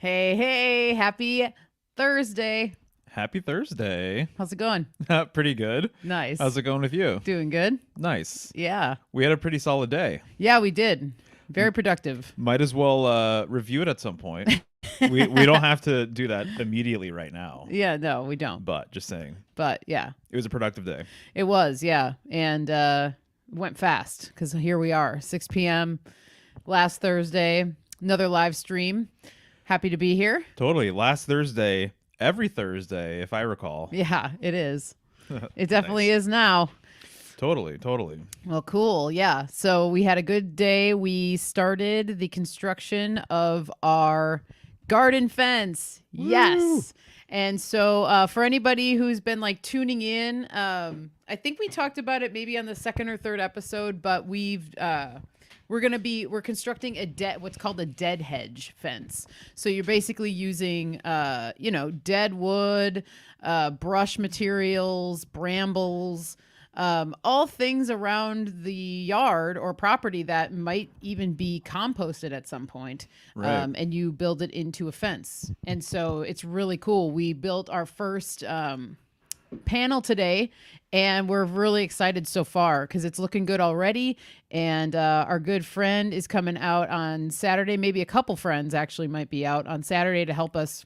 Hey, hey, happy Thursday. Happy Thursday. How's it going? Pretty good. Nice. How's it going with you? Doing good? Nice. Yeah. We had a pretty solid day. Yeah, we did. Very productive. Might as well review it at some point. We don't have to do that immediately right now, Yeah, no, we don't. but just saying. But yeah, It was a productive day. it was. Yeah. And went fast because here we are, 6 p.m. last Thursday, another live stream. Happy to be here. Totally. Last Thursday, every Thursday, if I recall. Yeah, it is. It definitely Nice. is now. Totally. Well, cool. Yeah. So we had a good day. We started the construction of our garden fence. Yes. And so for anybody who's been like tuning in, I think we talked about it maybe on the second or third episode, but we're constructing what's called a dead hedge fence. So you're basically using dead wood, brush materials, brambles, all things around the yard or property that might even be composted at some point. Right. And you build it into a fence. And so it's really cool. We built our first panel today, and we're really excited so far because it's looking good already. And our good friend is coming out on Saturday. Maybe a couple friends actually might be out on Saturday to help us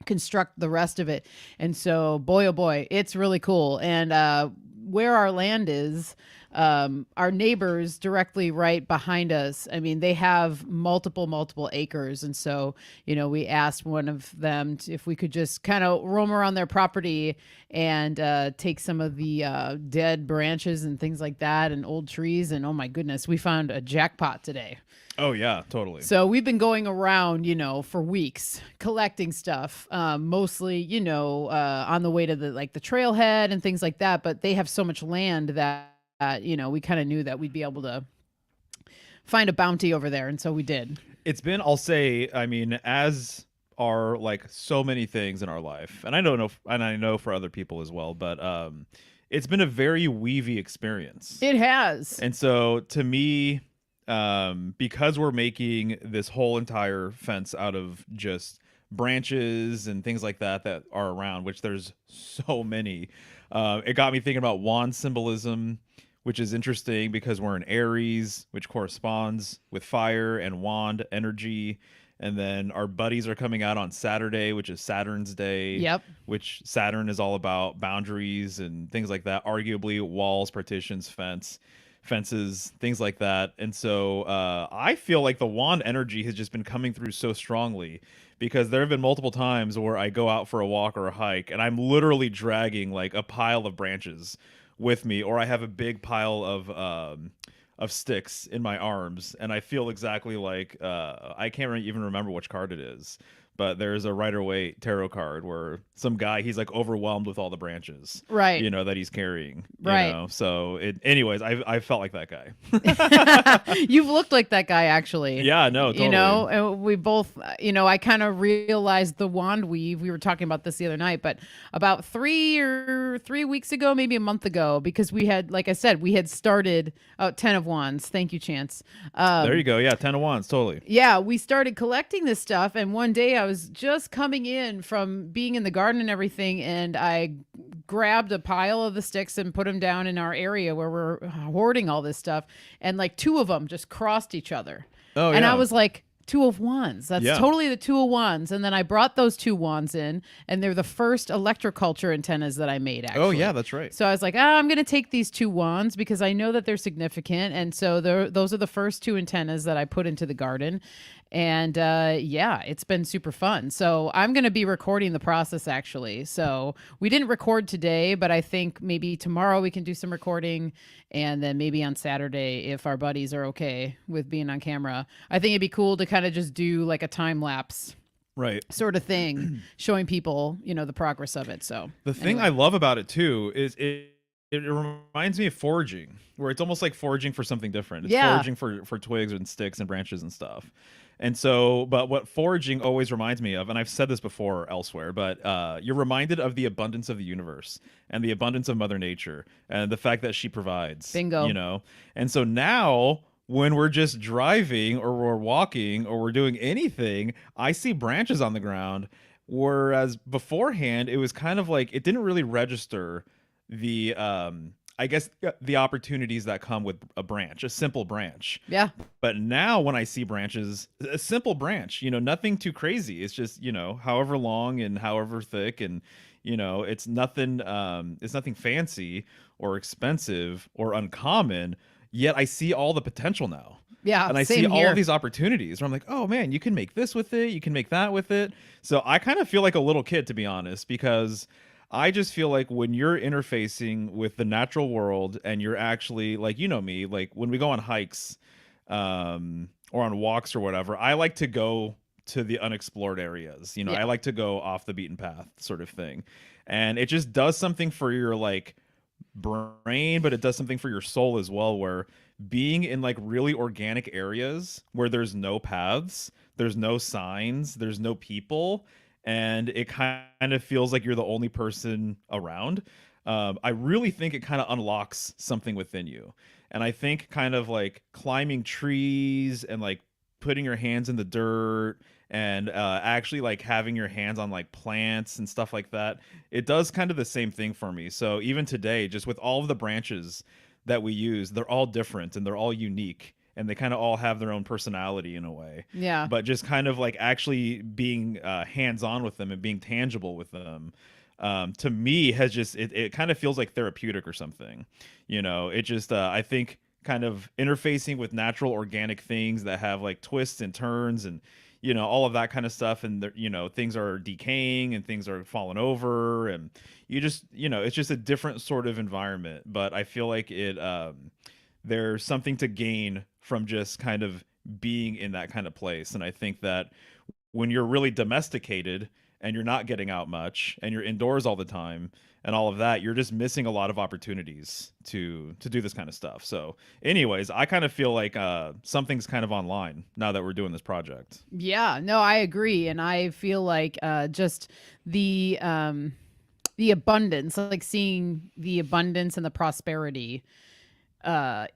construct the rest of it. And so, boy, oh boy, it's really cool. And where our land is, our neighbors directly right behind us, I mean, they have multiple acres. And so, we asked one of them if we could just kind of roam around their property and take some of the dead branches and things like that and old trees. And oh my goodness, we found a jackpot today. Oh, yeah, totally. So we've been going around, for weeks collecting stuff, mostly, on the way to the trailhead and things like that. But they have so much land that, we kind of knew that we'd be able to find a bounty over there. And so we did. It's been, I'll say, I mean, as are like so many things in our life, and I don't know, and I know for other people as well, but it's been a very weavy experience. It has. And so to me, because we're making this whole entire fence out of just branches and things like that are around, which there's so many, it got me thinking about wand symbolism, which is interesting because we're in Aries, which corresponds with fire and wand energy. And then our buddies are coming out on Saturday, which is Saturn's day. Yep. Which Saturn is all about boundaries and things like that. Arguably walls, partitions, fences, things like that. And so I feel like the wand energy has just been coming through so strongly because there have been multiple times where I go out for a walk or a hike and I'm literally dragging like a pile of branches with me, or I have a big pile of sticks in my arms, and I feel exactly like I can't even remember which card it is, but there's a Rider-Waite tarot card where some guy, he's like overwhelmed with all the branches, Right. that he's carrying, Right. So anyways, I felt like that guy. You've looked like that guy, actually. Yeah, no, totally. And we both, I kind of realized the wand weave. We were talking about this the other night, but about 3 weeks ago, maybe a month ago, because we had, like I said, we had started 10 of wands. Thank you, Chance. There you go. Yeah, 10 of wands, totally. Yeah, we started collecting this stuff, and one day I was just coming in from being in the garden and everything, and I grabbed a pile of the sticks and put them down in our area where we're hoarding all this stuff, and like two of them just crossed each other. Oh, and yeah. I was like, two of wands. That's totally the two of wands. And then I brought those two wands in, and they're the first electroculture antennas that I made, actually. Oh, yeah, that's right. So I was like, I'm going to take these two wands because I know that they're significant. And so those are the first two antennas that I put into the garden. And it's been super fun. So I'm going to be recording the process, actually. So we didn't record today, but I think maybe tomorrow we can do some recording. And then maybe on Saturday, if our buddies are okay with being on camera, I think it'd be cool to kind of just do like a time lapse. Right. Sort of thing, showing people, the progress of it. So the thing I love about it too is it reminds me of foraging, where it's almost like foraging for something different. It's foraging for twigs and sticks and branches and stuff. And so, but what foraging always reminds me of, and I've said this before elsewhere, but you're reminded of the abundance of the universe and the abundance of Mother Nature and the fact that she provides. Bingo. And so now when we're just driving or we're walking or we're doing anything, I see branches on the ground. Whereas beforehand, it was kind of like it didn't really register the I guess the opportunities that come with a branch, a simple branch. Yeah. But now when I see branches, a simple branch, nothing too crazy. It's just, however long and however thick, and it's nothing fancy or expensive or uncommon, yet I see all the potential now. Yeah, And I see same all of here. these opportunities where I'm like, oh man, you can make this with it, you can make that with it. So I kind of feel like a little kid, to be honest, because I just feel like when you're interfacing with the natural world and you're actually like, me, like when we go on hikes, or on walks or whatever, I like to go to the unexplored areas. I Yeah. like to go off the beaten path, sort of thing. And it just does something for your like brain, but it does something for your soul as well, where being in like really organic areas where there's no paths, there's no signs, there's no people, and it kind of feels like you're the only person around. I really think it kind of unlocks something within you. And I think kind of like climbing trees and like putting your hands in the dirt and actually like having your hands on like plants and stuff like that, it does kind of the same thing for me. So even today, just with all of the branches that we use, they're all different and they're all unique and they kind of all have their own personality in a way. Yeah. But just kind of like actually being hands on with them and being tangible with them, to me has just it kind of feels like therapeutic or something. It just I think kind of interfacing with natural organic things that have like twists and turns and all of that kind of stuff, and things are decaying and things are falling over, and you just it's just a different sort of environment. But I feel like there's something to gain from just kind of being in that kind of place. And I think that when you're really domesticated and you're not getting out much and you're indoors all the time and all of that, you're just missing a lot of opportunities to do this kind of stuff. So anyways, I kind of feel like something's kind of online now that we're doing this project. Yeah, no, I agree. And I feel like just the abundance, like seeing the abundance and the prosperity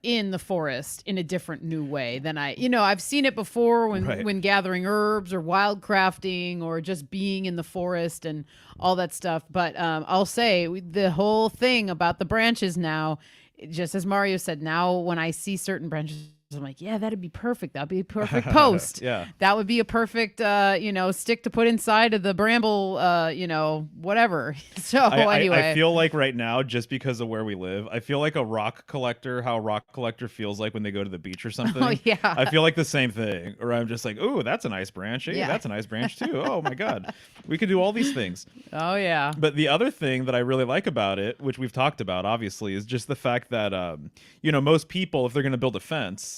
in the forest in a different new way than I've seen it before Right. when gathering herbs or wildcrafting or just being in the forest and all that stuff. But I'll say the whole thing about the branches now, just as Mario said, now when I see certain branches, I'm like, yeah, that'd be perfect. That'd be a perfect post. Yeah. That would be a perfect, stick to put inside of the bramble, whatever. So anyway, I feel like right now, just because of where we live, I feel like a rock collector, how a rock collector feels like when they go to the beach or something. Oh, yeah. I feel like the same thing. Or I'm just like, oh, that's a nice branch. Hey, Yeah. that's a nice branch too. Oh my God. We could do all these things. Oh, yeah. But the other thing that I really like about it, which we've talked about, obviously, is just the fact that, most people, if they're going to build a fence,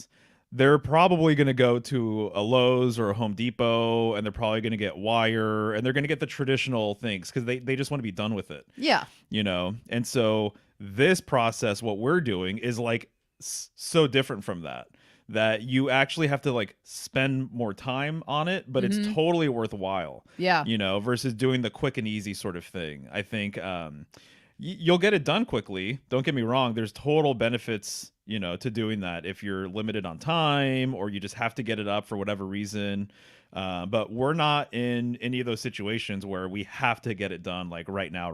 they're probably going to go to a Lowe's or a Home Depot, and they're probably going to get wire, and they're going to get the traditional things because they just want to be done with it. Yeah. And so this process, what we're doing, is like so different from that you actually have to like spend more time on it, but it's totally worthwhile. Yeah. Versus doing the quick and easy sort of thing. I think you'll get it done quickly. Don't get me wrong. There's total benefits, to doing that if you're limited on time or you just have to get it up for whatever reason. But we're not in any of those situations where we have to get it done like right now.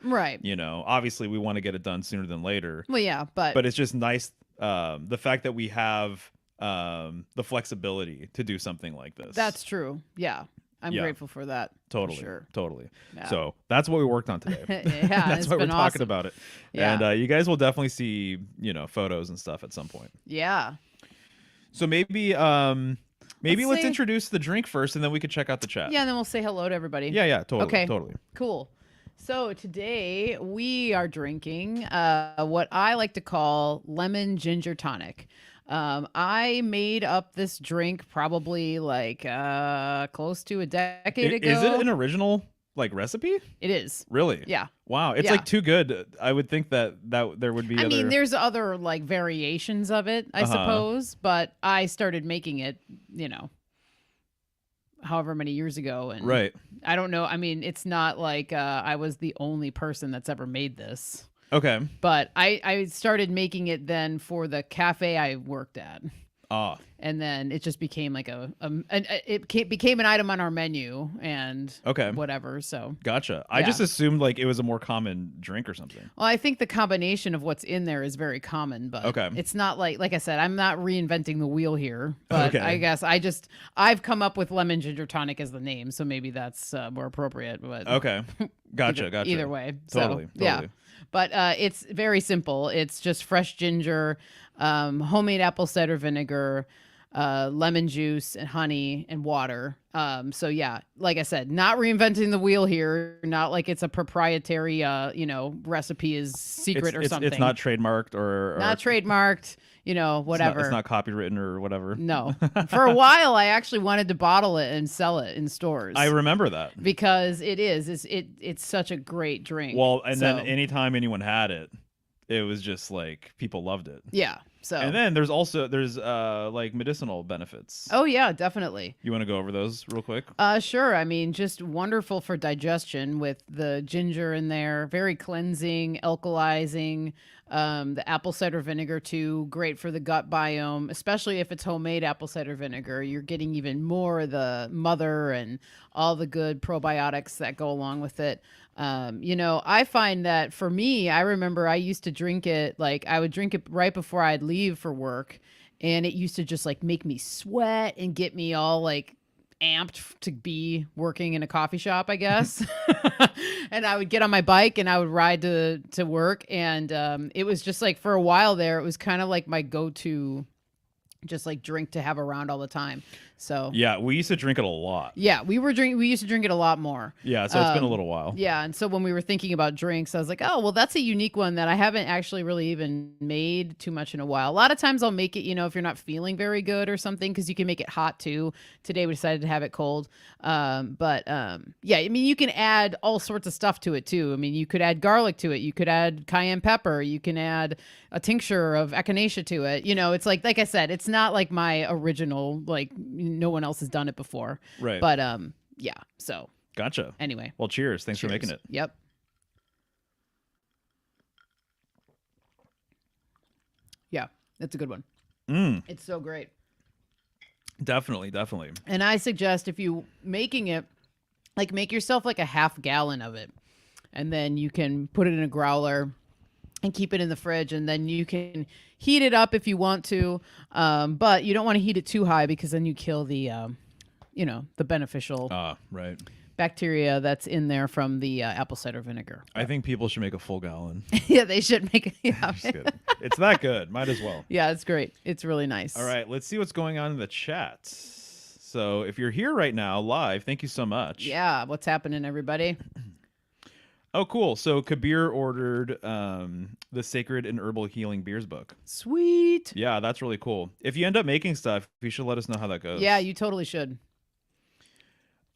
Right. Obviously we want to get it done sooner than later. Well, yeah, but But it's just nice, the fact that we have the flexibility to do something like this. that's true. Yeah. I'm Yeah. grateful for that. Totally. For sure. Totally. Yeah. So that's what we worked on today. Yeah. That's it's why we're been talking awesome. about it. Yeah. And you guys will definitely see, photos and stuff at some point. Yeah. So maybe Let's let's say- introduce the drink first and then we could check out the chat. Yeah. And then we'll say hello to everybody. Yeah, totally. Okay. Totally. Cool. So today we are drinking what I like to call lemon ginger tonic. I made up this drink probably like close to a decade ago. Is it an original like recipe? It is. Really? Yeah. Wow. It's Yeah. like too good. I would think that there would be I other... mean, there's other like variations of it, I suppose, but I started making it, however many years ago. And Right. I don't know. I mean, it's not like I was the only person that's ever made this. Okay. But I started making it then for the cafe I worked at. Ah, And then it just became like became an item on our menu and okay. whatever. So Gotcha. I yeah. just assumed like it was a more common drink or something. Well, I think the combination of what's in there is very common, but Okay. it's not like I said, I'm not reinventing the wheel here, but Okay. I guess I've come up with lemon ginger tonic as the name, so maybe that's more appropriate. But Okay. Gotcha. Gotcha. either way, Totally. so yeah. Totally. But it's very simple. It's just fresh ginger, homemade apple cider vinegar, lemon juice, and honey and water. So yeah, like I said, not reinventing the wheel here. Not like it's a proprietary, recipe is secret or something. It's not trademarked or not trademarked. Whatever. It's not copywritten or whatever. No. For a while, I actually wanted to bottle it and sell it in stores. I remember that because it's such a great drink. Well, and then anytime anyone had it, it was just like people loved it. Yeah. So and then there's like medicinal benefits. Oh yeah, definitely. You want to go over those real quick? Sure. I mean, just wonderful for digestion with the ginger in there. Very cleansing, alkalizing. The apple cider vinegar too, great for the gut biome, especially if it's homemade apple cider vinegar. You're getting even more of the mother and all the good probiotics that go along with it. I find that for me, I remember I used to drink it, like I would drink it right before I'd leave for work, and it used to just like make me sweat and get me all like amped to be working in a coffee shop, I guess. And I would get on my bike and I would ride to work. And it was just like for a while there, it was kind of like my go-to just like drink to have around all the time. So yeah, we used to drink it a lot. Yeah, we used to drink it a lot more. Yeah, so it's been a little while. Yeah, and so when we were thinking about drinks, I was like, oh, well, that's a unique one that I haven't actually really even made too much in a while. A lot of times I'll make it, if you're not feeling very good or something, because you can make it hot too. Today we decided to have it cold. Yeah, I mean, you can add all sorts of stuff to it too. I mean, you could add garlic to it. You could add cayenne pepper. You can add a tincture of echinacea to it. It's like I said, it's not like my original, like no one else has done it before. Right. But yeah, so gotcha. Anyway. Well, cheers. Thanks for making it. Yep. Yeah, it's a good one. It's so great. Definitely. And I suggest if you making it, like make yourself like a half gallon of it, and then you can put it in a growler and keep it in the fridge, and then you can heat it up if you want to, but you don't want to heat it too high because then you kill the the beneficial right bacteria that's in there from the apple cider vinegar. I think people should make a full gallon. Yeah, they should make it. Yeah. Just kidding. It's that good. Might as well. Yeah, it's great. It's really nice. All right, let's see what's going on in the chat. So if you're here right now live, thank you so much. Yeah, what's happening, everybody? Oh, cool. So Kabir ordered the Sacred and Herbal Healing Beers book. Sweet. Yeah, that's really cool. If you end up making stuff, you should let us know how that goes. Yeah, you totally should.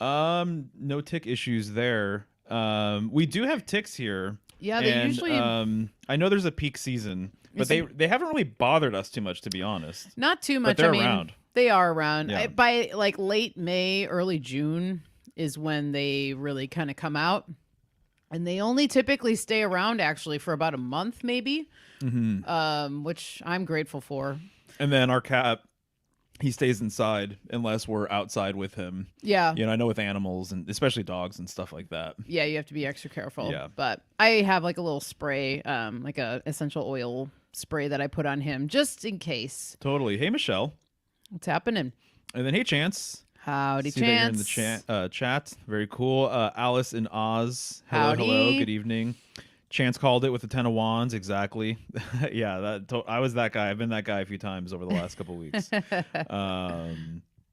No tick issues there. We do have ticks here. Yeah, they usually. I know there's a peak season, but they haven't really bothered us too much, to be honest. Not too much. But they're around. They are around. Yeah. By like late May, early June is when they really kind of come out. And they only typically stay around actually for about a month, maybe, which I'm grateful for. And then our cat, he stays inside unless we're outside with him. Yeah. I know with animals and especially dogs and stuff like that. Yeah, you have to be extra careful. Yeah. But I have like a little spray, like a essential oil spray that I put on him just in case. Totally. Hey, Michelle. What's happening? And then, hey, Chance. Howdy, See Chance. that you're in the chat. Very cool. Alice in Oz. Hello, Howdy. hello. Good evening. Chance called it with the 10 of wands. Exactly. Yeah, I was that guy. I've been that guy a few times over the last couple of weeks.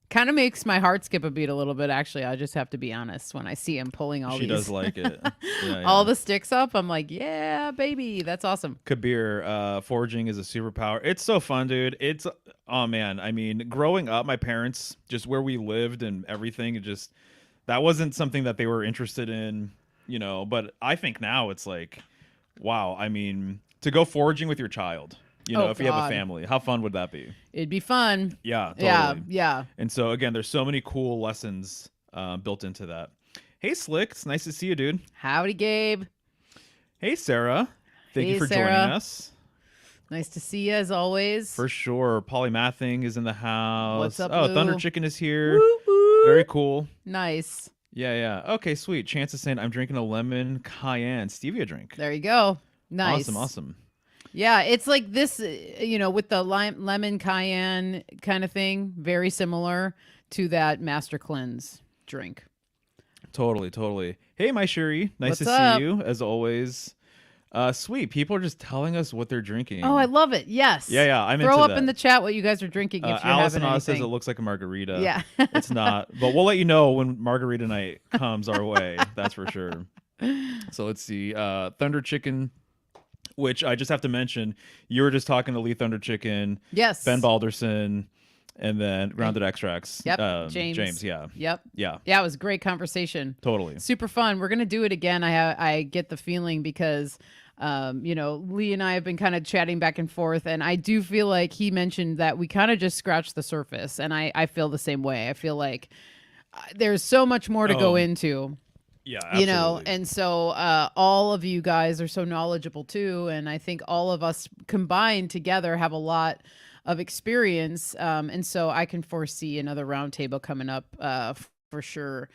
Kind of makes my heart skip a beat a little bit, actually. I just have to be honest. When I see him pulling all she these, does like it. Yeah. all the sticks up, I'm like, yeah, baby, that's awesome. Kabir, foraging is a superpower. It's so fun, dude. Oh man, I mean, growing up, my parents, just where we lived and everything, that wasn't something that they were interested in, but I think now it's like, wow, I mean, to go foraging with your child, if you have a family, how fun would that be? It'd be fun. Yeah, totally. Yeah. And so again, there's so many cool lessons built into that. Hey, Slick, it's nice to see you, dude. Howdy, Gabe. Hey, Sarah. Thank you for Sarah. joining us. Nice to see you as always. For sure. Polymathing is in the What's house. up, Oh, Thunder Lou? Chicken is here. Woo Very woo. cool. Nice. Yeah, yeah. Okay, sweet. Chance is saying I'm drinking a lemon cayenne stevia drink. There you go. Awesome, Nice. awesome. Yeah, it's like this, with the lemon cayenne kind of thing, very similar to that Master Cleanse drink. Totally, totally. Hey, my Shuri. Nice What's to see up? you, as always. Sweet. People are just telling us what they're drinking. Oh, I love it. Yes. Yeah, yeah, I'm Throw into up that. in the chat what you guys are drinking if you're Allison having Oz says it anything. looks like a margarita. Yeah. It's not, but we'll let you know when margarita night comes our way. That's for sure. So let's see. Thunder Chicken, which I just have to mention, you were just talking to Lee Thunder Chicken, Yes. Ben Balderson, and then Grounded Extracts. Yep. James, yeah. Yep. Yeah, Yeah, it was a great conversation. totally. Super fun. We're gonna do it again. I get the feeling because Lee and I have been kind of chatting back and forth, and I do feel like he mentioned that we kind of just scratched the surface, and I feel the same way. I feel like there's so much more to go into. Yeah, absolutely. And so all of you guys are so knowledgeable too, and I think all of us combined together have a lot of experience, and so I can foresee another roundtable coming up for sure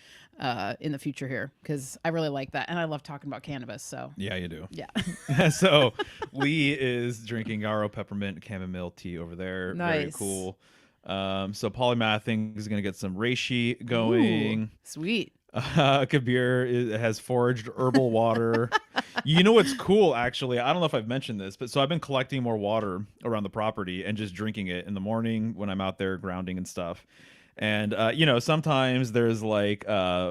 in the future here, because I really like that, and I love talking about cannabis. So Yeah, you do. yeah. So Lee is drinking Yarrow peppermint chamomile tea over there. Very Nice. cool. So polymathing is gonna get some reishi going. Ooh, sweet. Kabir has foraged herbal water. You know what's cool, actually? I don't know if I've mentioned this, but so I've been collecting more water around the property and just drinking it in the morning when I'm out there grounding and stuff. And sometimes there's like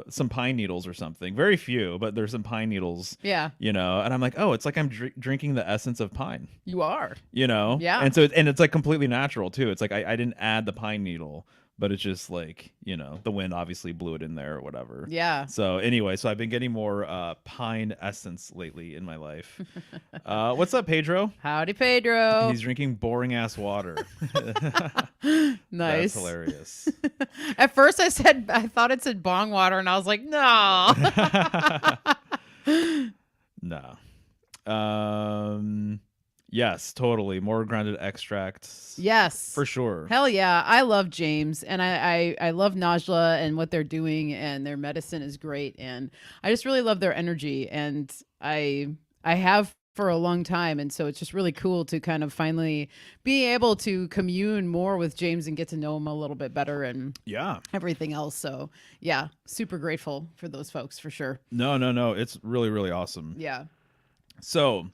some pine needles or something. Very few, but there's some pine needles. Yeah, And I'm like, oh, it's like I'm drinking the essence of pine. you are. Yeah. And so it's like completely natural too. It's like I didn't add the pine needle, but it's just like, the wind obviously blew it in there or whatever. Yeah. So anyway, so I've been getting more pine essence lately in my life. What's up, Pedro? Howdy, Pedro. He's drinking boring ass water. Nice. That's hilarious. At first I thought it said bong water, and I was like, no. No. Yes, totally. More grounded extracts. Yes. For sure. Hell yeah. I love James, and I love Najla and what they're doing, and their medicine is great, and I just really love their energy, and I have for a long time, and so it's just really cool to kind of finally be able to commune more with James and get to know him a little bit better and Yeah. everything else. So yeah, super grateful for those folks for sure. No. It's really, really awesome. Yeah. So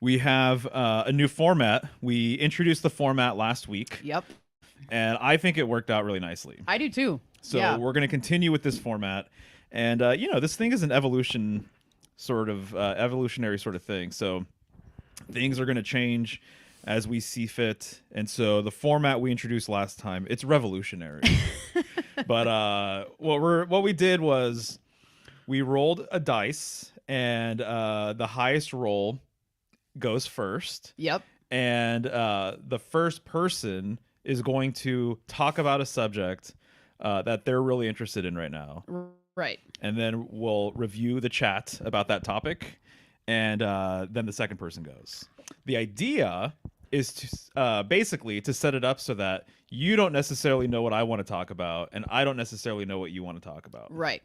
we have a new format. We introduced the format last week, Yep. and I think it worked out really nicely. I do too. So yeah. we're going to continue with this format. And, this thing is an evolutionary sort of thing. So things are going to change as we see fit. And so the format we introduced last time, it's revolutionary. But what we did was we rolled a dice, and the highest roll goes first. Yep. And the first person is going to talk about a subject that they're really interested in right now. Right. And then we'll review the chat about that topic, and then the second person goes. The idea is to basically to set it up so that you don't necessarily know what I want to talk about, and I don't necessarily know what you want to talk about. Right.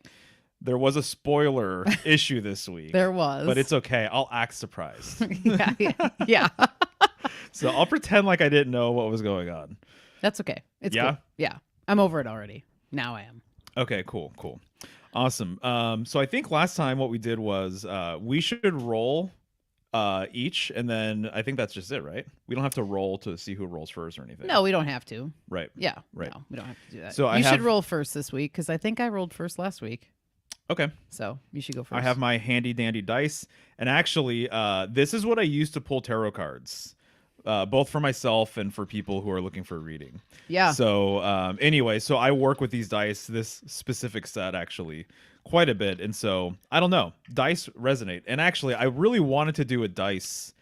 There was a spoiler issue this week. There was. But it's okay. I'll act surprised. Yeah. So I'll pretend like I didn't know what was going on. That's okay. It's Yeah? cool. Yeah. I'm over it already. Now I am. Okay, cool. Awesome. So I think last time what we did was we should roll each, and then I think that's just it, right? We don't have to roll to see who rolls first or anything. No, we don't have to. Right. Yeah. Right. No, we don't have to do that. So you should roll first this week, because I think I rolled first last week. Okay. So you should go first. I have my handy dandy dice, and actually, this is what I use to pull tarot cards, both for myself and for people who are looking for a reading. Yeah. So anyway, so I work with these dice, this specific set actually, quite a bit, and so I don't know, dice resonate. And actually, I really wanted to do a dice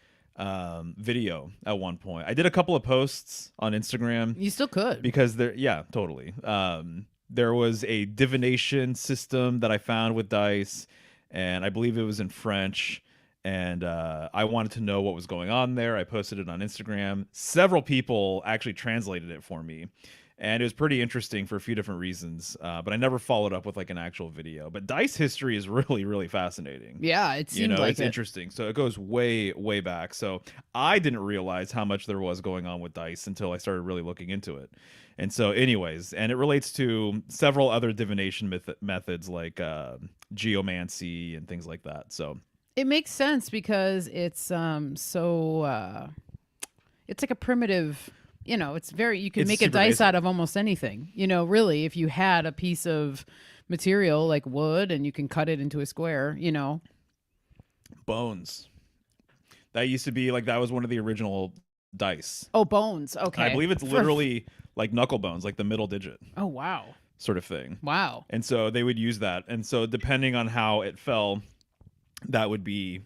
video at one point. I did a couple of posts on Instagram. You still could. Because totally. There was a divination system that I found with dice, and I believe it was in French. and I wanted to know what was going on there. I posted it on Instagram. Several people actually translated it for me, and it was pretty interesting for a few different reasons. But I never followed up with like an actual video. But dice history is really, really fascinating. Yeah, it seemed like it's interesting. So it goes way, way back. So I didn't realize how much there was going on with dice until I started really looking into it. And so, anyways, and it relates to several other divination methods like geomancy and things like that. So it makes sense because it's it's like a primitive, it's very, you can It's make a super dice basic. out of almost anything, really, if you had a piece of material like wood and you can cut it into a square, bones. That used to be like, that was one of the original dice. Oh, bones. Okay. I believe it's literally like knuckle bones, like the middle digit Oh, wow. sort of thing. Wow. And so they would use that. And so depending on how it fell, that would be,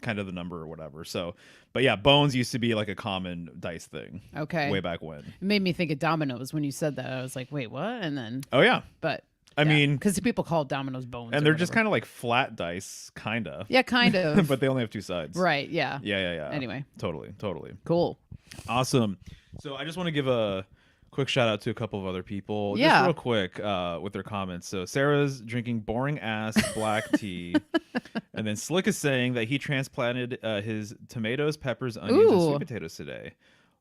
kind of the number or whatever. So, but yeah, bones used to be like a common dice thing. Okay. Way back when. It made me think of dominoes when you said that. I was like, wait, what? And then, Oh yeah. but I mean, because people call dominoes bones. and they're just kind of like flat dice, kind of. Yeah, kind of. But they only have two sides. Right. Yeah. Yeah. Anyway. Totally. Cool. Awesome. So I just want to give a quick shout out to a couple of other people. Yeah. Just real quick with their comments. So Sarah's drinking boring ass black tea. And then Slick is saying that he transplanted his tomatoes, peppers, onions, and sweet potatoes today.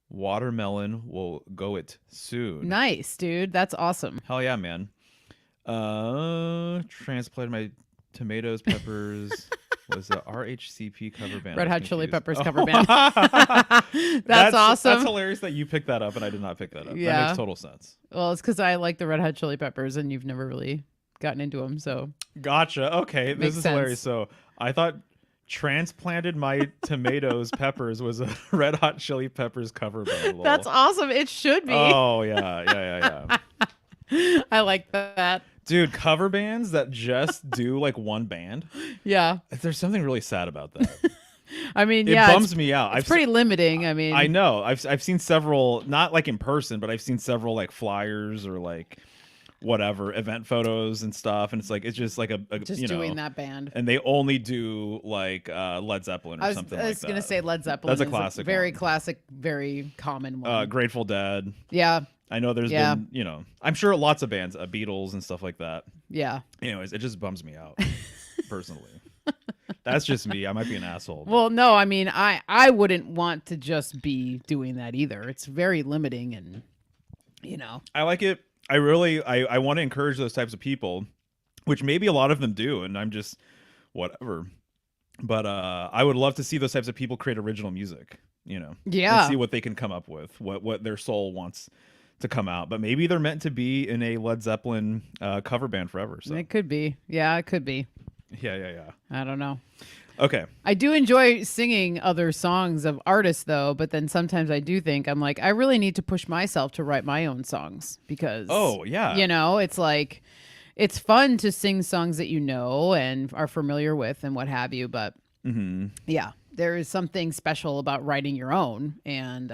Watermelon will go it soon. Nice, dude. That's awesome. Hell yeah, man. Transplanted my tomatoes, peppers. Was a RHCP cover band. Red I was Hot Chili confused. Peppers Oh. cover band. That's awesome. That's hilarious that you picked that up and I did not pick that up. Yeah. That makes total sense. Well, it's because I like the Red Hot Chili Peppers and you've never really gotten into them. So Gotcha. Okay. Makes This is sense. hilarious. So I thought transplanted my tomatoes, peppers was a Red Hot Chili Peppers cover band. Lol. that's awesome. It should be. Oh, yeah. I like that. Dude, cover bands that just do like one band. Yeah. There's something really sad about that. I mean, It yeah. bums me out. It's pretty limiting. I mean, I know. I've seen several, not like in person, but I've seen several like flyers or like whatever event photos and stuff, and it's like it's just like a just doing that band. and they only do like Led Zeppelin or something like that. I was gonna say Led Zeppelin. That's a is classic very one. classic, very common one. Grateful Dead. Yeah. I know there's Yeah. been, I'm sure lots of bands, Beatles and stuff like that. Yeah. Anyways, it just bums me out personally. That's just me. I might be an asshole. Well, no, I mean, I wouldn't want to just be doing that either. It's very limiting, and I like it. I really, I want to encourage those types of people, which maybe a lot of them do, and I'm just whatever. But I would love to see those types of people create original music, Yeah. and see what they can come up with, what their soul wants to come out. But maybe they're meant to be in a Led Zeppelin cover band forever. So It could be. Yeah, it could be. yeah. I don't know. Okay. I do enjoy singing other songs of artists, though, but then sometimes I do think I'm like, I really need to push myself to write my own songs because, Oh yeah. it's like, it's fun to sing songs that you know and are familiar with and what have you. But yeah, there is something special about writing your own. And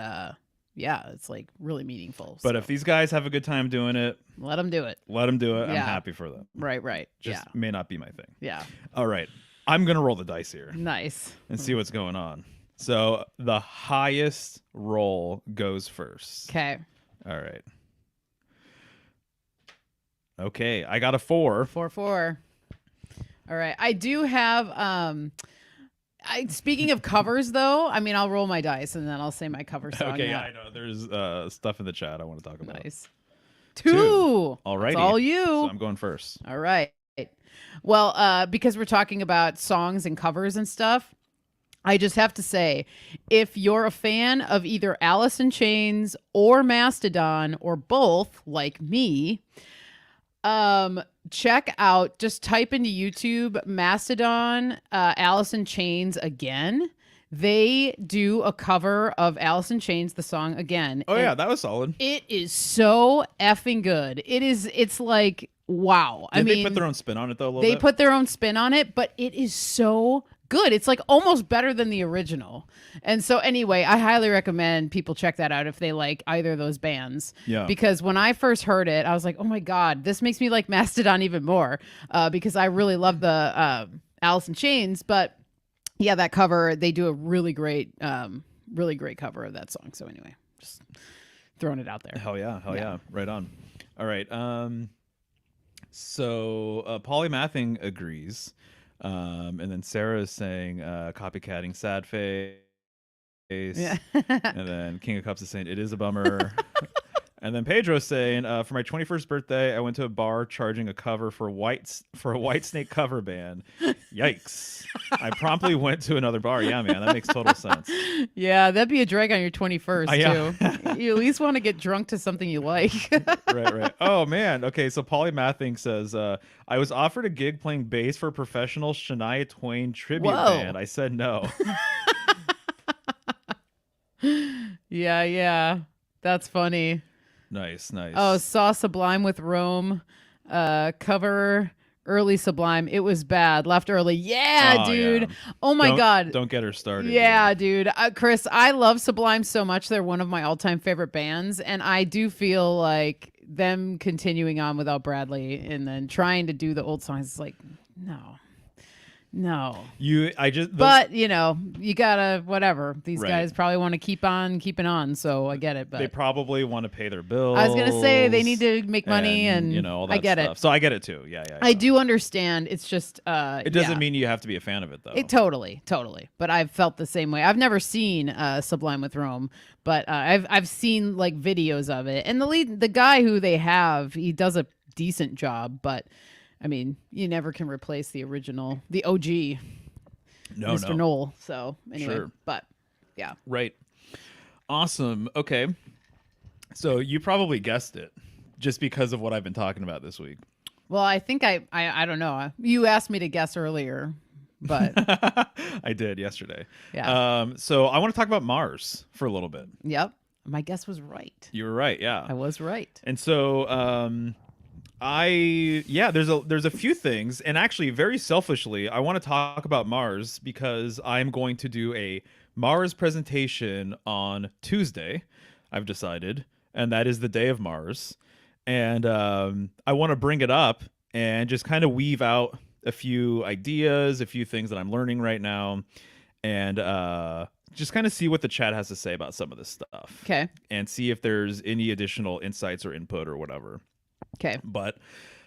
yeah, it's like really meaningful. But So if these guys have a good time doing it, let them do it. let them do it. I'm Yeah. happy for them. Right. Just Yeah. may not be my thing. Yeah. All right. I'm going to roll the dice here Nice. and see what's going on. So the highest roll goes first. Okay. All right. Okay. I got a 4. 4-4. All right. I do have speaking of covers though, I mean I'll roll my dice and then I'll say my cover song. Okay. Yeah, now. I know. There's stuff in the chat I want to talk about. Nice. 2. Alrighty. That's all you. So I'm going first. All right. Well, because we're talking about songs and covers and stuff, I just have to say, if you're a fan of either Alice in Chains or Mastodon or both, like me, check out, just type into YouTube Mastodon, Alice in Chains Again. They do a cover of Alice in Chains, the song Again. Oh and yeah, that was solid. it is so effing good. It's like, wow. Did they put their own spin on it though a little they bit? put their own spin on it, but it is so good. It's like almost better than the original. And so anyway, I highly recommend people check that out if they like either of those bands. Yeah. Because when I first heard it, I was like, oh my God, this makes me like Mastodon even more because I really love the Alice in Chains. But yeah, that cover, they do a really great cover of that song. So anyway, just throwing it out there. Hell yeah, hell Yeah. yeah, right on. All right. So Polymathing agrees, and then Sarah is saying copycatting sad face, Yeah. and then King of Cups is saying it is a bummer. And then Pedro's saying, for my 21st birthday, I went to a bar charging a cover for a White Snake cover band. Yikes! I promptly went to another bar. Yeah, man, that makes total sense. Yeah, that'd be a drag on your 21st Yeah. too. You at least want to get drunk to something you like. Right, right. Oh man. Okay, so Polymathing says, I was offered a gig playing bass for a professional Shania Twain tribute Whoa. band. I said no. Yeah, yeah. That's funny. Nice, nice. Oh, saw Sublime with Rome. Cover early Sublime. It was bad. Left early. Yeah, Oh, dude. yeah. Oh my God. Don't get her started. Yeah, dude. Chris, I love Sublime so much. They're one of my all-time favorite bands, and I do feel like them continuing on without Bradley and then trying to do the old songs is like, no. But you know, you gotta whatever. These Right. guys probably want to keep on keeping on, so I get it. But they probably want to pay their bills. I was gonna say they need to make money, and you know all that I get stuff. it. So I get it too. Yeah, yeah. I do understand. It's just It doesn't mean you have to be a fan of it though. It totally. But I've felt the same way. I've never seen Sublime with Rome, but I've seen like videos of it, and the guy who they have, he does a decent job. But I mean, you never can replace the original, the OG, Mr. Knoll. So anyway, Sure. But yeah, Right. Awesome. Okay. So you probably guessed it just because of what I've been talking about this week. well, I think I don't know. You asked me to guess earlier, but I did yesterday. Yeah. So I want to talk about Mars for a little bit. yep, my guess was right. You were right. Yeah. I was right. And so there's a few things, and actually very selfishly I want to talk about Mars because I'm going to do a Mars presentation on Tuesday, I've decided, and that is the day of Mars. And I want to bring it up and just kind of weave out a few ideas, a few things that I'm learning right now, and just kind of see what the chat has to say about some of this stuff. Okay. And see if there's any additional insights or input or whatever. Okay. But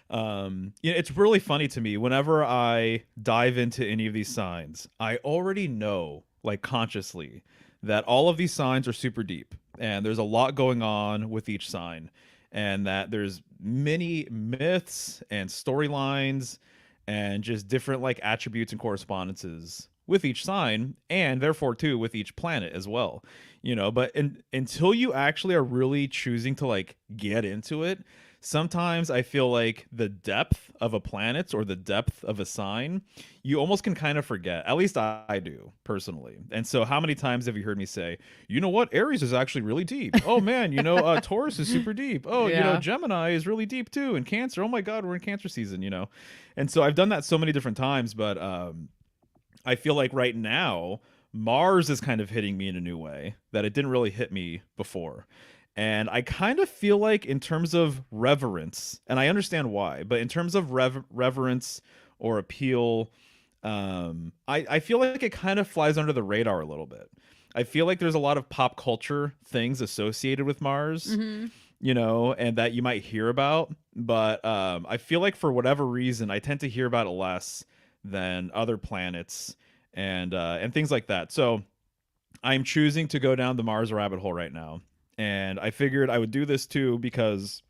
it's really funny to me whenever I dive into any of these signs. I already know, like consciously, that all of these signs are super deep, and there's a lot going on with each sign, and that there's many myths and storylines and just different like attributes and correspondences with each sign, and therefore too with each planet as well. But until you actually are really choosing to like get into it, sometimes I feel like the depth of a planet or the depth of a sign, you almost can kind of forget. At least I do personally. And so how many times have you heard me say, you know what, Aries is actually really deep. Oh man, Taurus is super deep. Oh, Yeah. Gemini is really deep too. And Cancer, oh my God, we're in Cancer season, And so I've done that so many different times, but I feel like right now, Mars is kind of hitting me in a new way that it didn't really hit me before. And I kind of feel like in terms of reverence, and I understand why, but in terms of reverence or appeal, I feel like it kind of flies under the radar a little bit. I feel like there's a lot of pop culture things associated with Mars, and that you might hear about. But I feel like for whatever reason, I tend to hear about it less than other planets and things like that. So I'm choosing to go down the Mars rabbit hole right now. And I figured I would do this too because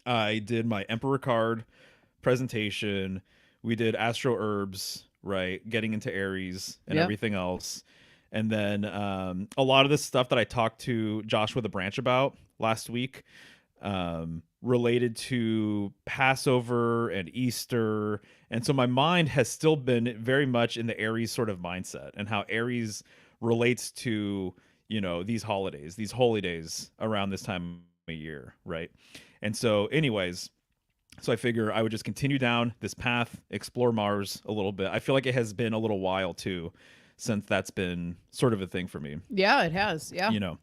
I did my Emperor card presentation. We did Astro Herbs, right? Getting into Aries and Yep. everything else. And then a lot of this stuff that I talked to Joshua the Branch about last week related to Passover and Easter. And so my mind has still been very much in the Aries sort of mindset and how Aries relates to these holidays, these holy days around this time of year, right? And so anyways, so I figure I would just continue down this path, explore Mars a little bit. I feel like it has been a little while too since that's been sort of a thing for me. Yeah, it has. Yeah.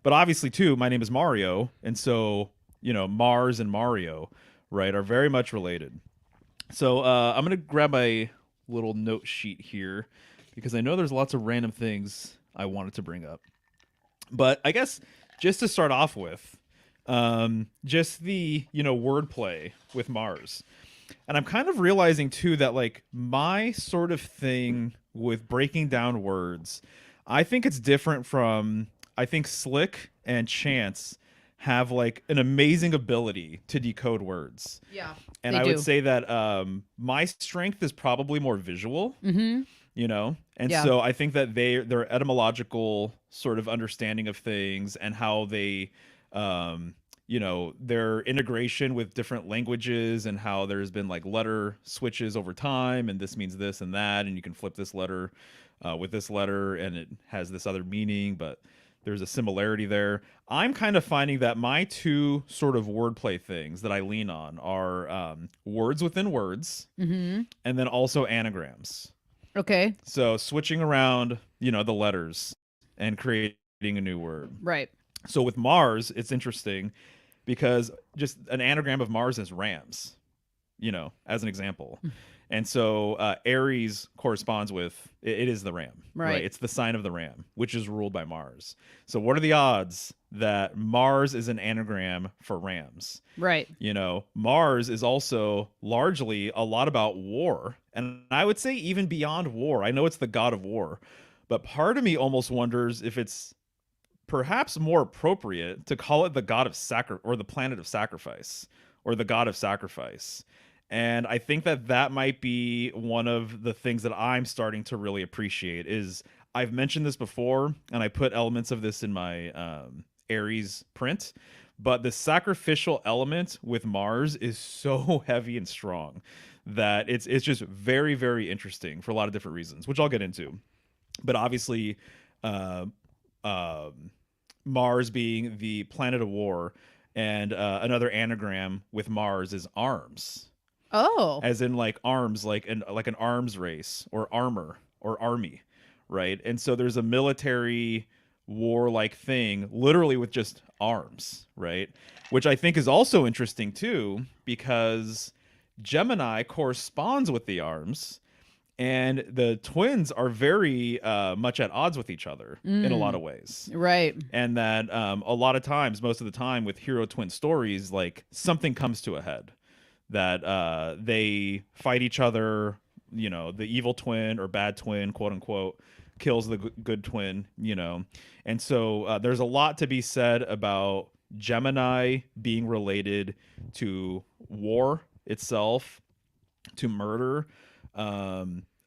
But obviously too, my name is Mario, and so Mars and Mario, right, are very much related. So I'm gonna grab my little note sheet here because I know there's lots of random things I wanted to bring up. But I guess just to start off with, just the wordplay with Mars, and I'm kind of realizing too that like my sort of thing with breaking down words, I think it's different from I think Slick and Chance have like an amazing ability to decode words. Yeah, And they I would do. say that my strength is probably more visual, Mm-hmm. and Yeah. so I think that their etymological sort of understanding of things and how they their integration with different languages and how there's been like letter switches over time, and this means this and that, and you can flip this letter with this letter and it has this other meaning, but there's a similarity there. I'm kind of finding that my two sort of wordplay things that I lean on are words within words, Mm-hmm. and then also anagrams. Okay. So switching around, the letters and creating a new word. Right. So with Mars, it's interesting because just an anagram of Mars is rams, as an example. And so Aries corresponds with it is the ram, right? Right. It's the sign of the ram, which is ruled by Mars. So what are the odds that Mars is an anagram for rams? Right. Mars is also largely a lot about war. And I would say even beyond war. I know it's the god of war, but part of me almost wonders if it's perhaps more appropriate to call it the god of or the planet of sacrifice, or the god of sacrifice. And I think that that might be one of the things that I'm starting to really appreciate is I've mentioned this before, and I put elements of this in my Aries print, but the sacrificial element with Mars is so heavy and strong that it's just very, very interesting for a lot of different reasons, which I'll get into. But obviously, uh, Mars being the planet of war, and another anagram with Mars is arms, Oh. as in like arms, like an arms race or armor or army, right? And so there's a military war-like thing, literally with just arms, right? Which I think is also interesting too, because Gemini corresponds with the arms, and the twins are very much at odds with each other in a lot Mm. of ways. Right. And that a lot of times, most of the time with hero twin stories, like something comes to a head that they fight each other, the evil twin or bad twin, quote unquote, kills the good twin, and so there's a lot to be said about Gemini being related to war itself, to murder.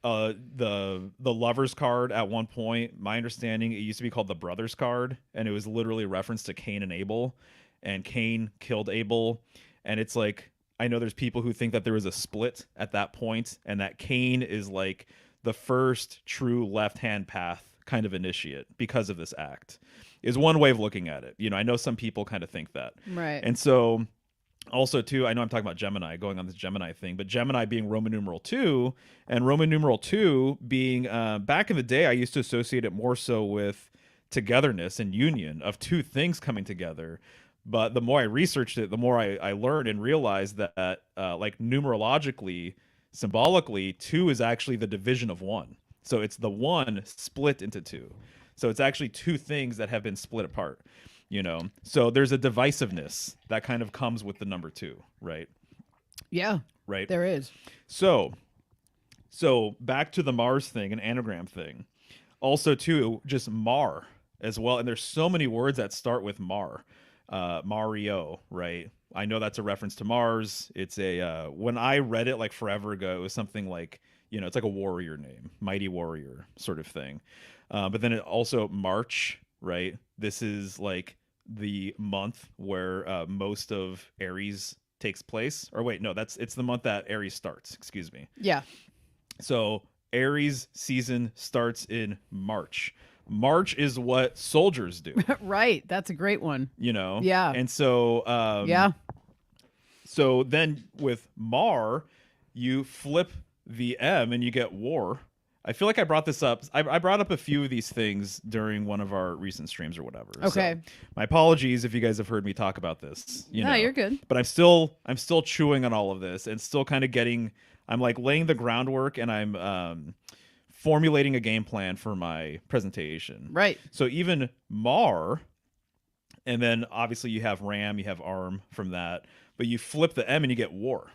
The lovers card at one point, my understanding, it used to be called the brothers card, and it was literally a reference to Cain and Abel, and Cain killed Abel. And it's like, I know there's people who think that there was a split at that point, and that Cain is like the first true left hand path kind of initiate because of this act, is one way of looking at it. I know some people kind of think that. Right. And so also too, I know I'm talking about Gemini, going on this Gemini thing, but Gemini being Roman numeral 2, and Roman numeral 2 being back in the day, I used to associate it more so with togetherness and union of two things coming together. But the more I researched it, the more I learned and realized that like numerologically, symbolically, 2 is actually the division of 1. So it's the 1 split into 2. So it's actually two things that have been split apart. So there's a divisiveness that kind of comes with the number 2, right? Yeah. Right. There is. So back to the Mars thing and anagram thing. Also too, just Mar as well. And there's so many words that start with Mar. Mario, right? I know that's a reference to Mars. It's a when I read it like forever ago, it was something like, it's like a warrior name, mighty warrior sort of thing. But then it also March, right? This is like the month where most of Aries takes place. Or wait, no, it's the month that Aries starts. Excuse me. Yeah. So Aries season starts in March. March is what soldiers do, Right. That's a great one. Yeah. And so Yeah. so then with Mar, you flip the M and you get war. I feel like I brought this up. I brought up a few of these things during one of our recent streams or whatever. Okay. So my apologies if you guys have heard me talk about this. No, you're good. But I'm still chewing on all of this and still kind of getting. I'm like laying the groundwork, and I'm formulating a game plan for my presentation. Right. So even Mar, and then obviously you have Ram, you have Arm from that, but you flip the M and you get War.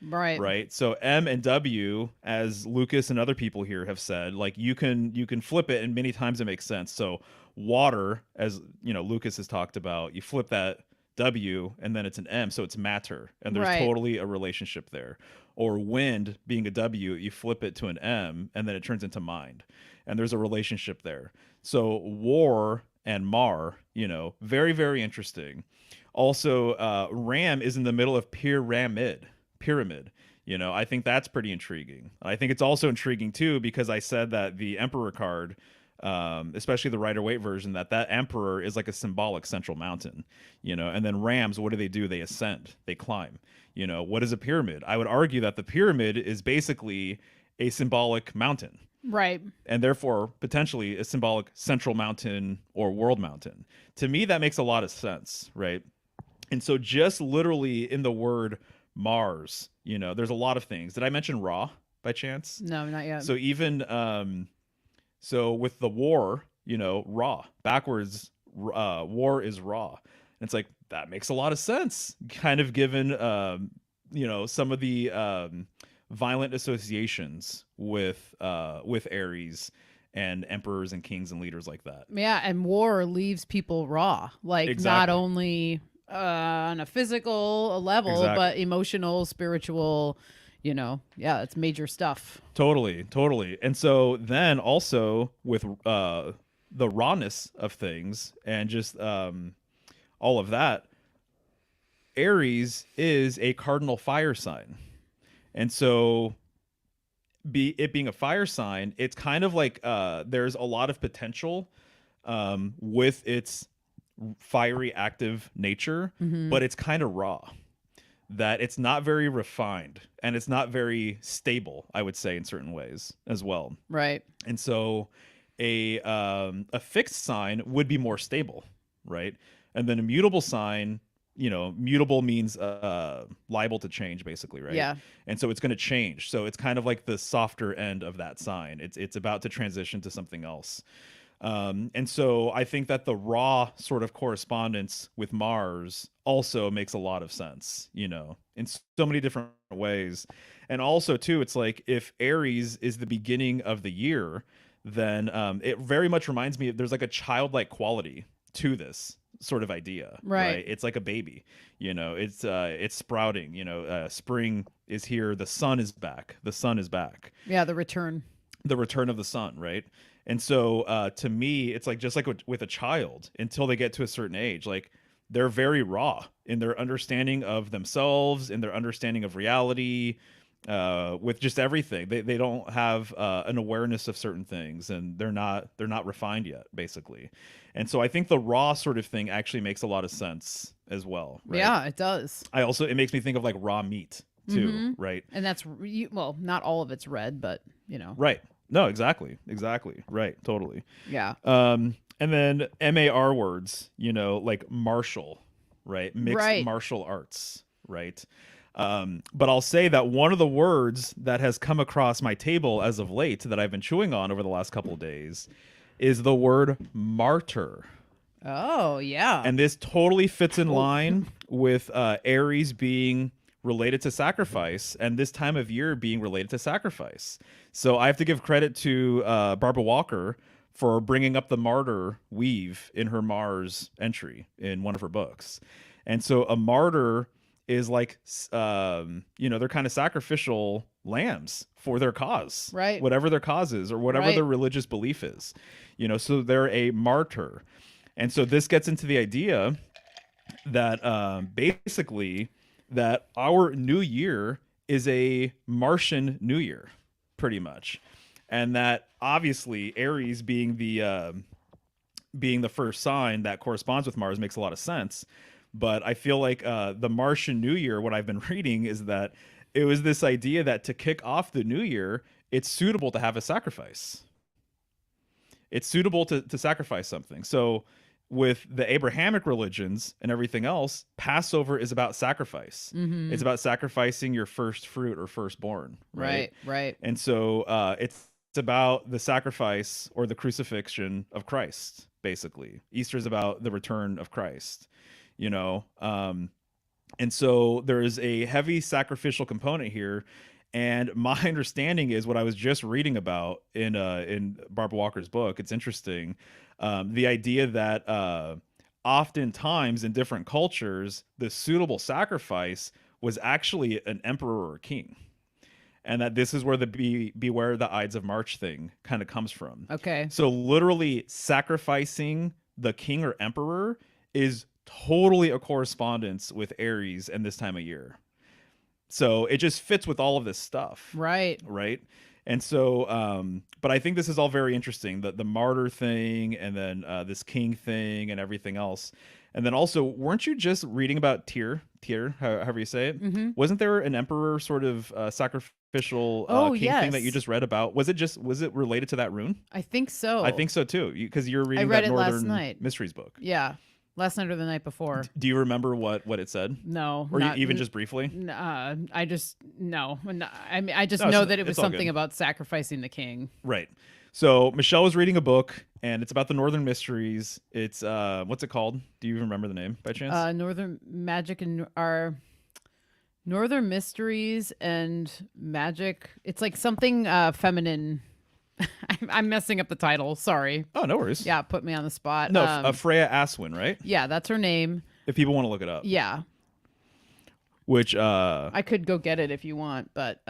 Right. Right. So M and W, as Lucas and other people here have said, like you can flip it, and many times it makes sense. So water, as you know, Lucas has talked about, you flip that W and then it's an M, so it's matter, and there's Right. totally a relationship there. Or wind being a W, you flip it to an M and then it turns into mind, and there's a relationship there. So war and Mar, you know, very, very interesting. Also, Ram is in the middle of pyramid. You know, I think that's pretty intriguing. I think it's also intriguing too because I said that the Emperor card, especially the Rider Waite version, that Emperor is like a symbolic central mountain. You know, and then Rams, what do? They ascend, they climb. You know, what is a pyramid? I would argue that the pyramid is basically a symbolic mountain, Right. and therefore potentially a symbolic central mountain or world mountain. To me, that makes a lot of sense, right? And so just literally in the word Mars, you know, there's a lot of things. Did I mention Ra by chance? No, not yet. So even so with the war, you know, Ra backwards, war is Ra. And it's like that makes a lot of sense, kind of given you know, some of the violent associations with Ares and emperors and kings and leaders like that. Yeah, and war leaves people raw. Like not Exactly. only on a physical level, Exactly. but emotional, spiritual, you know. Yeah, it's major stuff. Totally, totally. And so then also with the rawness of things and just all of that, Aries is a cardinal fire sign. And so it being a fire sign, it's kind of like there's a lot of potential with its fiery active nature, Mm-hmm. but it's kind of raw, that it's not very refined and it's not very stable, I would say, in certain ways as well. Right. And so a fixed sign would be more stable, right? And then a mutable sign, you know, mutable means liable to change, basically, right? Yeah. And so it's going to change. So it's kind of like the softer end of that sign. It's about to transition to something else. And so I think that the raw sort of correspondence with Mars also makes a lot of sense, you know, in so many different ways. And also, too, it's like if Aries is the beginning of the year, then it very much reminds me of there's like a childlike quality to this sort of idea, Right. right? It's like a baby, you know, it's sprouting, you know, spring is here, the sun is back, Yeah, the return. the return of the sun, right? And so to me, it's like just like with a child, until they get to a certain age, like they're very raw in their understanding of themselves, in their understanding of reality, with just everything. They don't have an awareness of certain things, and they're not refined yet, basically. And so I think the raw sort of thing actually makes a lot of sense as well, right? Yeah, it does. It makes me think of like raw meat too, Mm-hmm. right? And that's well, not all of it's red, but you know. Right. No, exactly. Exactly. Right. Totally. Yeah. And then MAR words, you know, like martial, right? Mixed Right. martial arts, right? But I'll say that one of the words that has come across my table as of late that I've been chewing on over the last couple of days is the word martyr. Oh, yeah. And this totally fits in line with Aries being related to sacrifice and this time of year being related to sacrifice. So I have to give credit to Barbara Walker for bringing up the martyr weave in her Mars entry in one of her books. And so a martyr is like, you know, they're kind of sacrificial lambs for their cause, Right. whatever their cause is or whatever Right. their religious belief is, you know, so they're a martyr. And so this gets into the idea that basically that our new year is a Martian New Year, pretty much, and that obviously Aries being the first sign that corresponds with Mars makes a lot of sense. But I feel like the Martian New Year, what I've been reading is that it was this idea that to kick off the new year, it's suitable to have a sacrifice. It's suitable to sacrifice something. So with the Abrahamic religions and everything else, Passover is about sacrifice. Mm-hmm. It's about sacrificing your first fruit or firstborn, right? Right. And so about the sacrifice or the crucifixion of Christ, basically. Easter is about the return of Christ, you know. And so there is a heavy sacrificial component here. And my understanding is what I was just reading about in Barbara Walker's book. It's interesting, the idea that oftentimes in different cultures, the suitable sacrifice was actually an emperor or king, and that this is where the beware the Ides of March thing kind of comes from. Okay. So literally sacrificing the king or emperor is totally a correspondence with Aries and this time of year. So it just fits with all of this stuff. Right. Right. And so, but I think this is all very interesting, the martyr thing, and then this king thing and everything else. And then also, weren't you just reading about Tyr, however you say it? Mm-hmm. Wasn't there an emperor sort of sacrificial king thing that you just read about? Was it related to that rune? I think so. I think so too, because you're reading read that it last Northern night. Mysteries book. Yeah. Last night or the night before. Do you remember what it said? No. Or even just briefly? I just, no. I mean, I just No, know that it was it's all something good. about sacrificing the king. Right. So Michelle was reading a book, and it's about the Northern Mysteries. It's what's it called? Do you remember the name by chance? Northern Magic and our Northern Mysteries and Magic. It's like something feminine. I'm messing up the title. Sorry. Oh, no worries. Yeah, put me on the spot. No, Freya Aswin, right? Yeah, that's her name. If people want to look it up. Yeah. Which I could go get it if you want, but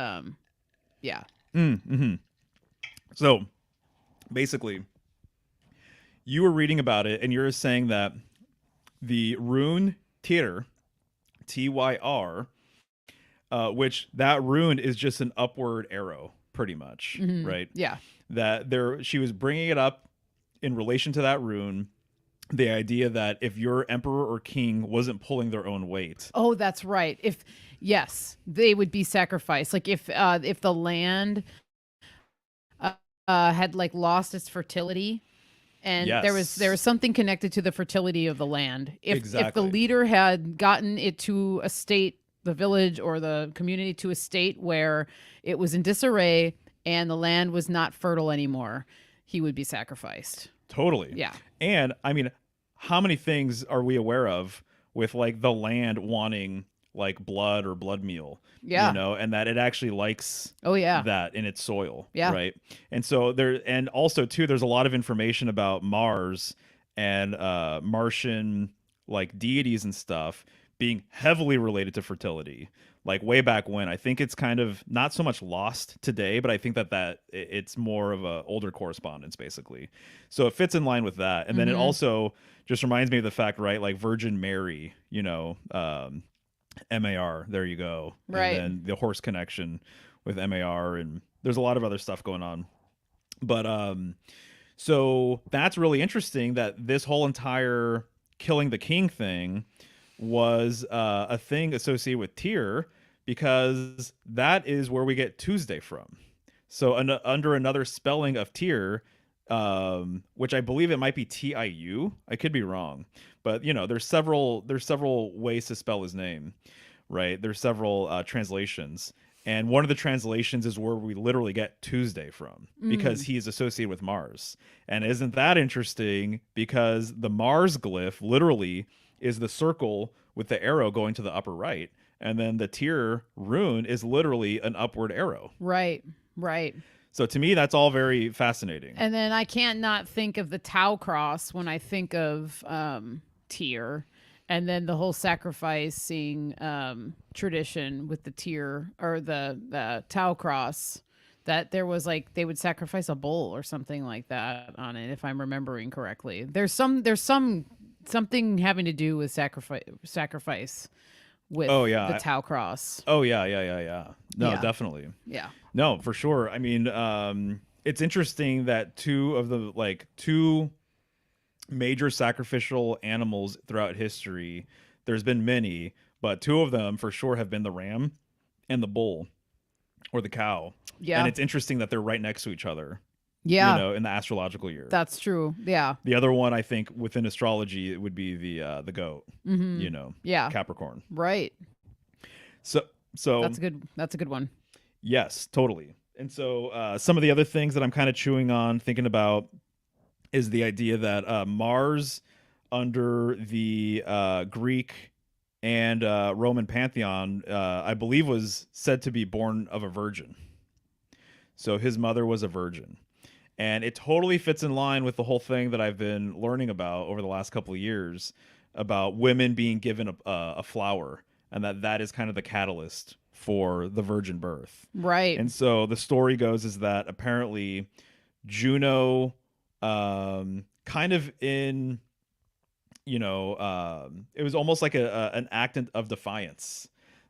yeah. Mm-hmm. So basically, you were reading about it, and you're saying that the rune Tyr, Tyr, which that rune is just an upward arrow, pretty much, right? Yeah. That she was bringing it up in relation to that rune, the idea that if your emperor or king wasn't pulling their own weight. Oh, that's right. Yes, they would be sacrificed. Like if the land had like lost its fertility, and Yes. there was something connected to the fertility of the land. If the Exactly. leader had gotten it to a state, the village or the community to a state where it was in disarray and the land was not fertile anymore, he would be sacrificed. Totally. Yeah. And I mean, how many things are we aware of with like the land wanting like blood or blood meal? Yeah. You know, and that it actually likes Oh yeah. that in its soil. Yeah. Right. And so and also too, there's a lot of information about Mars and Martian like deities and stuff being heavily related to fertility. Like way back when. I think it's kind of not so much lost today, but I think that it's more of a older correspondence, basically. So it fits in line with that. And then it also just reminds me of the fact, right, like Virgin Mary, you know, MAR, there you go. Right. And then the horse connection with MAR, and there's a lot of other stuff going on. But so that's really interesting that this whole entire killing the king thing was a thing associated with Tyr, because that is where we get Tuesday from. So under another spelling of Tyr, which I believe it might be TIU. I could be wrong, but you know, there's several ways to spell his name, right? There's several translations, and one of the translations is where we literally get Tuesday from, because he is associated with Mars. And isn't that interesting? Because the Mars glyph literally is the circle with the arrow going to the upper right, and then the Tyr rune is literally an upward arrow. Right. Right. So to me, that's all very fascinating. And then I can't not think of the Tau cross when I think of Tyr, and then the whole sacrificing tradition with the Tyr or the Tau cross. That there was like they would sacrifice a bull or something like that on it, if I'm remembering correctly. There's something having to do with sacrifice with the Tau cross. Oh yeah. No, Yeah. definitely. Yeah. No, for sure. I mean, it's interesting that two major sacrificial animals throughout history, there's been many, but two of them for sure have been the ram and the bull or the cow. Yeah. And it's interesting that they're right next to each other. Yeah. You know, in the astrological year. That's true. Yeah. The other one, I think, within astrology, it would be the goat. You know, Yeah. Capricorn. Right. So That's a good one. yes, totally. And so some of the other things that I'm kind of chewing on, thinking about, is the idea that Mars, under the Greek and Roman pantheon, I believe was said to be born of a virgin. So his mother was a virgin. And it totally fits in line with the whole thing that I've been learning about over the last couple of years about women being given a flower, and that is kind of the catalyst for the virgin birth. Right. And so the story goes is that apparently Juno, kind of in, it was almost like an act of defiance,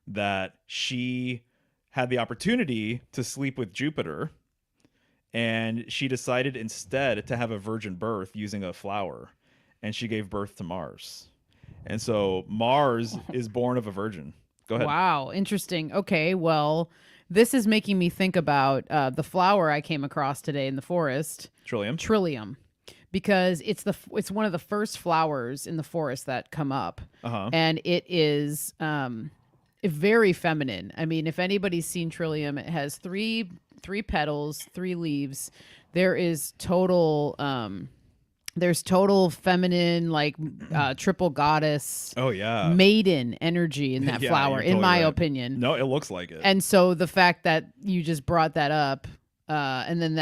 that she had the opportunity to sleep with Jupiter, and she decided instead to have a virgin birth using a flower, and she gave birth to Mars. And so Mars is born of a virgin. Go ahead. Wow, interesting. Okay, well, this is making me think about the flower I came across today in the forest, Trillium. Trillium, because it's one of the first flowers in the forest that come up, and it is very feminine. I mean, if anybody's seen Trillium, it has three petals, three leaves. There is total there's total feminine, like triple goddess, Oh yeah, maiden energy in that Yeah, flower, you're in totally my right. opinion. No, it looks like it. And so the fact that you just brought that up, and then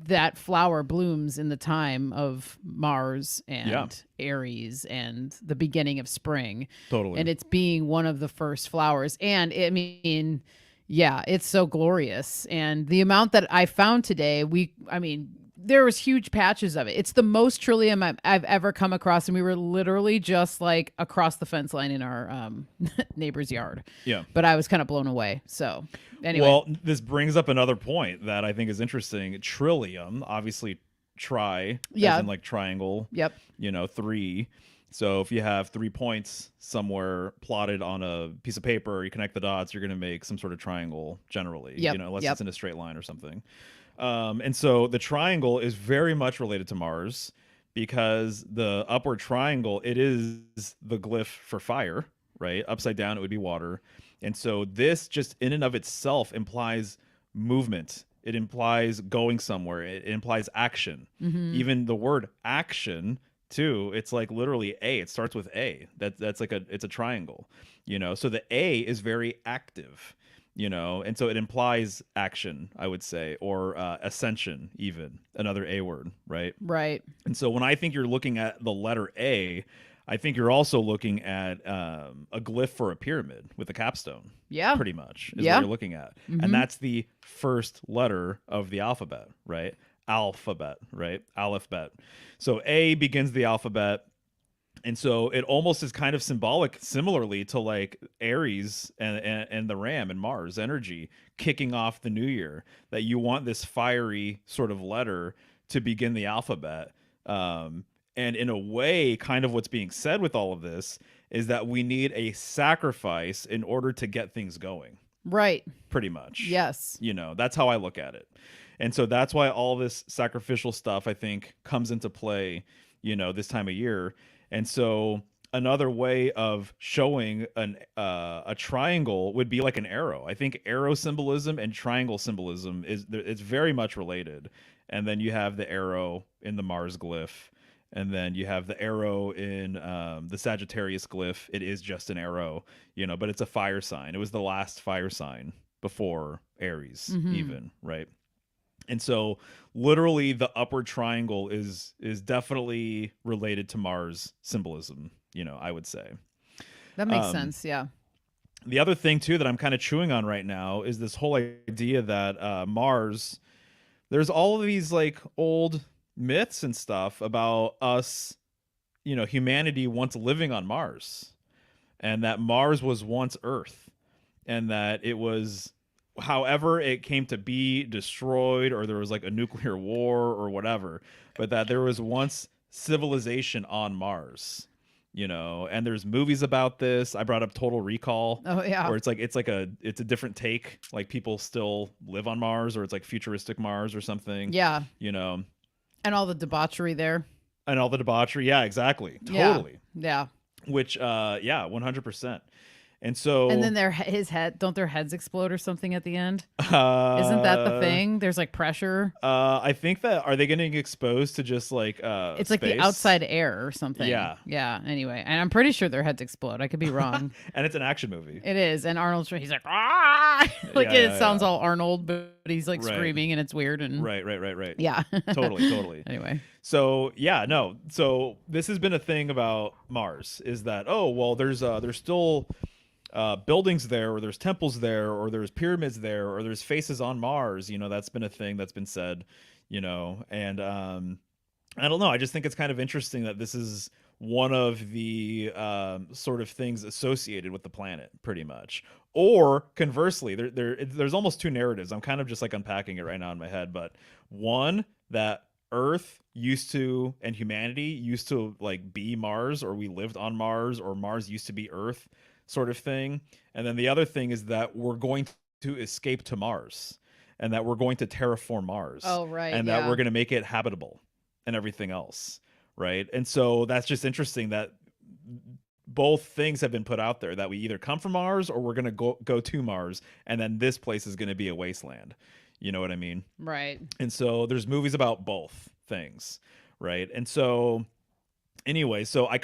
that flower blooms in the time of Mars and Aries and the beginning of spring. Totally. And it's being one of the first flowers. And I mean, yeah, it's so glorious. And the amount that I found today, there was huge patches of it. It's the most Trillium I've ever come across, and we were literally just like across the fence line in our neighbor's yard. Yeah. But I was kind of blown away. So anyway. Well, this brings up another point that I think is interesting. Trillium, obviously as in like triangle. Yep. 3. So if you have 3 points somewhere plotted on a piece of paper, you connect the dots, you're going to make some sort of triangle generally, Yep. Unless it's in a straight line or something. And so the triangle is very much related to Mars, because the upward triangle, it is the glyph for fire, right? Upside down, it would be water. And so this just in and of itself implies movement. It implies going somewhere. It implies action. Even the word action too, it's like literally A. It starts with A. That's like it's a triangle, So the A is very active. And so it implies action, I would say, or ascension, even another A word, right? Right. And so when I think you're looking at the letter A, I think you're also looking at a glyph for a pyramid with a capstone. Yeah. Pretty much is Yeah. what you're looking at. And that's the first letter of the alphabet, right? Alphabet, right? Aleph-bet. So A begins the alphabet. And so it almost is kind of symbolic, similarly to like Aries and the Ram and Mars energy kicking off the new year, that you want this fiery sort of letter to begin the alphabet. And in a way, kind of what's being said with all of this is that we need a sacrifice in order to get things going. Right. Pretty much. Yes. That's how I look at it. And so that's why all this sacrificial stuff, I think, comes into play, this time of year. And so another way of showing a triangle would be like an arrow. I think arrow symbolism and triangle symbolism it's very much related. And then you have the arrow in the Mars glyph, and then you have the arrow in the Sagittarius glyph. It is just an arrow, but it's a fire sign. It was the last fire sign before Aries, even, right? And so literally the upward triangle is definitely related to Mars symbolism, I would say. That makes sense. Yeah. The other thing too that I'm kind of chewing on right now is this whole idea that Mars, there's all of these like old myths and stuff about us, humanity once living on Mars, and that Mars was once Earth, and that it was, however it came to be, destroyed, or there was like a nuclear war or whatever, but that there was once civilization on Mars, and there's movies about this. I brought up Total Recall. Oh yeah. Where it's a different take, like people still live on Mars, or it's like futuristic Mars or something. Yeah. And all the debauchery there. And all the debauchery. Yeah, exactly. Totally. Yeah. Which 100%. And And then so his head, don't their heads explode or something at the end? Isn't that the uh thing? There's like pressure. I think that are they getting exposed to just like It's like the space? outside air or something. Yeah. Yeah. Anyway, and I'm pretty sure their heads explode. I could be wrong. And it's an action movie. It is, and he's like, ah, like Yeah, it yeah, sounds yeah. all Arnold, but he's like Right. screaming, and it's weird, and Right. yeah. Totally, totally. Anyway, So yeah, no. So this has been a thing about Mars is that oh well, there's still buildings there, or there's temples there, or there's pyramids there, or there's faces on Mars. You know, that's been a thing that's been said. You know, and I don't know. I just think it's kind of interesting that this is one of the sort of things associated with the planet, pretty much. Or conversely, there's almost two narratives. I'm kind of just like unpacking it right now in my head. But one that Earth used to and humanity used to like be Mars, or we lived on Mars, or Mars used to be Earth, sort of thing. And then the other thing is that we're going to escape to Mars, and that we're going to terraform Mars, oh right, and that yeah, we're going to make it habitable and everything else, right? And so that's just interesting that both things have been put out there, that we either come from Mars or we're going to go to Mars, and then this place is going to be a wasteland. You know what I mean? right. And so there's movies about both things, right? And so anyway, so I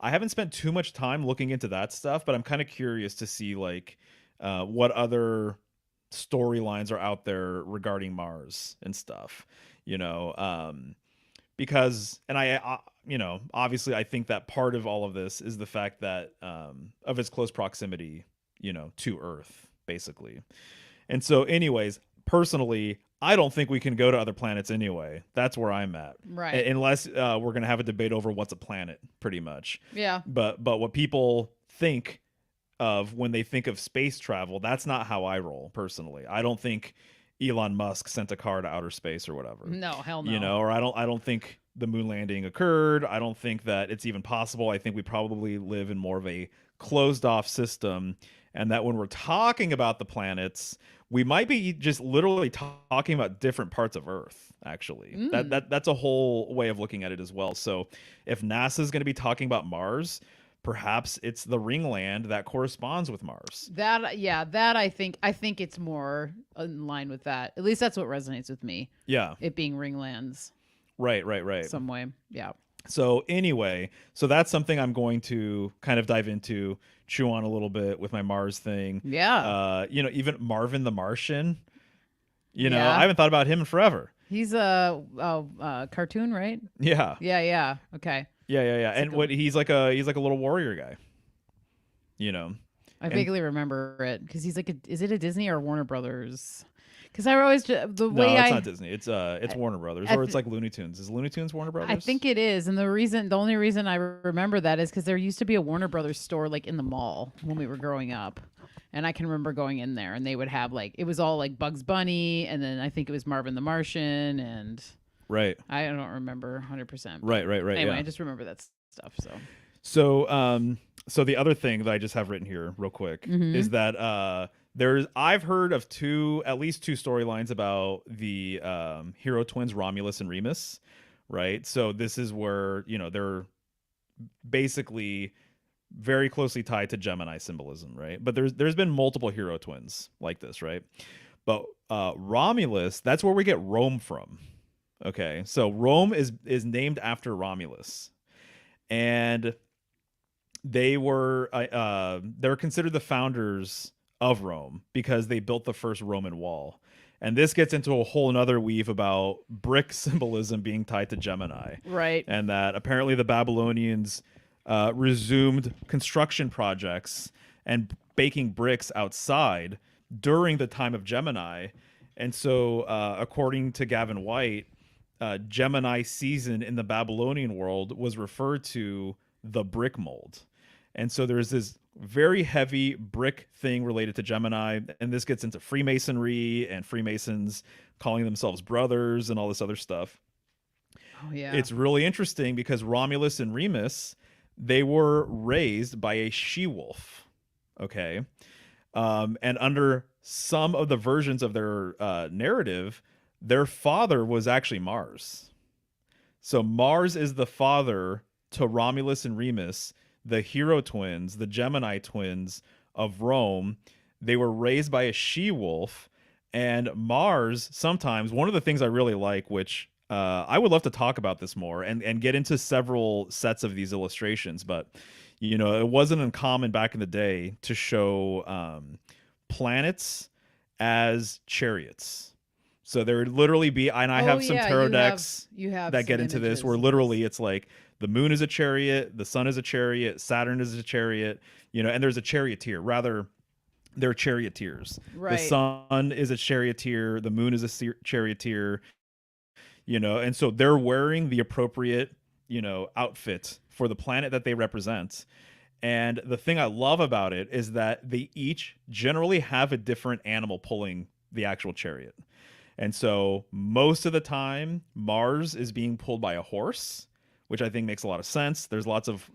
haven't spent too much time looking into that stuff, but I'm kind of curious to see like what other storylines are out there regarding Mars and stuff, you know, because and you know, obviously I think that part of all of this is the fact that of its close proximity, you know, to Earth basically. And so anyways, personally, I don't think we can go to other planets anyway. That's where I'm at. Right. Unless we're going to have a debate over what's a planet, pretty much. Yeah. But what people think of when they think of space travel, that's not how I roll personally. I don't think Elon Musk sent a car to outer space or whatever. No, hell no. You know, or I don't think the moon landing occurred. I don't think that it's even possible. I think we probably live in more of a closed off system, and that when we're talking about the planets, we might be just literally talking about different parts of Earth. Actually, that's a whole way of looking at it as well. So, if NASA is going to be talking about Mars, perhaps it's the ringland that corresponds with Mars. That I think it's more in line with that. At least that's what resonates with me. Yeah. It being ringlands. Right. Some way. Yeah. So anyway, so that's something I'm going to kind of dive into, chew on a little bit with my Mars thing. Yeah. You know, even Marvin the Martian. You know, Yeah. I haven't thought about him in forever. He's a cartoon, right? Yeah. Yeah. Okay. Yeah. And like what he's like a little warrior guy. You know. I vaguely remember it because he's like, is it a Disney or Warner Brothers? Because I always the No, way it's not Disney. It's Warner Brothers, or it's like Looney Tunes. Is Looney Tunes Warner Brothers? I think it is, and the only reason I remember that is because there used to be a Warner Brothers store like in the mall when we were growing up, and I can remember going in there, and they would have like it was all like Bugs Bunny, and then I think it was Marvin the Martian, and Right. I don't remember 100%. Right. Anyway, Yeah. I just remember that stuff. So the other thing that I just have written here real quick Mm-hmm. is that I've heard of at least two storylines about the hero twins Romulus and Remus, right? So this is where, you know, they're basically very closely tied to Gemini symbolism, right? But there's been multiple hero twins like this, right? But Romulus, that's where we get Rome from. Okay. So Rome is named after Romulus. And they're considered the founders of Rome because they built the first Roman wall. And this gets into a whole another weave about brick symbolism being tied to Gemini. Right. And that apparently the Babylonians resumed construction projects and baking bricks outside during the time of Gemini. And so, according to Gavin White, Gemini season in the Babylonian world was referred to the brick mold. And so there's this very heavy brick thing related to Gemini, and this gets into Freemasonry and Freemasons calling themselves brothers and all this other stuff. Oh yeah. It's really interesting because Romulus and Remus, they were raised by a she-wolf, okay? And under some of the versions of their narrative, their father was actually Mars. So Mars is the father to Romulus and Remus. the hero twins, the Gemini twins of Rome, they were raised by a she wolf. And Mars, sometimes, one of the things I really like, which I would love to talk about this more and get into several sets of these illustrations, but it wasn't uncommon back in the day to show planets as chariots. So there would literally be, and I Oh have some yeah, tarot decks you have that some get into this images where of this. literally it's like the moon is a chariot, the sun is a chariot, Saturn is a chariot, and there's a charioteer. Rather, they're charioteers. The Right. sun is a charioteer, the moon is a charioteer, and so they're wearing the appropriate, outfit for the planet that they represent. And the thing I love about it is that they each generally have a different animal pulling the actual chariot. And so most of the time, Mars is being pulled by a horse, which I think makes a lot of sense. There's lots of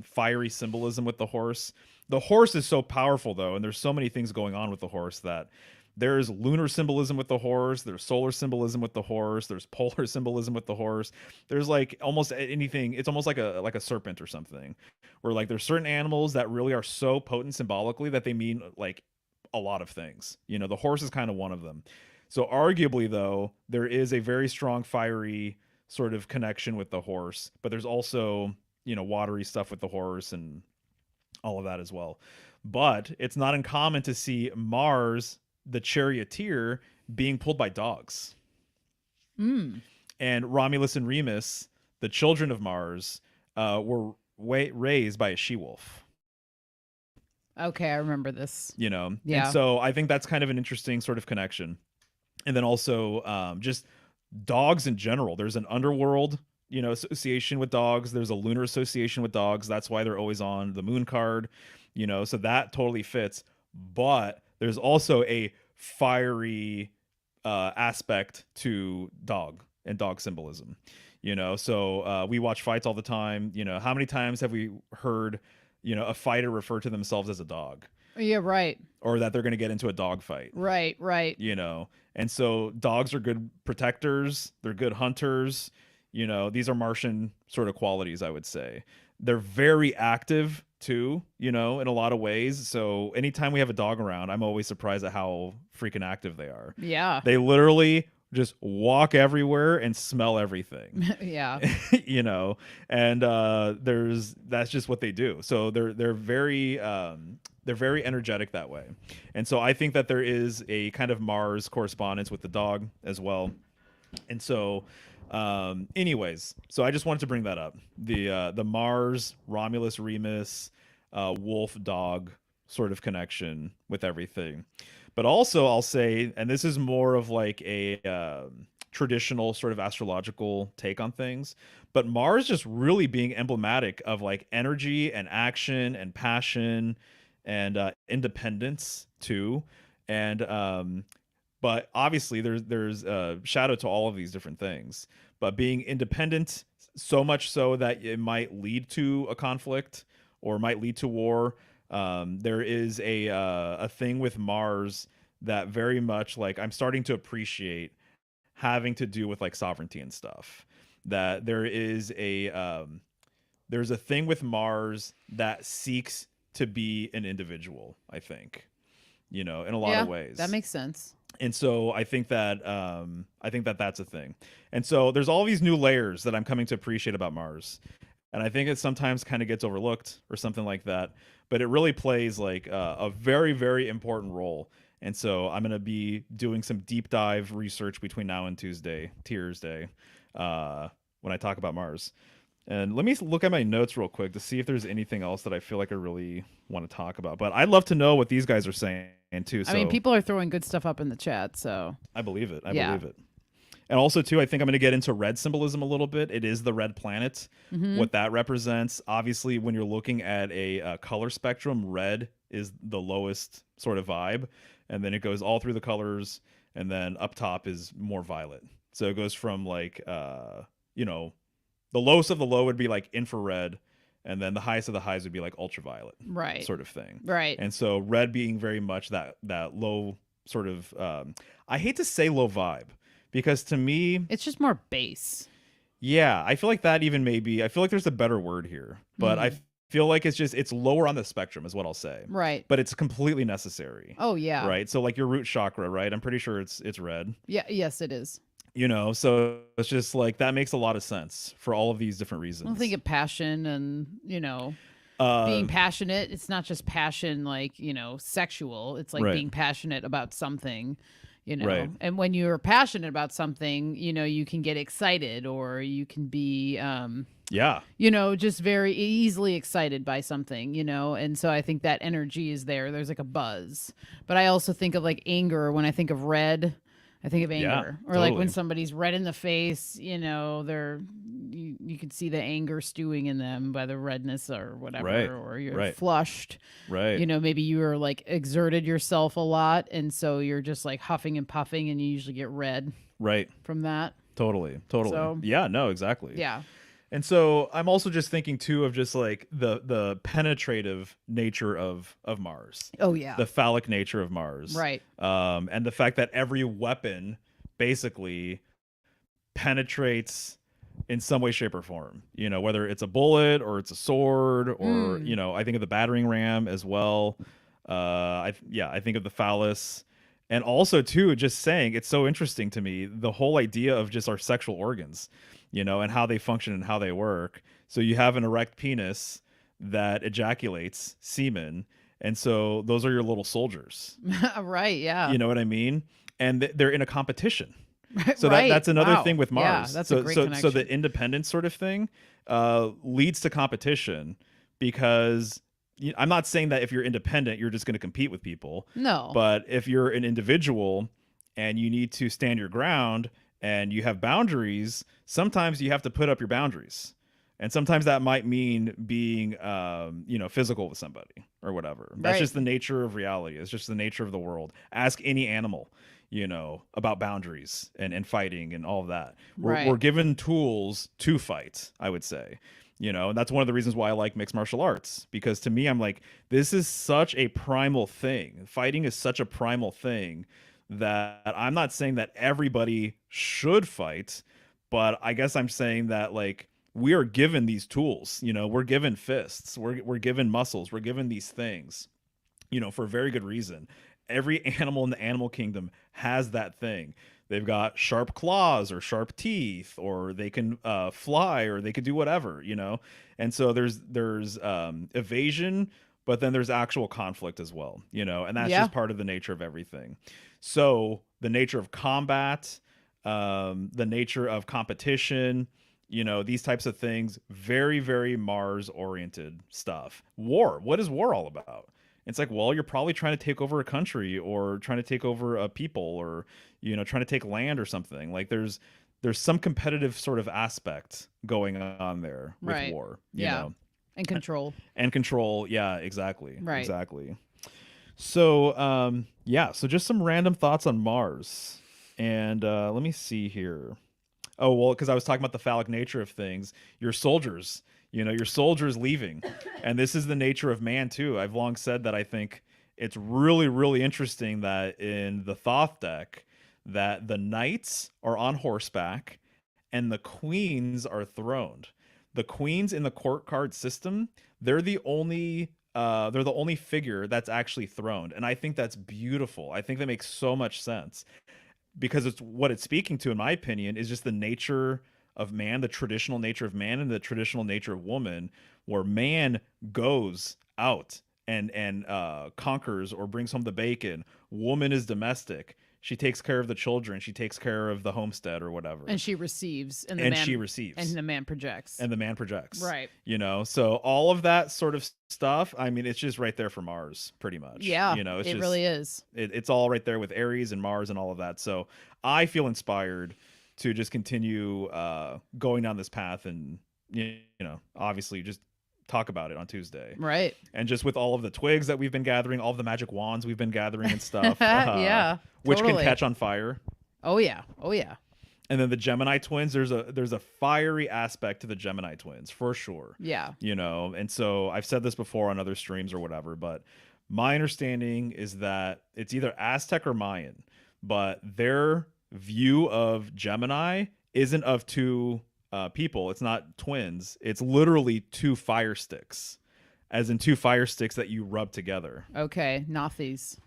fiery symbolism with the horse. The horse is so powerful, though, and there's so many things going on with the horse that there's lunar symbolism with the horse, there's solar symbolism with the horse, there's polar symbolism with the horse. There's like almost anything. It's almost like a serpent or something, where like there's certain animals that really are so potent symbolically that they mean like a lot of things. The horse is kind of one of them. So arguably though, there is a very strong fiery sort of connection with the horse, but there's also, watery stuff with the horse and all of that as well. But it's not uncommon to see Mars, the charioteer, being pulled by dogs. Mm. And Romulus and Remus, the children of Mars, were raised by a she-wolf. Okay, I remember this. And Yeah. so I think that's kind of an interesting sort of connection. And then also just dogs in general. There's an underworld, association with dogs. There's a lunar association with dogs. That's why they're always on the moon card, so that totally fits. But there's also a fiery aspect to dog and dog symbolism, so we watch fights all the time. How many times have we heard, a fighter refer to themselves as a dog? Yeah, right. Or that they're going to get into a dog fight. Right. And so dogs are good protectors, they're good hunters. These are Martian sort of qualities, I would say. They're very active too, in a lot of ways. So anytime we have a dog around, I'm always surprised at how freaking active they are. Yeah. They literally just walk everywhere and smell everything. Yeah. And that's just what they do. So they're very energetic that way. And so I think that there is a kind of Mars correspondence with the dog as well. And so anyways, so I just wanted to bring that up. The Mars, Romulus, Remus, wolf, dog sort of connection with everything. But also I'll say, and this is more of like a traditional sort of astrological take on things, but Mars just really being emblematic of like energy and action and passion and independence too. And but obviously there's a shadow to all of these different things. But being independent, so much so that it might lead to a conflict or might lead to war. There is a thing with Mars that very much like I'm starting to appreciate having to do with like sovereignty and stuff. That there's a thing with Mars that seeks to be an individual, I think, in a lot of ways. That makes sense. And so I think that that's a thing. And so there's all these new layers that I'm coming to appreciate about Mars. And I think it sometimes kind of gets overlooked or something like that, but it really plays like a very, very important role. And so I'm going to be doing some deep dive research between now and Tears Day, when I talk about Mars. And let me look at my notes real quick to see if there's anything else that I feel like I really want to talk about. But I'd love to know what these guys are saying too. So I mean, people are throwing good stuff up in the chat, so I believe it. I Yeah. believe it. And also too, I think I'm going to get into red symbolism a little bit. It is the red planet, what that represents. Obviously, when you're looking at a color spectrum, red is the lowest sort of vibe, and then it goes all through the colors, and then up top is more violet. So it goes from like the lowest of the low would be like infrared, and then the highest of the highs would be like ultraviolet, right. sort of thing. Right. And so red being very much that low sort of I hate to say low vibe, because to me It's just more base. yeah, I feel like that even maybe I feel like there's a better word here, but I feel like it's lower on the spectrum is what I'll say. Right. But it's completely necessary. Oh yeah. Right? So like your root chakra, right? I'm pretty sure it's red. Yeah. Yes, it is. So it's just like that makes a lot of sense for all of these different I think reasons. of passion and, being Um, passionate. It's not just passion like, sexual. It's like right, being passionate about something, right, And when you're passionate about something, you can get excited or you can be yeah, just very easily excited by something, And so I think that energy is there. There's like a buzz. But I also think of like anger when I think of red. I think of yeah, anger, or like when totally, somebody's red in the face, they're you could see the anger stewing in them by the redness or right, whatever, or you're right, flushed. right, Maybe you were like exerted yourself a lot, and so you're just like huffing and puffing, and you usually get red right, from that. totally, totally. So Yeah, no, exactly. yeah. And so I'm also just thinking too of just like the penetrative nature of Mars, Oh yeah. the phallic nature of Mars, Right. and the fact that every weapon basically penetrates in some way, shape, or form. Whether it's a bullet or it's a sword, or Mm. I think of the battering ram as well. I think of the phallus, and also too, just saying it's so interesting to me the whole idea of just our sexual organs, and how they function and how they work. So you have an erect penis that ejaculates semen, and so those are your little soldiers. Right. Yeah. You know what I mean? And they're in a competition. So Right. that's another Wow. thing with Yeah, Mars. that's a So great so the connection. independence sort of thing leads to competition because I'm not saying that if you're independent you're just going to compete with people, No. but if you're an individual and you need to stand your ground and you have boundaries, sometimes you have to put up your boundaries. And sometimes that might mean being, physical with somebody or whatever. That's Right. just the nature of reality. It's just the nature of the world. Ask any animal, about boundaries and fighting and all of that. We're Right. given tools to fight, I would say. And that's one of the reasons why I like mixed martial arts, because to me, I'm like, this is such a primal thing. Fighting is such a primal thing that I'm not saying that everybody should fight, but I guess I'm saying that like we are given these tools. We're given fists, we're given muscles, we're given these things, for a very good reason. Every animal in the animal kingdom has that thing. They've got sharp claws or sharp teeth, or they can fly, or they could do whatever. And so there's evasion, but then there's actual conflict as well. And that's Yeah. just part of the nature of everything. So the nature of combat, the nature of competition, these types of things, very, very Mars oriented stuff. War. What is war all about? It's like, well, you're probably trying to take over a country or trying to take over a people, or, trying to take land or something. Like there's some competitive sort of aspect going on there with Right. war, Yeah. And control. and control. Yeah, exactly. Right. Exactly. So, yeah, so just some random thoughts on Mars. And let me see here. Oh, well, because I was talking about the phallic nature of things. Your soldiers leaving. And this is the nature of man, too. I've long said that I think it's really, really interesting that in the Thoth deck, that the knights are on horseback and the queens are throned. The queens in the court card system, they're the only figure that's actually throned. And I think that's beautiful. I think that makes so much sense, because it's what it's speaking to, in my opinion, is just the nature of man, the traditional nature of man, and the traditional nature of woman, where man goes out and conquers or brings home the bacon. Woman is domestic. She takes care of the children. She takes care of the homestead or whatever. And she receives, and the And man she receives. and the man projects. And the man projects. Right. So all of that sort of stuff, I mean, it's just right there for Mars, pretty much. Yeah. It's It just really is. it's all right there with Aries and Mars and all of that. So I feel inspired to just continue going down this path, and obviously just talk about it on Tuesday. Right. And just with all of the twigs that we've been gathering, all of the magic wands we've been gathering and stuff, Yeah. which Totally. can catch on fire. Oh yeah. Oh yeah. And then the Gemini twins, there's a fiery aspect to the Gemini twins for sure. Yeah. And so I've said this before on other streams or whatever, but my understanding is that it's either Aztec or Mayan, but their view of Gemini isn't of two people. It's not twins. It's literally two fire sticks. as in two fire sticks that you rub together. Okay, Nothies.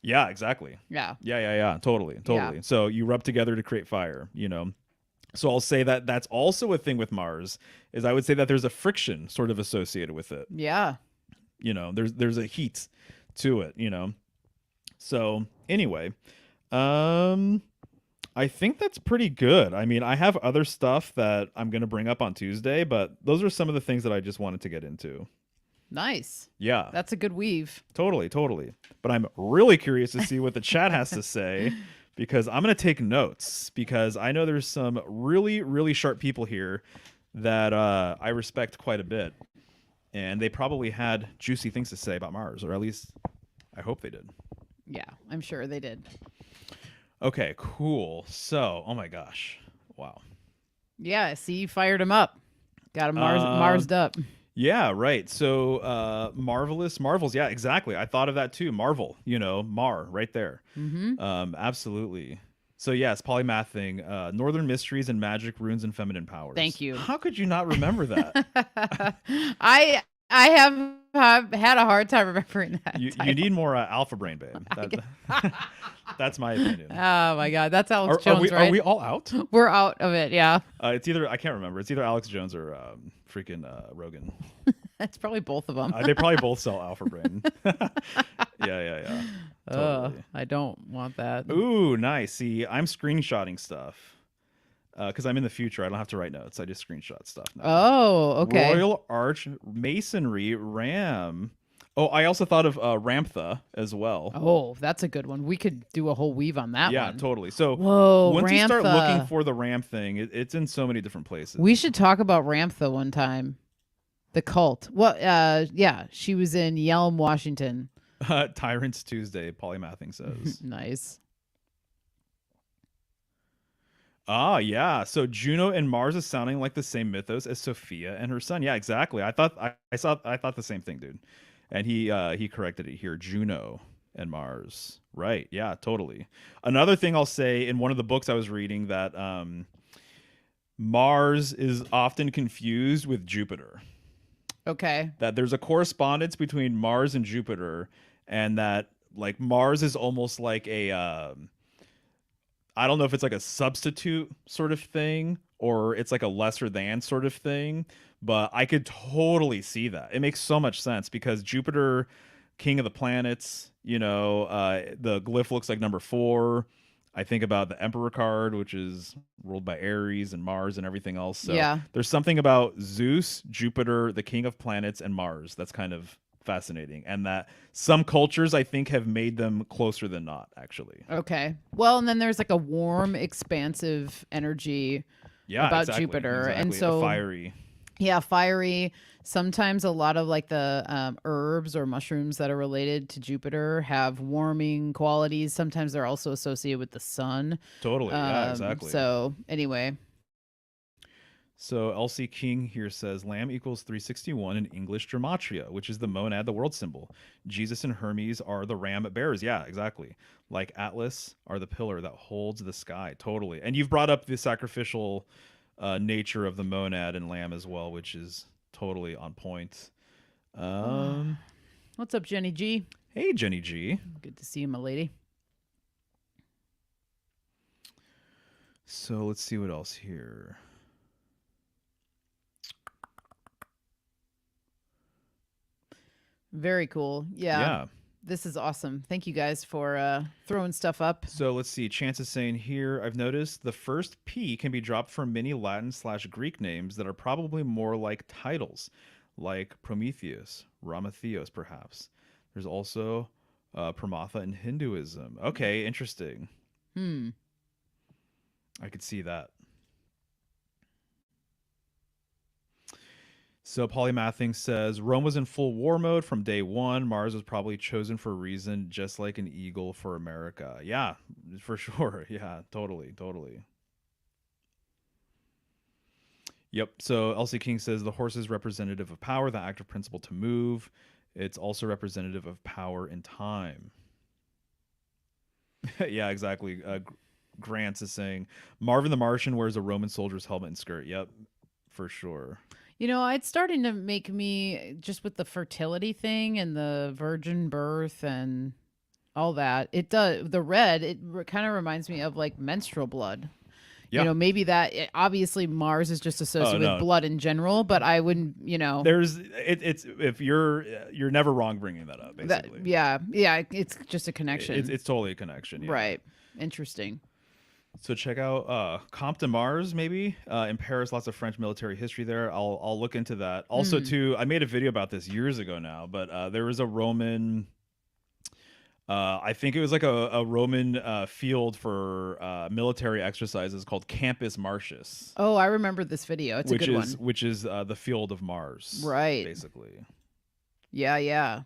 Yeah, exactly. Yeah. Yeah. Totally, Yeah. totally. So you rub together to create fire, you know. So I'll say that that's also a thing with Mars, is I would say that there's a friction sort of associated with it. Yeah. You know, there's a heat to it, you know. So anyway, um I think that's pretty good. I mean, I have other stuff that I'm going to bring up on Tuesday, but those are some of the things that I just wanted to get into. Nice. Yeah. That's a good weave. Totally. But I'm really curious to see what the chat has to say, because I'm going to take notes, because I know there's some really, really sharp people here that I respect quite a bit. And they probably had juicy things to say about Mars, or at least I hope they did. Yeah, I'm sure they did. Okay, cool. So, oh my gosh. Wow. Yeah, see, you fired him up. Got him Marsed up. Yeah, right. So, marvelous marvels. Yeah, exactly. I thought of that too. Marvel, you know, Mar right there. Absolutely. So yes, polymath thing, Northern Mysteries and Magic, Runes and Feminine Powers. Thank you. How could you not remember that? I have had a hard time remembering that. You need more alpha brain, babe. That's my opinion. Oh my God, that's Alex Jones, right? Are we all out? We're out of it. Yeah, It's either, I can't remember. It's either Alex Jones or freaking Rogan. it's probably both of them. They probably both sell alpha brain. Yeah. Totally. I don't want that. Ooh, nice. See, I'm screenshotting stuff because I'm in the future. I don't have to write notes. I just screenshot stuff now. Oh, okay. Royal Arch Masonry Ram. Oh, I also thought of Ramtha as well. Oh, that's a good one. We could do a whole weave on that one. Yeah, totally. So whoa, once you start Ramtha. looking for the Ram thing, it's in so many different places. We should talk about Ramtha one time. The cult. Well, yeah, she was in Yelm, Washington. Tyrants Tuesday, polymathing says. Nice. Ah, yeah. So Juno and Mars is sounding like the same mythos as Sophia and her son. Yeah, exactly. I thought the same thing, dude. And he corrected it here. Juno and Mars. Right. Yeah, totally. Another thing I'll say, in one of the books I was reading, that Mars is often confused with Jupiter. Okay. That there's a correspondence between Mars and Jupiter, and that like Mars is almost like a I don't know if it's like a substitute sort of thing, or it's like a lesser than sort of thing, but I could totally see that. It makes so much sense because Jupiter, king of the planets, you know, the glyph looks like number 4. I think about the Emperor card, which is ruled by Aries and Mars and everything else. So yeah. There's something about Zeus, Jupiter, the king of planets, and Mars that's kind of fascinating, and that some cultures I think have made them closer than not, actually. Okay. Well, and then there's like a warm, expansive energy about exactly, Jupiter, exactly. and so fiery. Yeah, fiery. Sometimes a lot of like the herbs or mushrooms that are related to Jupiter have warming qualities. Sometimes they're also associated with the sun. Totally. Yeah, exactly. So anyway. So Elsie King here says Lamb equals 361 in English gematria, which is the monad, the world symbol. Jesus and Hermes are the ram bearers. Yeah, exactly. Like Atlas are the pillar that holds the sky. Totally. And you've brought up the sacrificial nature of the monad and lamb as well, which is totally on point. What's up, Jenny G? Hey, Jenny G. Good to see you, my lady. So let's see what else here. Very cool. Yeah. This is awesome. Thank you guys for throwing stuff up. So let's see. Chance is saying here, I've noticed the first P can be dropped from many Latin/Greek names that are probably more like titles, like Prometheus, Ramatheos, perhaps. There's also Pramatha in Hinduism. Okay, interesting. I could see that. So Polymathing says, Rome was in full war mode from day one. Mars was probably chosen for a reason, just like an eagle for America. Yeah, for sure. Yeah, totally. Yep. So Elsie King says, the horse is representative of power, the active principle to move. It's also representative of power and time. Yeah, exactly. Grants is saying, Marvin the Martian wears a Roman soldier's helmet and skirt. Yep, for sure. It's starting to make me just with the fertility thing and the virgin birth and all that. It does the red. It kind of reminds me of like menstrual blood. Yeah. Maybe obviously Mars is just Oh associated with no. blood in general, but I wouldn't. It's if you're never wrong bringing that up, That basically. yeah, it's just a connection. It's totally a connection. Yeah. Right. Interesting. So check out Comte de Mars, maybe in Paris. Lots of French military history there. I'll look into that. Also, Mm. too, I made a video about this years ago now, but there was a Roman. I think it was like a Roman field for military exercises called Campus Martius, Oh, I remember this video. It's a good one. which is the field of Mars, Right. basically. Yeah, yeah.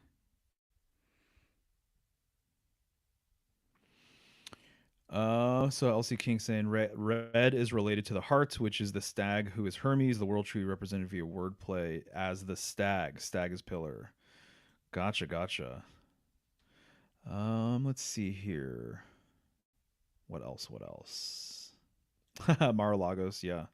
So LC King saying red is related to the heart, which is the stag, who is Hermes, the world tree represented via wordplay as the stag. Stag is pillar. Gotcha, gotcha. Let's see here. What else? What else? Mar-a-Lagos, yeah.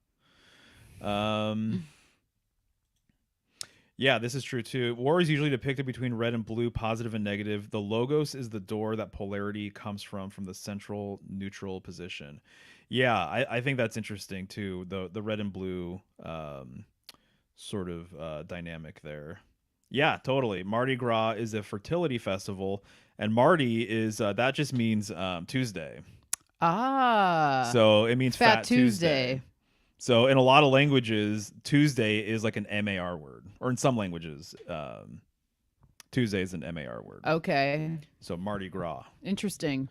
Yeah, this is true too. War is usually depicted between red and blue, positive and negative. The logos is the door that polarity comes from the central neutral position. Yeah, I think that's interesting too. The red and blue sort of dynamic there. Yeah, totally. Mardi Gras is a fertility festival, and Mardi is that just means Tuesday. Ah. So it means Fat Fat Tuesday. So in a lot of languages, Tuesday is like an MAR word, or in some languages, Tuesday is an MAR word. Okay. So Mardi Gras. Interesting.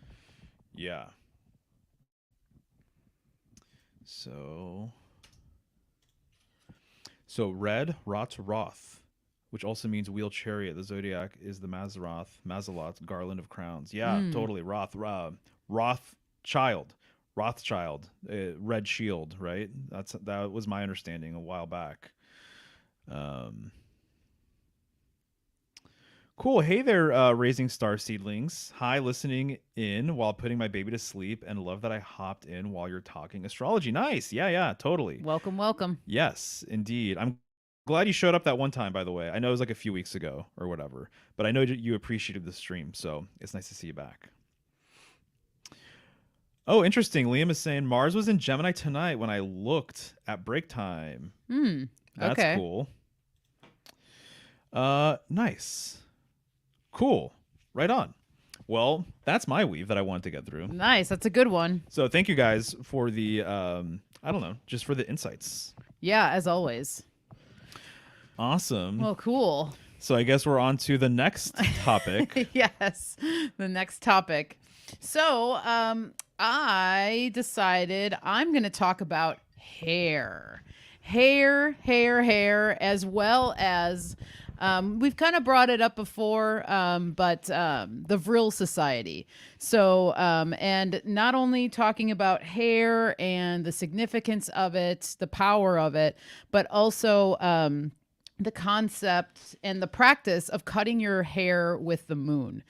Yeah. So red, Roth, which also means wheel chariot. The zodiac is the Mazaloth, garland of crowns. Yeah, totally. Rothschild, Rothschild, red shield, right? That was my understanding a while back. Cool. Hey there, Raising Star Seedlings. Hi, listening in while putting my baby to sleep, and love that I hopped in while you're talking astrology. Nice. Yeah, totally. Welcome, welcome. Yes, indeed. I'm glad you showed up that one time, by the way. I know it was like a few weeks ago or whatever, but I know you appreciated the stream, so it's nice to see you back. Oh, interesting. Liam is saying Mars was in Gemini tonight when I looked at break time. That's okay. cool. Nice. Cool. Right on. Well, that's my weave that I wanted to get through. Nice. That's a good one. So thank you guys for the, I don't know, just for the insights. Yeah, as always. Awesome. Well, cool. So I guess we're on to the next topic. Yes, the next topic. So I decided I'm going to talk about hair, as well as we've kind of brought it up before, but the Vril Society. So, and not only talking about hair and the significance of it, the power of it, but also the concept and the practice of cutting your hair with the moon,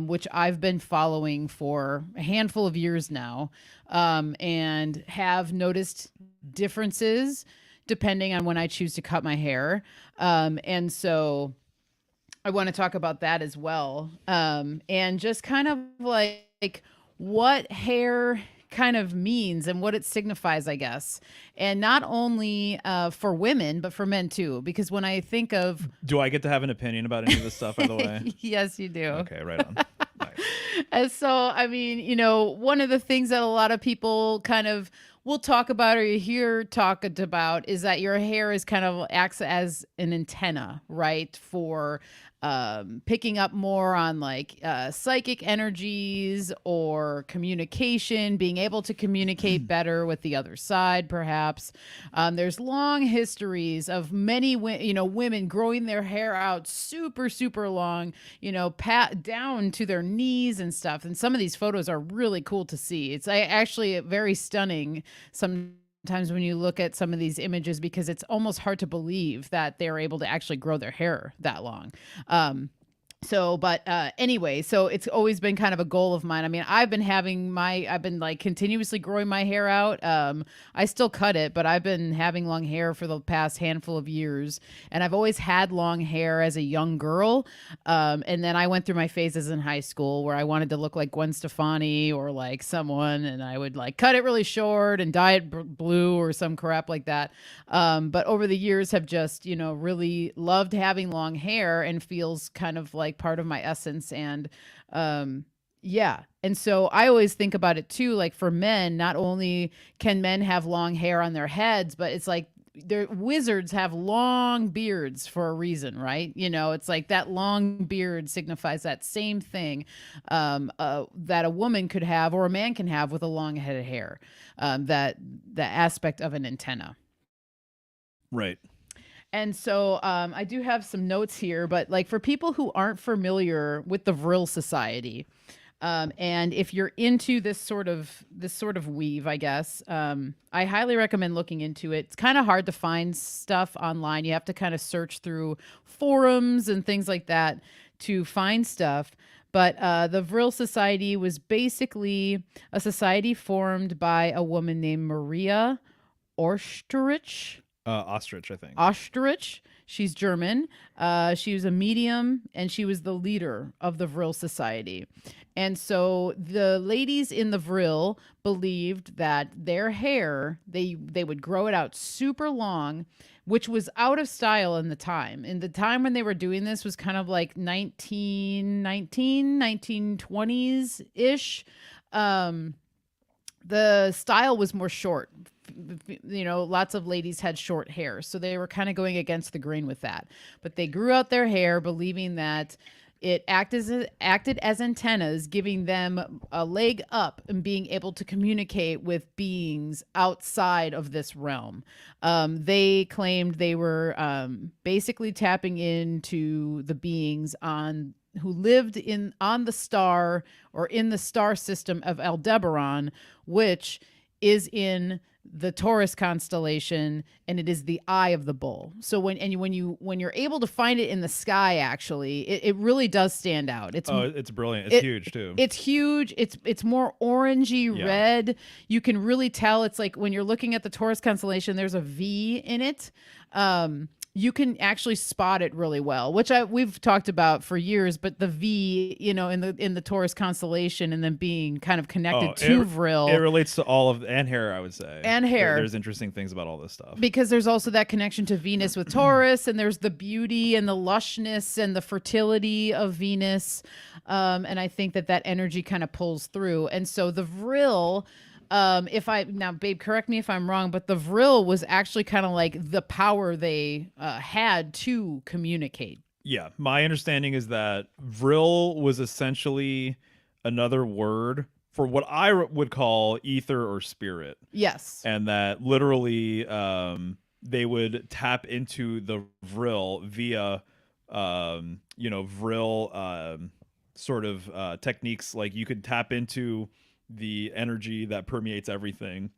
which I've been following for a handful of years now, and have noticed differences depending on when I choose to cut my hair. And so I want to talk about that as well. And just kind of like what hair kind of means and what it signifies, I guess. And not only for women, but for men too. Because when I think of... Do I get to have an opinion about any of this stuff, by the way? Yes, you do. Okay, right on. Nice. And so, I mean, one of the things that a lot of people kind of will talk about or you hear talked about is that your hair is kind of acts as an antenna, right? For picking up more on like psychic energies or communication, being able to communicate better with the other side, perhaps. There's long histories of many, women growing their hair out super, super long, pat down to their knees and stuff. And some of these photos are really cool to see. It's actually very stunning sometimes when you look at some of these images, because it's almost hard to believe that they're able to actually grow their hair that long. So but anyway, so it's always been kind of a goal of mine. I mean, I've been like continuously growing my hair out. I still cut it, but I've been having long hair for the past handful of years, and I've always had long hair as a young girl. And then I went through my phases in high school where I wanted to look like Gwen Stefani or like someone, and I would like cut it really short and dye it blue or some crap like that. But over the years have just, really loved having long hair and feels kind of like part of my essence. And yeah. And so I always think about it too, like for men, not only can men have long hair on their heads, but it's like their wizards have long beards for a reason, right? It's like that long beard signifies that same thing that a woman could have or a man can have with a long head of hair, that the aspect of an antenna. Right. And so I do have some notes here, but like for people who aren't familiar with the Vril Society, and if you're into this sort of weave, I guess, I highly recommend looking into it. It's kind of hard to find stuff online. You have to kind of search through forums and things like that to find stuff. But the Vril Society was basically a society formed by a woman named Maria Ostrich. Ostrich, I think. Ostrich. She's German. She was a medium, and she was the leader of the Vril Society. And so the ladies in the Vril believed that their hair, they would grow it out super long, which was out of style in the time. In the time when they were doing this was kind of like 1920s-ish. The style was more short. Lots of ladies had short hair, so they were kind of going against the grain with that. But they grew out their hair, believing that it acted as antennas, giving them a leg up and being able to communicate with beings outside of this realm. They claimed they were basically tapping into the beings who lived on the star or in the star system of Aldebaran, which is in the Taurus constellation, and it is the eye of the bull. So when you're able to find it in the sky, actually, it really does stand out. It's brilliant. It's huge too. It's huge. It's more orangey red. You can really tell. It's like when you're looking at the Taurus constellation, there's a V in it. You can actually spot it really well, which we've talked about for years. But the V, in the Taurus constellation, and then being kind of connected to Vril, it relates to all of and hair, I would say, and hair. There's interesting things about all this stuff because there's also that connection to Venus with Taurus, and there's the beauty and the lushness and the fertility of Venus, and I think that energy kind of pulls through, and so the Vril. Now, babe, correct me if I'm wrong, but the Vril was actually kind of like the power they had to communicate. Yeah, my understanding is that Vril was essentially another word for what I would call ether or spirit. Yes. And that literally they would tap into the Vril via, Vril sort of techniques. Like you could tap into the energy that permeates everything.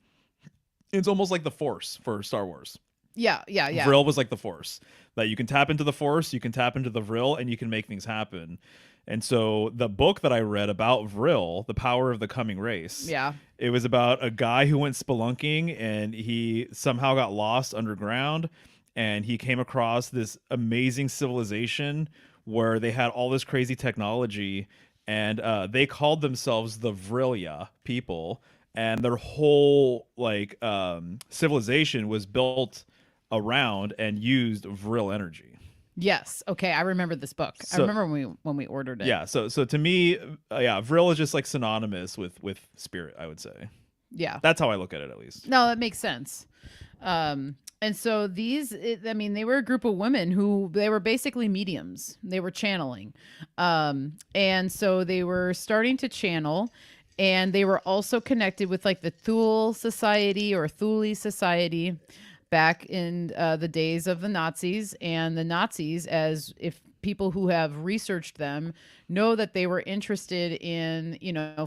It's almost like the Force for Star Wars. Yeah. Vril was like the Force. That you can tap into the Force, you can tap into the Vril, and you can make things happen. And so the book that I read about Vril, The Power of the Coming Race, it was about a guy who went spelunking, and he somehow got lost underground, and he came across this amazing civilization where they had all this crazy technology, and they called themselves the Vrilia people, and their whole civilization was built around and used Vril energy. Yes. Okay. I remember this book. I remember when we ordered it. Yeah. So to me, Vril is just like synonymous with spirit, I would say. Yeah. That's how I look at it, at least. No, that makes sense. And so they were a group of women who they were basically mediums. They were channeling. And so they were starting to channel, and they were also connected with like the Thule Society or Thule Society back in the days of the Nazis. And the Nazis, as if people who have researched them know that they were interested in,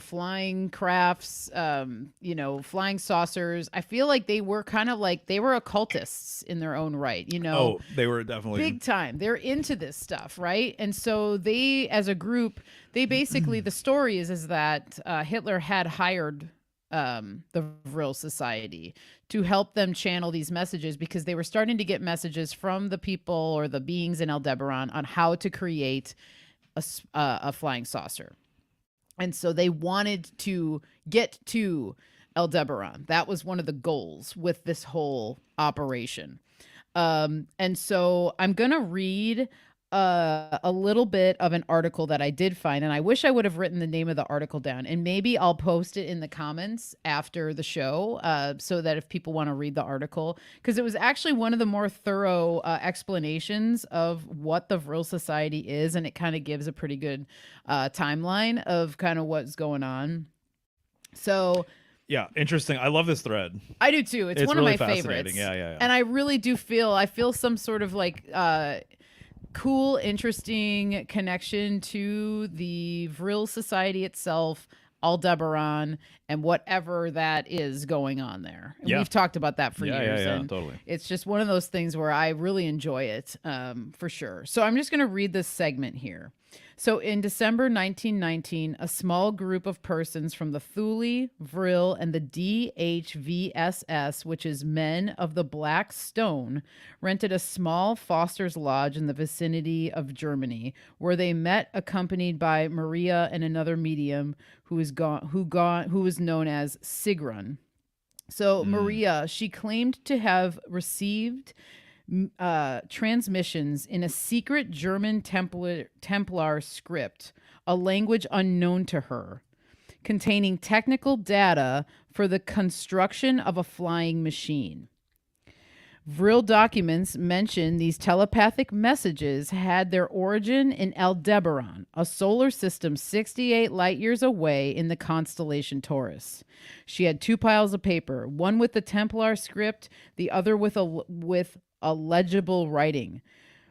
flying crafts, flying saucers. I feel like they were kind of like they were occultists in their own right, Oh, they were definitely big time. They're into this stuff, right? And so they, as a group, they basically the story is that Hitler had hired the Vril Society to help them channel these messages because they were starting to get messages from the people or the beings in Aldebaran on how to create a flying saucer. And so they wanted to get to Aldebaran. That was one of the goals with this whole operation. And so I'm going to read a little bit of an article that I did find, and I wish I would have written the name of the article down, and maybe I'll post it in the comments after the show, so that if people want to read the article, because it was actually one of the more thorough explanations of what the Vril Society is, and it kind of gives a pretty good timeline of kind of what's going on. So yeah, interesting. I love this thread. I do too. It's one really of my fascinating. favorites. Yeah. And I really do feel some sort of like cool, interesting connection to the Vril Society itself, Aldebaran, and whatever that is going on there. And we've talked about that for years. Yeah, and totally. it's just one of those things where I really enjoy it, for sure. So I'm just going to read this segment here. So in December 1919, a small group of persons from the Thule, Vril, and the DHVSS, which is Men of the Black Stone, rented a small Foster's Lodge in the vicinity of Germany, where they met accompanied by Maria and another medium who was known as Sigrun. So Maria, she claimed to have received transmissions in a secret German Templar script, a language unknown to her, containing technical data for the construction of a flying machine. Vril documents mention these telepathic messages had their origin in Aldebaran, a solar system 68 light years away in the constellation Taurus. She had 2 piles of paper, one with the Templar script, the other with a legible writing.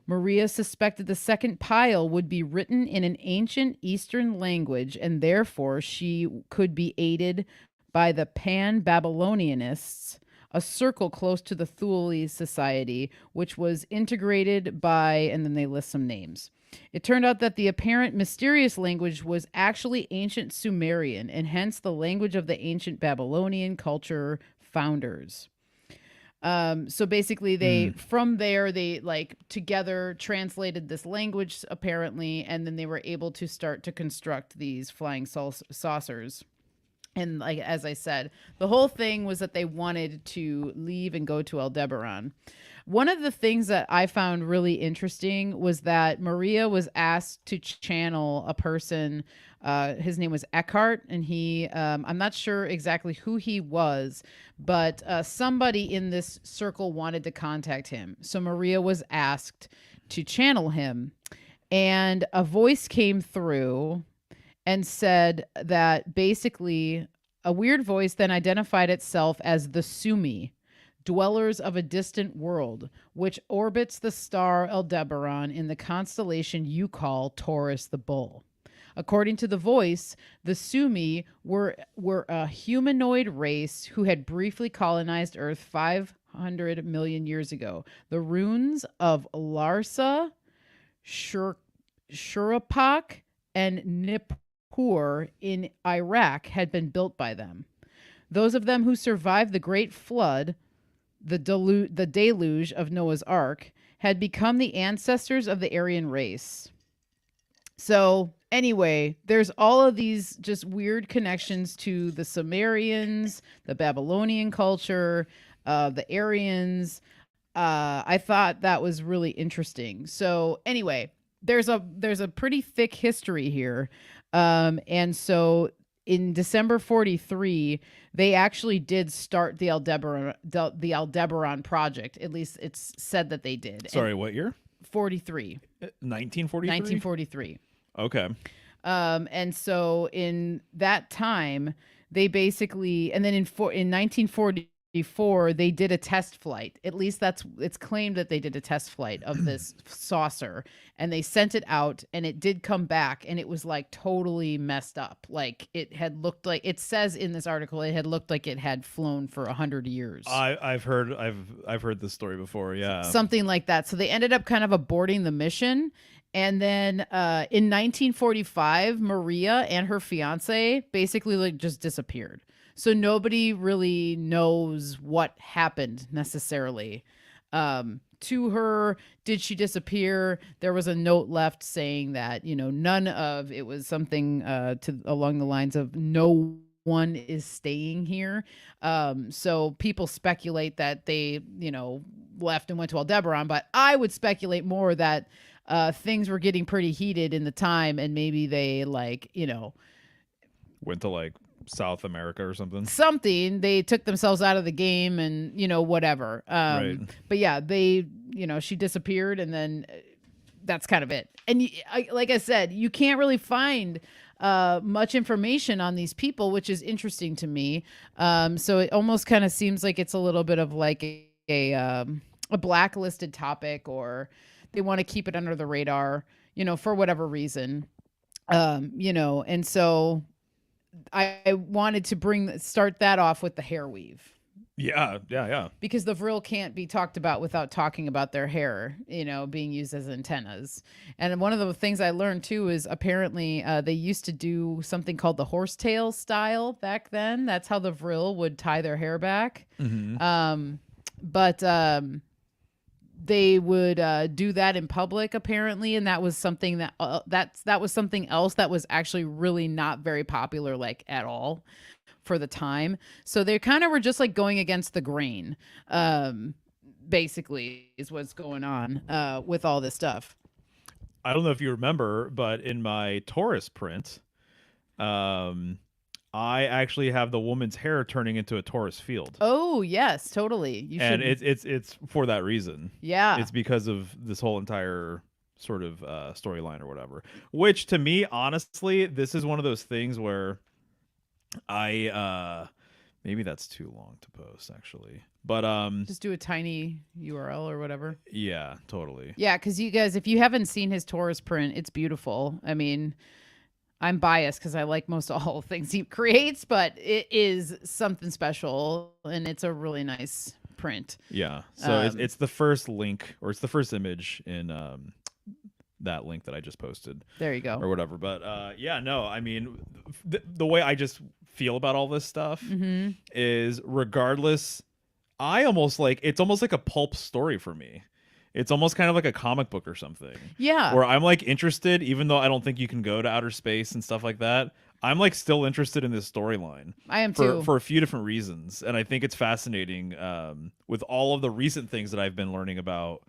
Maria suspected the second pile would be written in an ancient Eastern language, and therefore she could be aided by the Pan-Babylonianists, a circle close to the Thule Society, which was integrated by, and then they list some names. It turned out that the apparent mysterious language was actually ancient Sumerian, and hence the language of the ancient Babylonian culture founders. So basically from there, they like together translated this language apparently, and then they were able to start to construct these flying saucers. And like, as I said, the whole thing was that they wanted to leave and go to Aldebaran. One of the things that I found really interesting was that Maria was asked to channel a person. His name was Eckhart, and he, I'm not sure exactly who he was, but somebody in this circle wanted to contact him. So Maria was asked to channel him, and a voice came through and said that basically a weird voice then identified itself as the Sumi, dwellers of a distant world, which orbits the star Aldebaran in the constellation you call Taurus the Bull. According to the voice, the Sumi were a humanoid race who had briefly colonized Earth 500 million years ago. The runes of Larsa, Shurapak, and Nippur in Iraq had been built by them. Those of them who survived the Great Flood, the deluge of Noah's Ark, had become the ancestors of the Aryan race. So anyway, there's all of these just weird connections to the Sumerians, the Babylonian culture, the Aryans. I thought that was really interesting. So anyway, there's a pretty thick history here. And so in December 43, they actually did start the Aldebaran project. At least it's said that they did. Sorry, and what year? 43. 1943? 1943. Okay. And so in that time, they basically, and then in 1940, before they did a test flight. At least that's it's claimed that they did a test flight of this saucer and they sent it out and it did come back and it was like totally messed up. Like it had looked like it says in this article it had looked like it had flown for 100 years. I've heard this story before. Yeah. Something like that. So they ended up kind of aborting the mission. And then in 1945, Maria and her fiance basically like just disappeared. So nobody really knows what happened necessarily to her. Did she disappear? There was a note left saying that, you know, none of it was something to along the lines of no one is staying here. So people speculate that they, you know, left and went to Aldebaran, but I would speculate more that things were getting pretty heated in the time and maybe they like, you know, went to like South America or something. They took themselves out of the game and, you know, whatever. Right. But yeah, they, you know, she disappeared and then that's kind of it. And like I said, you can't really find much information on these people, which is interesting to me. So it almost kind of seems like it's a little bit of like a blacklisted topic, or they want to keep it under the radar, you know, for whatever reason. You know, and so I wanted to start that off with the hair weave. Yeah. Because the vril can't be talked about without talking about their hair, you know, being used as antennas. And one of the things I learned too is apparently they used to do something called the horsetail style back then. That's how the vril would tie their hair back. Mm-hmm. But they would do that in public apparently, and that was something that was something else that was actually really not very popular, like at all, for the time. So they kind of were just like going against the grain, basically, is what's going on with all this stuff. I don't know if you remember, but in my Taurus print, I actually have the woman's hair turning into a Taurus field. Oh yes, totally. It's for that reason. Yeah, it's because of this whole entire sort of storyline or whatever. Which to me, honestly, this is one of those things where I maybe that's too long to post actually, but just do a tiny URL or whatever. Yeah, totally. Yeah, because you guys, if you haven't seen his Taurus print, it's beautiful. I mean, I'm biased because I like most all things he creates, but it is something special and it's a really nice print. Yeah. So it's the first link, or it's the first image in that link that I just posted. There you go. Or whatever. But yeah, no, I mean, the way I just feel about all this stuff is regardless, it's almost like a pulp story for me. It's almost kind of like a comic book or something. Yeah. Where I'm like interested, even though I don't think you can go to outer space and stuff like that. I'm like still interested in this storyline. I am too. For a few different reasons. And I think it's fascinating with all of the recent things that I've been learning about,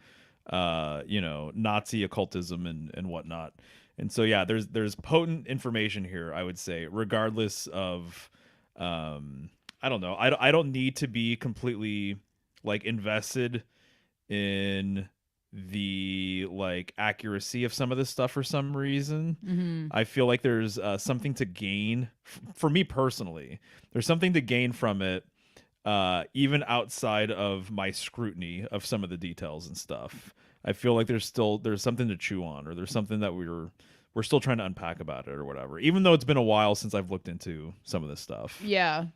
you know, Nazi occultism and whatnot. And so, yeah, there's potent information here, I would say, regardless of, I don't know. I don't need to be completely like invested in the like accuracy of some of this stuff for some reason. I feel like there's something to gain for me personally. There's something to gain from it, even outside of my scrutiny of some of the details and stuff. I feel like there's something to chew on, or there's something that we're still trying to unpack about it or whatever. Even though it's been a while since I've looked into some of this stuff. Yeah.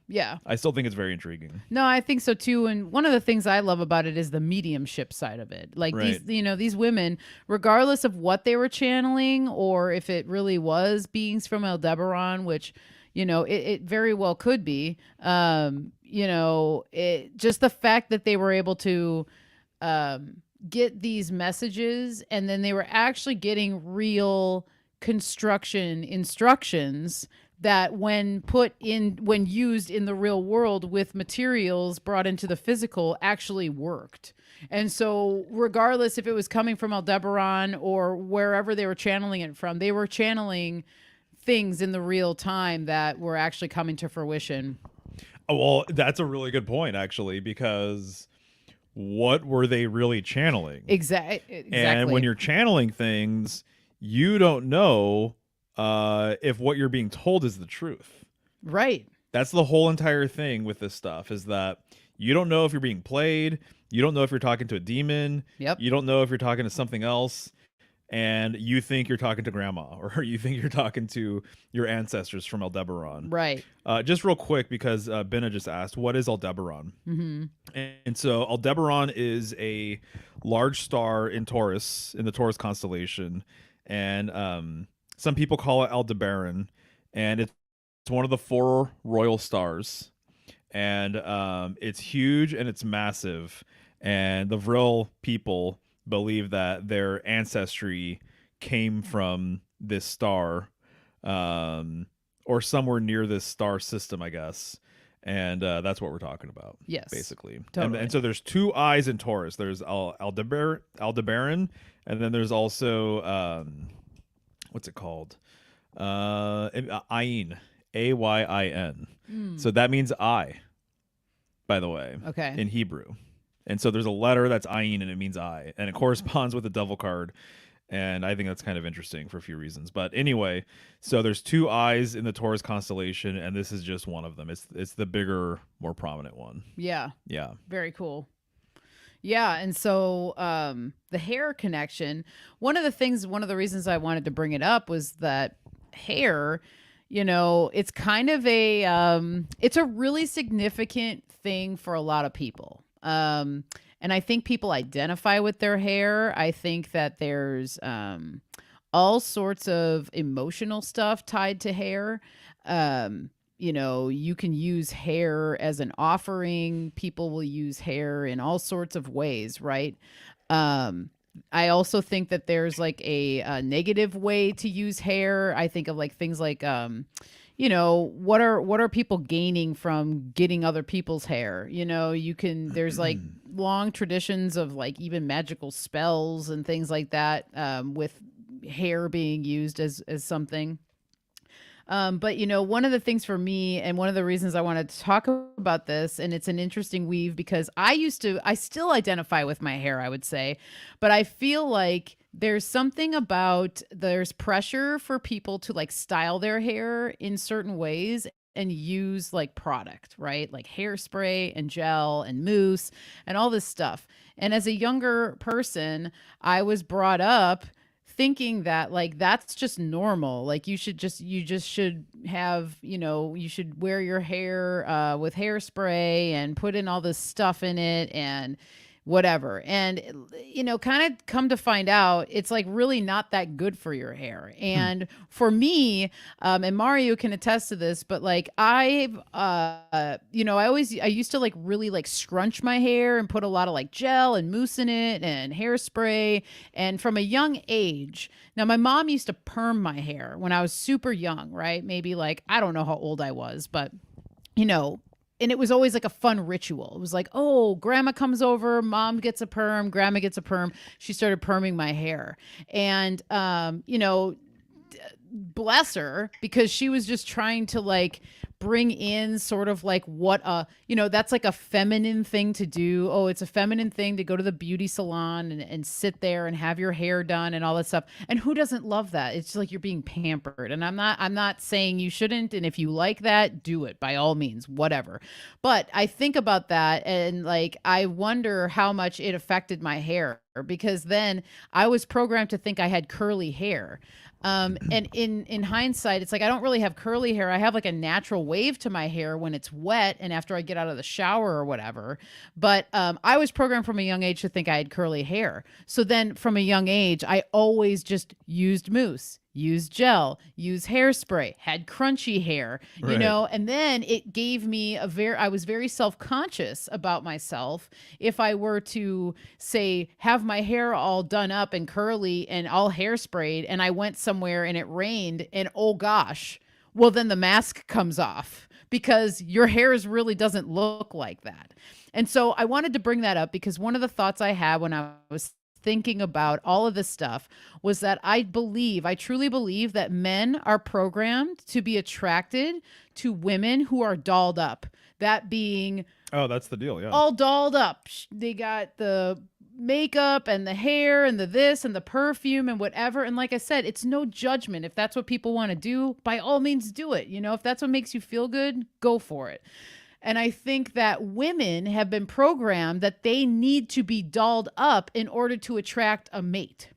I still think it's very intriguing. No, I think so too. And one of the things I love about it is the mediumship side of it. Like these women, regardless of what they were channeling or if it really was beings from Aldebaran, which, you know, it very well could be, you know, just the fact that they were able to get these messages and then they were actually getting real construction instructions that when used in the real world with materials brought into the physical actually worked. And so regardless if it was coming from Aldebaran or wherever they were channeling it from, they were channeling things in the real time that were actually coming to fruition. Oh, well, that's a really good point actually, because what were they really channeling? Exactly. And when you're channeling things, you don't know if what you're being told is the truth. Right. That's the whole entire thing with this stuff, is that You don't know if you're being played. You don't know if you're talking to a demon. Yep. You don't know if you're talking to something else. And you think you're talking to grandma, or you think you're talking to your ancestors from Aldebaran. Right. Just real quick, because Benna just asked, what is Aldebaran? Mm-hmm. And so Aldebaran is a large star in Taurus, in the Taurus constellation. And some people call it Aldebaran. And it's one of the 4 royal stars. And it's huge and it's massive. And the Vril people believe that their ancestry came from this star, or somewhere near this star system, I guess. And that's what we're talking about. Yes, basically. totally. And so there's 2 eyes in Taurus. There's Aldebaran, and then there's also what's it called? Ayin, Ayin. So that means eye, by the way, Okay. in Hebrew. And so there's a letter that's ayin, and it means eye, and it corresponds with the devil card. And I think that's kind of interesting for a few reasons. But anyway, so there's 2 eyes in the Taurus constellation, and this is just one of them. It's the bigger, more prominent one. Yeah. Yeah. Very cool. Yeah, and so the hair connection, one of the reasons I wanted to bring it up was that hair, it's kind of it's a really significant thing for a lot of people. And I think people identify with their hair. I think that there's all sorts of emotional stuff tied to hair. You can use hair as an offering. People will use hair in all sorts of ways, right? I also think that there's like a negative way to use hair. I think of like things like what are people gaining from getting other people's hair? There's like long traditions of like even magical spells and things like that, with hair being used as something. But one of the things for me, and one of the reasons I wanted to talk about this, and it's an interesting weave because I still identify with my hair, I would say, but I feel like there's pressure for people to like style their hair in certain ways and use like product, right? Like hairspray and gel and mousse and all this stuff. And as a younger person, I was brought up thinking that like that's just normal. Like you should have, you should wear your hair with hairspray and put in all this stuff in it and whatever. And kind of come to find out it's like really not that good for your hair. And for me, and Mario can attest to this, but like I used to like really like scrunch my hair and put a lot of like gel and mousse in it and hairspray. And from a young age, now my mom used to perm my hair when I was super young, right? Maybe like, I don't know how old I was, but and it was always like a fun ritual. It was like, oh, grandma comes over, mom gets a perm, grandma gets a perm. She started perming my hair. And, bless her, because she was just trying to like bring in sort of like what that's like a feminine thing to do. Oh, it's a feminine thing to go to the beauty salon and sit there and have your hair done and all that stuff. And who doesn't love that? It's like you're being pampered. And I'm not saying you shouldn't. And if you like that, do it by all means, whatever. But I think about that and like I wonder how much it affected my hair, because then I was programmed to think I had curly hair. And in hindsight, it's like I don't really have curly hair. I have like a natural wave to my hair when it's wet and after I get out of the shower or whatever. But I was programmed from a young age to think I had curly hair. So then from a young age, I always just used mousse, used gel, used hairspray, had crunchy hair, Right. and then it gave me I was very self-conscious about myself. If I were to say, have my hair all done up and curly and all hairsprayed and I went somewhere and it rained and oh gosh, well then the mask comes off because your hair really doesn't look like that. And so I wanted to bring that up because one of the thoughts I had when I was thinking about all of this stuff was that I truly believe that men are programmed to be attracted to women who are dolled up. That being, oh, that's the deal. Yeah. all dolled up. They got the makeup and the hair and the this and the perfume and whatever. And like I said, it's no judgment. If that's what people want to do, by all means do it. If that's what makes you feel good, go for it. And I think that women have been programmed that they need to be dolled up in order to attract a mate.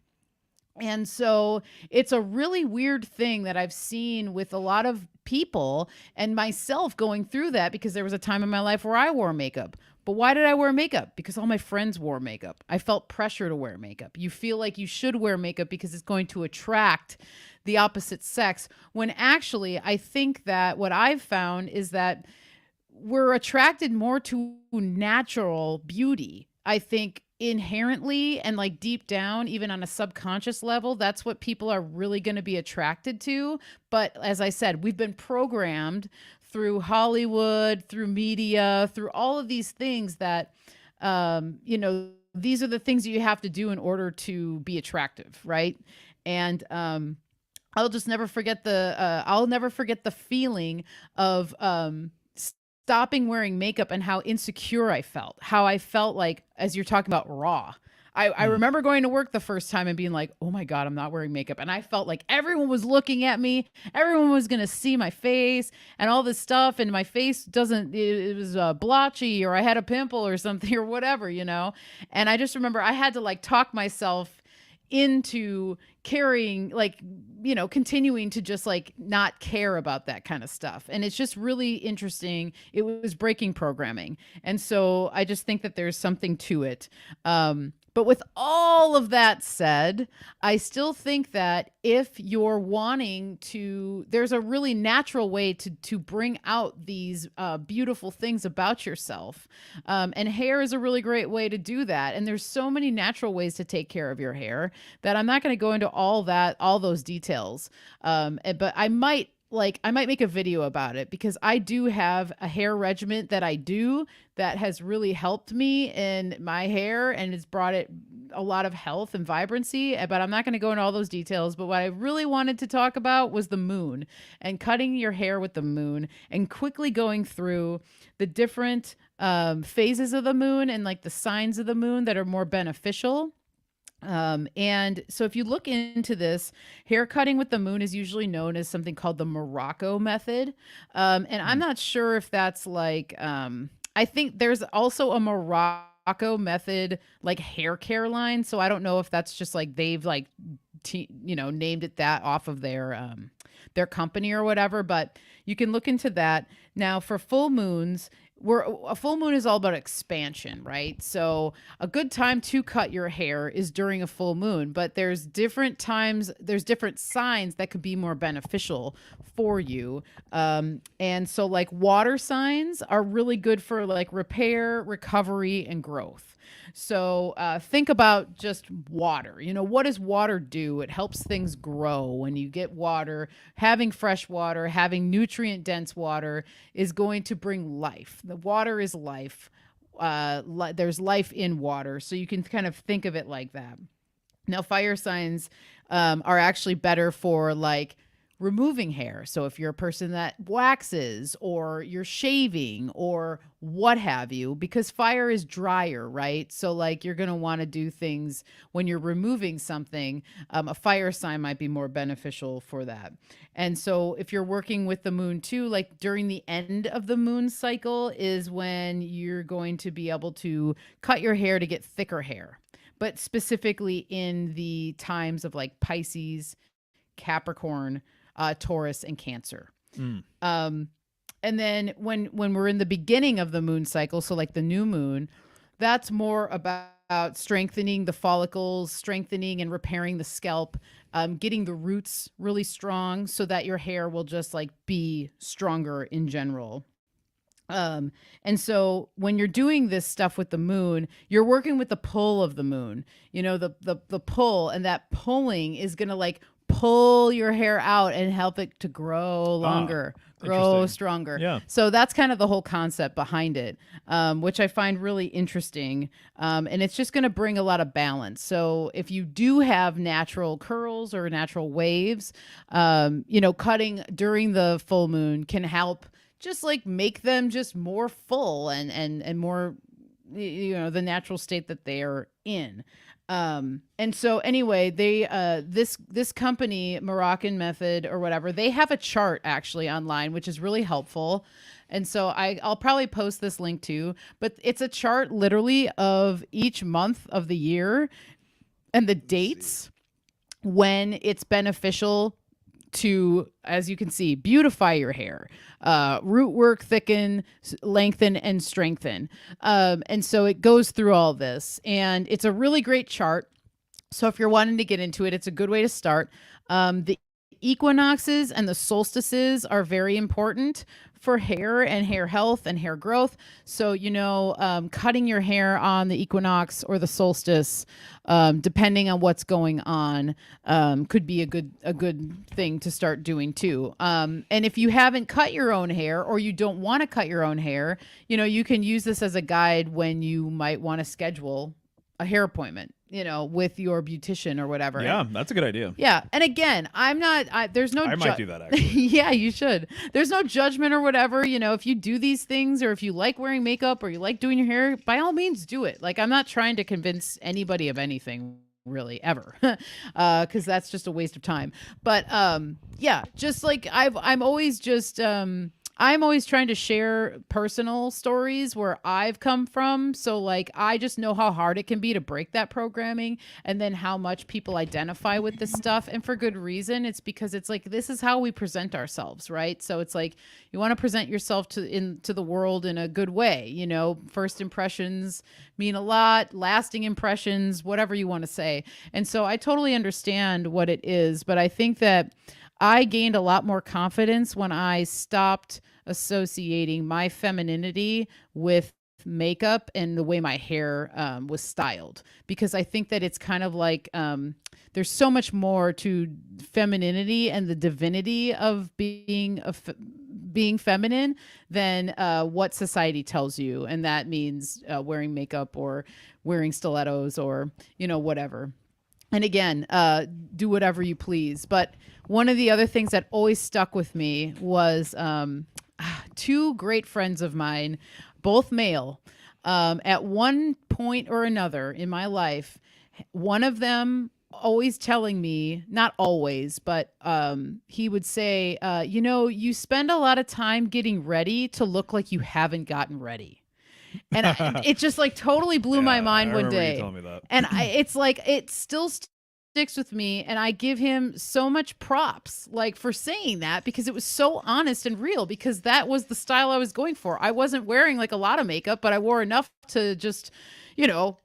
And so it's a really weird thing that I've seen with a lot of people and myself going through that, because there was a time in my life where I wore makeup. But why did I wear makeup? Because all my friends wore makeup. I felt pressure to wear makeup. You feel like you should wear makeup because it's going to attract the opposite sex. When actually, I think that what I've found is that we're attracted more to natural beauty. I think inherently and like deep down, even on a subconscious level, that's what people are really going to be attracted to. But as I said, we've been programmed through Hollywood, through media, through all of these things that, these are the things that you have to do in order to be attractive, right? And I'll just never forget I'll never forget the feeling of stopping wearing makeup and how insecure I felt. How I felt like, as you're talking about, raw. I Mm. remember going to work the first time and being like, oh my God, I'm not wearing makeup. And I felt like everyone was looking at me. Everyone was going to see my face and all this stuff. And my face it was blotchy, or I had a pimple or something or whatever, And I just remember I had to like talk myself into carrying, like, continuing to just like not care about that kind of stuff. And it's just really interesting. It was breaking programming. And so I just think that there's something to it. But with all of that said, I still think that if you're wanting to, there's a really natural way to bring out these beautiful things about yourself. And hair is a really great way to do that. And there's so many natural ways to take care of your hair that I'm not going to go into all those details. But I might make a video about it, because I do have a hair regimen that I do that has really helped me in my hair, and it's brought it a lot of health and vibrancy. But I'm not going to go into all those details. But what I really wanted to talk about was the moon and cutting your hair with the moon, and quickly going through the different phases of the moon and like the signs of the moon that are more beneficial. And so if you look into this, hair cutting with the moon is usually known as something called the Morocco method. And I'm Mm. not sure if that's like, I think there's also a Morocco method, like hair care line. So I don't know if that's just like they've like, named it that off of their company or whatever, but you can look into that. Now for full moons, a full moon is all about expansion, right? So a good time to cut your hair is during a full moon, but there's different times, there's different signs that could be more beneficial for you. And so like water signs are really good for like repair, recovery, and growth. So think about just water. What does water do? It helps things grow. When you get water, having fresh water, having nutrient dense water is going to bring life. The water is life. There's life in water. So you can kind of think of it like that. Now, fire signs are actually better for like removing hair. So if you're a person that waxes or you're shaving or what have you, because fire is drier, right? So like you're going to want to do things when you're removing something. A fire sign might be more beneficial for that. And so if you're working with the moon too, like during the end of the moon cycle is when you're going to be able to cut your hair to get thicker hair, but specifically in the times of like Pisces, Capricorn, Taurus, and Cancer. Mm. And then when we're in the beginning of the moon cycle, so like the new moon, that's more about strengthening the follicles, strengthening and repairing the scalp, getting the roots really strong so that your hair will just like be stronger in general. And so when you're doing this stuff with the moon, you're working with the pull of the moon, the pull, and that pulling is going to like pull your hair out and help it to grow longer, grow Interesting. stronger. Yeah. So that's kind of the whole concept behind it, which I find really interesting. And it's just going to bring a lot of balance. So if you do have natural curls or natural waves, cutting during the full moon can help just like make them just more full and more, the natural state that they're in. And so anyway, they this company, Moroccan Method or whatever, they have a chart actually online, which is really helpful. And so I'll probably post this link too, but it's a chart literally of each month of the year and the dates when it's beneficial to, as you can see, beautify your hair, root work, thicken, lengthen, and strengthen. And so it goes through all this, and it's a really great chart. So if you're wanting to get into it, it's a good way to start. The equinoxes and the solstices are very important for hair and hair health and hair growth. So, cutting your hair on the equinox or the solstice, depending on what's going on, could be a good thing to start doing too. And if you haven't cut your own hair or you don't want to cut your own hair, you can use this as a guide when you might want to schedule a hair appointment, with your beautician or whatever. Yeah, that's a good idea. Yeah. And again, there's no, I might do that actually. Yeah, you should. There's no judgment or whatever. If you do these things or if you like wearing makeup or you like doing your hair, by all means do it. Like, I'm not trying to convince anybody of anything really ever, because that's just a waste of time. But yeah, just like I'm always trying to share personal stories where I've come from. So like, I just know how hard it can be to break that programming, and then how much people identify with this stuff. And for good reason. It's because it's like, this is how we present ourselves, right? So it's like, you want to present yourself to the world in a good way. First impressions mean a lot, lasting impressions, whatever you want to say. And so I totally understand what it is, but I think that I gained a lot more confidence when I stopped associating my femininity with makeup and the way my hair was styled, because I think that it's kind of like there's so much more to femininity and the divinity of being feminine than what society tells you, and that means wearing makeup or wearing stilettos or whatever. And again, do whatever you please. But one of the other things that always stuck with me was two great friends of mine, both male, at one point or another in my life, one of them always telling me, not always, but he would say, you spend a lot of time getting ready to look like you haven't gotten ready. And it just like totally blew my mind one day. You telling me that. And it's like, it still sticks with me, and I give him so much props like for saying that, because it was so honest and real, because that was the style I was going for. I wasn't wearing like a lot of makeup, but I wore enough to just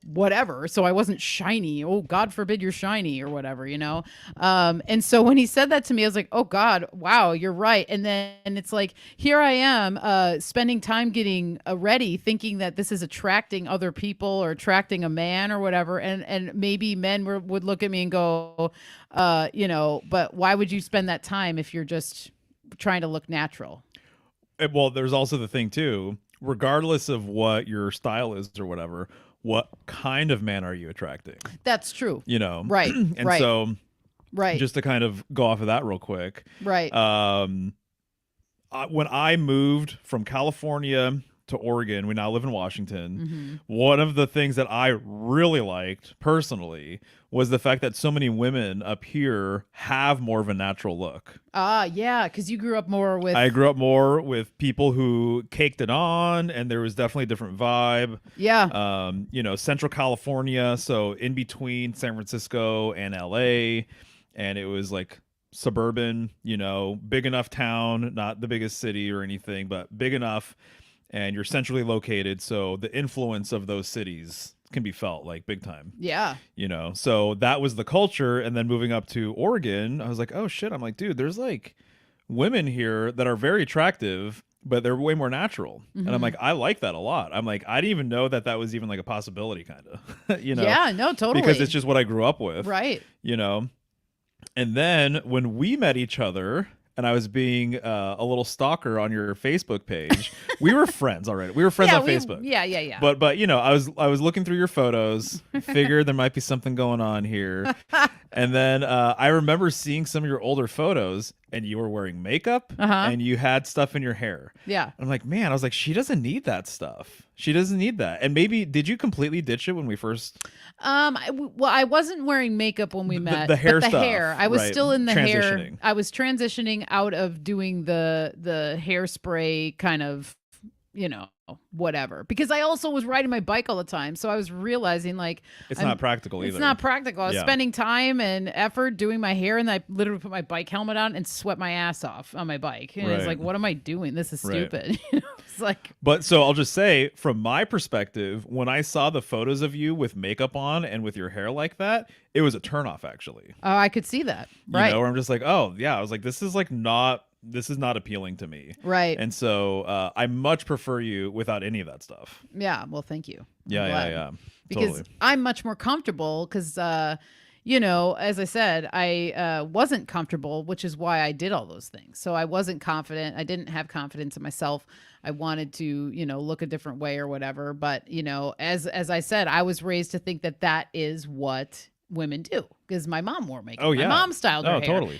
whatever. So I wasn't shiny. Oh, God forbid you're shiny or whatever, And so when he said that to me, I was like, oh God, wow, you're right. And then it's like, here I am spending time getting ready, thinking that this is attracting other people or attracting a man or whatever. And maybe men would look at me and go, but why would you spend that time if you're just trying to look natural? Well, there's also the thing too, regardless of what your style is or whatever, what kind of man are you attracting? That's true. Right. And right. so, right. just to kind of go off of that real quick. Right. When I moved from California to Oregon, we now live in Washington. Mm-hmm. One of the things that I really liked personally was the fact that so many women up here have more of a natural look. Yeah, because you grew up more with... I grew up more with people who caked it on, and there was definitely a different vibe. Yeah. Central California, so in between San Francisco and LA, and it was like suburban, big enough town, not the biggest city or anything, but big enough, and you're centrally located, so the influence of those cities can be felt like big time. Yeah. So that was the culture. And then moving up to Oregon, I was like, oh shit. I'm like, dude, there's like women here that are very attractive, but they're way more natural. Mm-hmm. And I'm like, I like that a lot. I'm like, I didn't even know that was even like a possibility, kind of, Yeah, no, totally. Because it's just what I grew up with. Right. And then when we met each other, and I was being a little stalker on your Facebook page. We were friends already. We were friends on Facebook. Yeah. But I was looking through your photos, figured there might be something going on here. And then I remember seeing some of your older photos, and you were wearing makeup Uh-huh. and you had stuff in your hair. Yeah. I'm like, man, I was like, she doesn't need that stuff. She doesn't need that. And maybe did you completely ditch it when we first Well, I wasn't wearing makeup when we met. the hair but the stuff, hair, I was right, still in the hair. transitioning. I was transitioning out of doing the hairspray kind of, whatever. Because I also was riding my bike all the time, so I was realizing like It's not practical either. it's not practical. I was Yeah. spending time and effort doing my hair, and I literally put my bike helmet on and sweat my ass off on my bike. And it's Right. like, what am I doing? This is Right. stupid. It's like, But so I'll just say, from my perspective, when I saw the photos of you with makeup on and with your hair like that, it was a turnoff actually. oh, I could see that. Right. You know, where I'm just like, oh yeah, I was like, this is not appealing to me. Right. And so I much prefer you without any of that stuff. Yeah. Well, thank you. I'm Yeah, glad. yeah. Because Totally. I'm much more comfortable because, as I said, I wasn't comfortable, which is why I did all those things. So I wasn't confident. I didn't have confidence in myself. I wanted to, look a different way or whatever. But, as I said, I was raised to think that that is what women do because my mom wore makeup. Oh, yeah. My mom styled her Oh, hair. totally,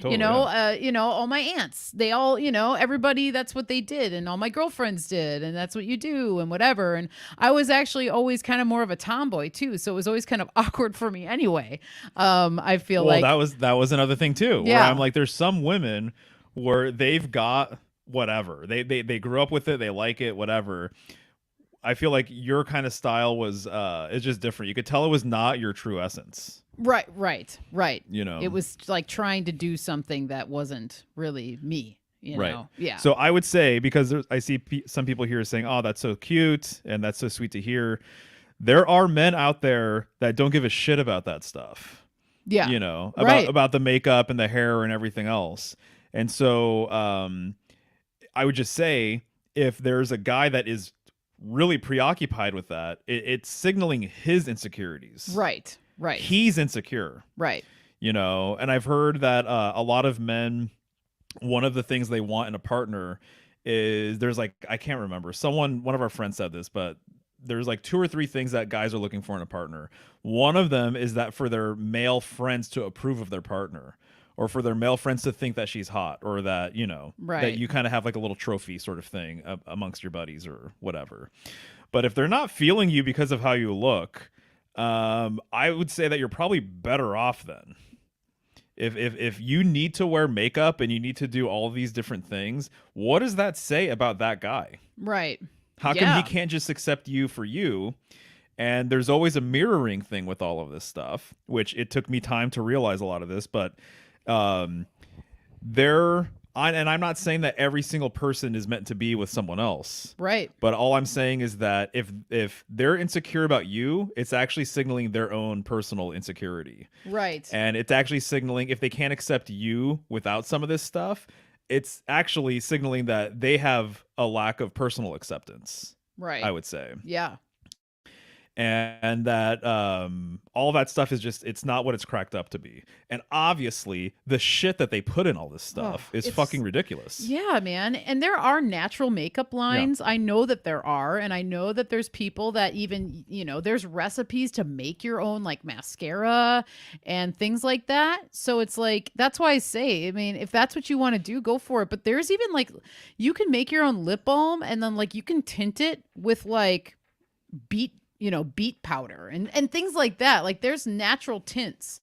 All my aunts, they all, everybody, that's what they did. And all my girlfriends did. And that's what you do and whatever. And I was actually always kind of more of a tomboy too. So it was always kind of awkward for me anyway. I feel Well, like that was another thing too. Where Yeah. I'm like, there's some women where they've got whatever. They grew up with it, they like it, whatever. I feel like your kind of style was it's just different. You could tell it was not your true essence. right. It was like trying to do something that wasn't really me, Right. Yeah. So I would say, because I see some people here saying, oh, that's so cute and that's so sweet to hear. There are men out there that don't give a shit about that stuff. yeah. About about the makeup and the hair and everything else. And so I would just say, if there's a guy that is really preoccupied with that, it's signaling his insecurities. Right. He's insecure. Right. And I've heard that a lot of men, one of the things they want in a partner is, there's like, I can't remember, one of our friends said this, but there's like 2 or 3 things that guys are looking for in a partner. One of them is that for their male friends to approve of their partner, or for their male friends to think that she's hot, or that, that Right. you kind of have like a little trophy sort of thing amongst your buddies or whatever. But if they're not feeling you because of how you look, I would say that you're probably better off then. If you need to wear makeup and you need to do all these different things, what does that say about that guy? Right. How come he can't just accept you for you? And there's always a mirroring thing with all of this stuff, which it took me time to realize a lot of this, but and I'm not saying that every single person is meant to be with someone else. Right. But all I'm saying is that if they're insecure about you, it's actually signaling their own personal insecurity. Right. And it's actually signaling, if they can't accept you without some of this stuff, it's actually signaling that they have a lack of personal acceptance. Right. I would say. Yeah. And that all that stuff is just, it's not what it's cracked up to be. And obviously the shit that they put in all this stuff is fucking ridiculous. Yeah, man. And there are natural makeup lines. I know that there are. And I know that there's people that even, there's recipes to make your own like mascara and things like that. So it's like, that's why I say, I mean, if that's what you want to do, go for it. But there's even like, you can make your own lip balm and then like you can tint it with like beet powder and things like that. Like there's natural tints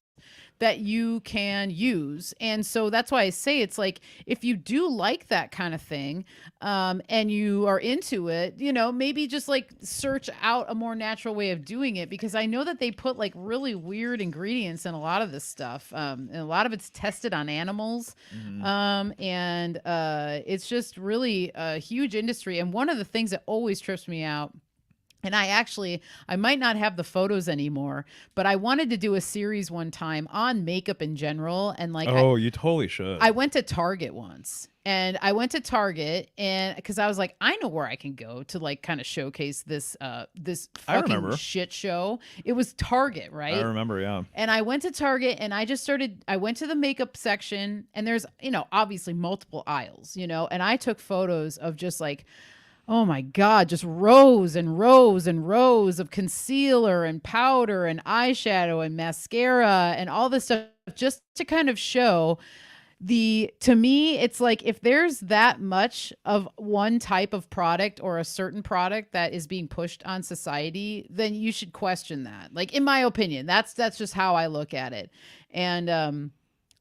that you can use. And so that's why I say, it's like, if you do like that kind of thing, and you are into it, maybe just like search out a more natural way of doing it, because I know that they put like really weird ingredients in a lot of this stuff. And a lot of it's tested on animals. And it's just really a huge industry. And one of the things that always trips me out, and I might not have the photos anymore, but I wanted to do a series one time on makeup in general. And like, you totally should. I went to Target once, and because I was like, I know where I can go to like kind of showcase this fucking shit show. It was Target, right? I remember, yeah. And I went to Target and I went to the makeup section, and there's, obviously multiple aisles, and I took photos of just like, oh my God, just rows and rows and rows of concealer and powder and eyeshadow and mascara and all this stuff, just to kind of show the to me it's like if there's that much of one type of product or a certain product that is being pushed on society, then you should question that. Like in my opinion, that's just how I look at it. And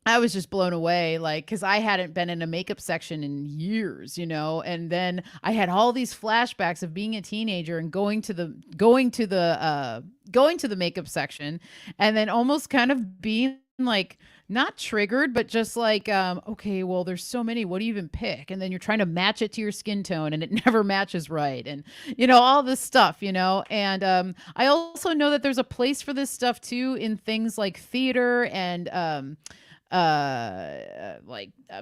I was just blown away, like, because I hadn't been in a makeup section in years, and then I had all these flashbacks of being a teenager and going to the makeup section, and then almost kind of being like not triggered, but just like, okay, well, there's so many. What do you even pick? And then you're trying to match it to your skin tone, and it never matches right, and all this stuff, And I also know that there's a place for this stuff too in things like theater and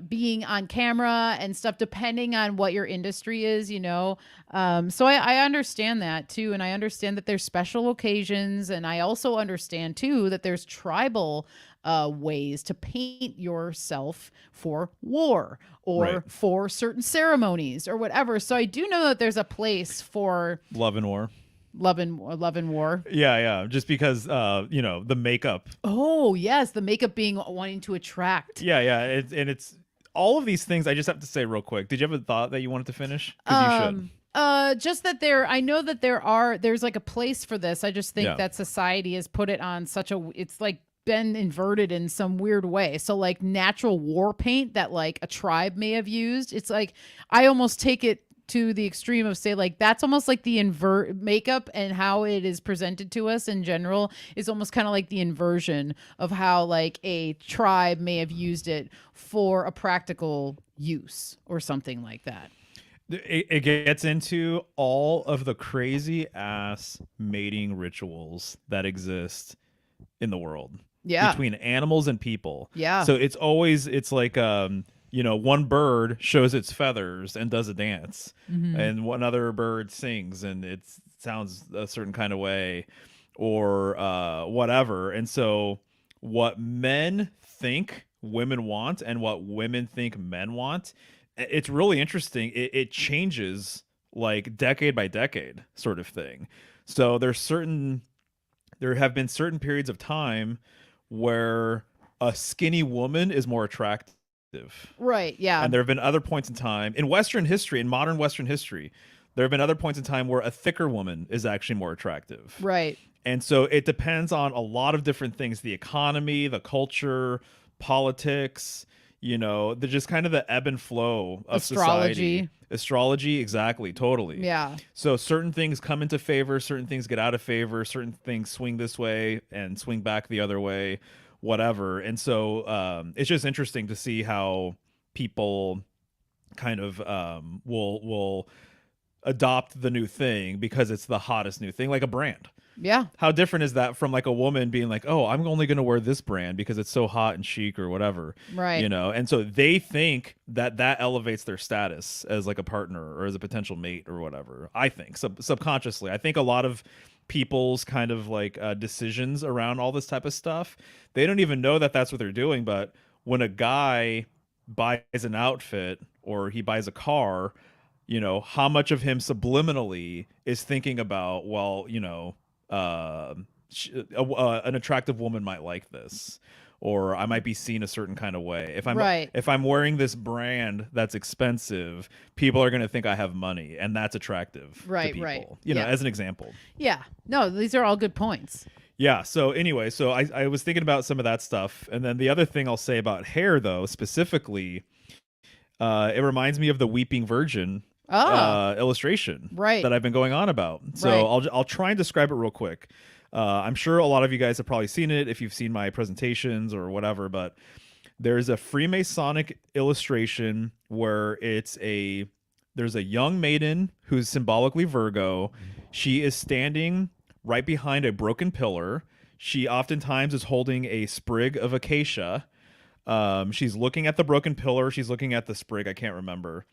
being on camera and stuff, depending on what your industry is, so I understand that too, and I understand that there's special occasions, and I also understand too that there's tribal ways to paint yourself for war or Right. for certain ceremonies or whatever. So I do know that there's a place for Love and war. love and war. Yeah. Just because, the makeup. Oh yes, the makeup being wanting to attract. Yeah. It's all of these things. I just have to say real quick. Did you have a thought that you wanted to finish? Because you should. Just that I know that there's like a place for this. I just think that society has put it on it's like been inverted in some weird way. So like natural war paint that like a tribe may have used, it's like, I almost take it to the extreme of say like that's almost like the invert makeup, and how it is presented to us in general is almost kind of like the inversion of how like a tribe may have used it for a practical use or something like that. It gets into all of the crazy ass mating rituals that exist in the world. Yeah. Between animals and people. Yeah. So it's like one bird shows its feathers and does a dance, and one other bird sings and it sounds a certain kind of way, or whatever. And so what men think women want and what women think men want, it's really interesting. It changes like decade by decade sort of thing. So there have been certain periods of time where a skinny woman is more attractive. Right. Yeah. And there have been other points in time in modern Western history, there have been other points in time where a thicker woman is actually more attractive. Right. And so it depends on a lot of different things, the economy, the culture, politics, the just kind of the ebb and flow of society. Astrology, exactly, totally. Yeah. So certain things come into favor, certain things get out of favor, certain things swing this way and swing back the other way, whatever. And so it's just interesting to see how people kind of will adopt the new thing because it's the hottest new thing, like a brand. Yeah. How different is that from like a woman being like, oh, I'm only going to wear this brand because it's so hot and chic or whatever. Right. And so they think that elevates their status as like a partner or as a potential mate or whatever. I think subconsciously, I think a lot of people's kind of like decisions around all this type of stuff, they don't even know that that's what they're doing. But when a guy buys an outfit or he buys a car, how much of him subliminally is thinking about, well, an attractive woman might like this, or I might be seen a certain kind of way. If I'm wearing this brand that's expensive, people are going to think I have money, and that's attractive to people. As an example. Yeah. No, these are all good points. Yeah. So anyway, I was thinking about some of that stuff, and then the other thing I'll say about hair, though, specifically, it reminds me of the Weeping Virgin illustration that I've been going on about. So I'll try and describe it real quick. I'm sure a lot of you guys have probably seen it if you've seen my presentations or whatever, but there's a Freemasonic illustration where there's a young maiden who's symbolically Virgo. She is standing right behind a broken pillar. She oftentimes is holding a sprig of acacia. She's looking at the broken pillar. She's looking at the sprig. I can't remember.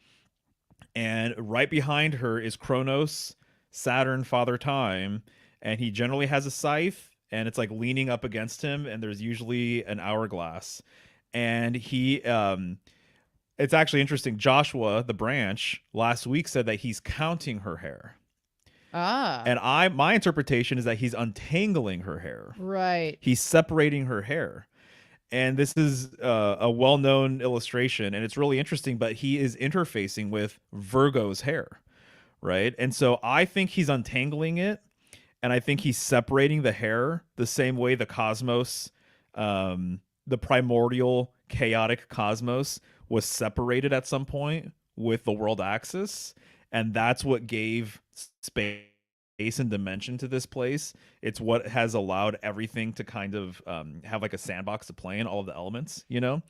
And right behind her is Kronos, Saturn, Father Time, and he generally has a scythe, and it's like leaning up against him, and there's usually an hourglass. And it's actually interesting. Joshua, the branch, last week said that he's counting her hair. And my interpretation is that he's untangling her hair. Right. He's separating her hair. And this is a well-known illustration, and it's really interesting. But he is interfacing with Virgo's hair, right? And so I think he's untangling it, and I think he's separating the hair the same way the cosmos, the primordial chaotic cosmos, was separated at some point with the world axis, and that's what gave space and dimension to this place. It's what has allowed everything to kind of have like a sandbox to play in, all of the elements, you know?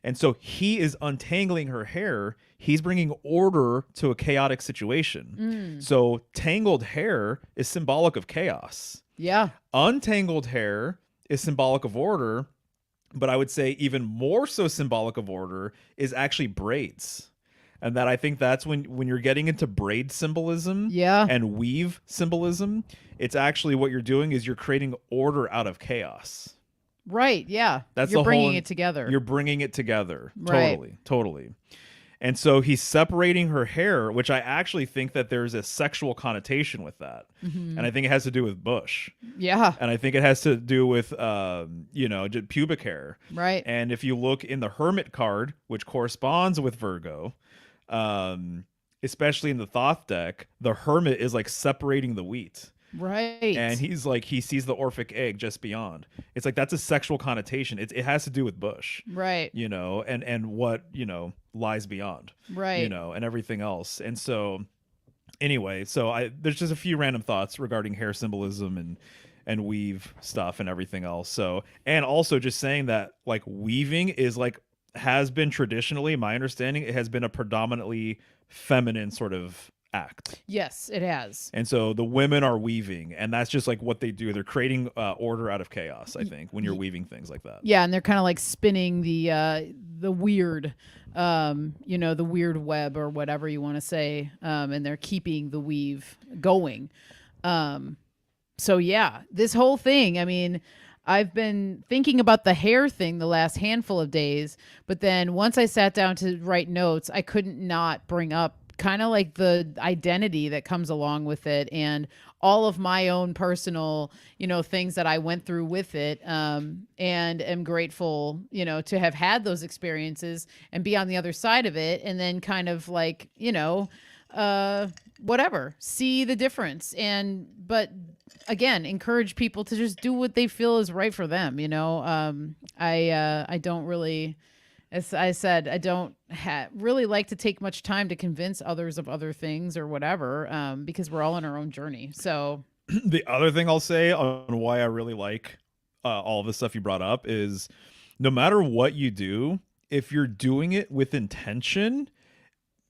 And so he is untangling her hair. He's bringing order to a chaotic situation. Mm. So tangled hair is symbolic of chaos. Yeah. Untangled hair is symbolic of order, but I would say even more so symbolic of order is actually braids. And that I think that's when you're getting into braid symbolism Yeah. and weave symbolism, it's actually what you're doing is you're creating order out of chaos. Right. Yeah. That's You're the bringing whole. it together. You're bringing it together. Right. Totally, totally. And so he's separating her hair, which I actually think that there's a sexual connotation with that. Mhm. And I think it has to do with bush. Yeah. And I think it has to do with, pubic hair. Right. And if you look in the Hermit card, which corresponds with Virgo, especially in the Thoth deck, the Hermit is like separating the wheat. Right. And he's like, he sees the Orphic egg just beyond. It's like, that's a sexual connotation. It has to do with bush, right. and what, lies beyond, Right. and everything else. And so anyway, there's just a few random thoughts regarding hair symbolism and weave stuff and everything else. So, and also just saying that like weaving is like, has been traditionally, my understanding, it has been a predominantly feminine sort of act. Yes, it has. And so the women are weaving, and that's just like what they do. They're creating order out of chaos, I think, when you're weaving things like that. Yeah, and they're kind of like spinning the weird, the weird web or whatever you want to say, and they're keeping the weave going. So yeah, this whole thing, I mean, I've been thinking about the hair thing the last handful of days, but then once I sat down to write notes, I couldn't not bring up kind of like the identity that comes along with it and all of my own personal, things that I went through with it. And am grateful, to have had those experiences and be on the other side of it. And then kind of like, whatever, see the difference. But again, encourage people to just do what they feel is right for them. I don't really, as I said, I don't really like to take much time to convince others of other things or whatever, because we're all on our own journey. So the other thing I'll say on why I really like all of the stuff you brought up is no matter what you do, if you're doing it with intention,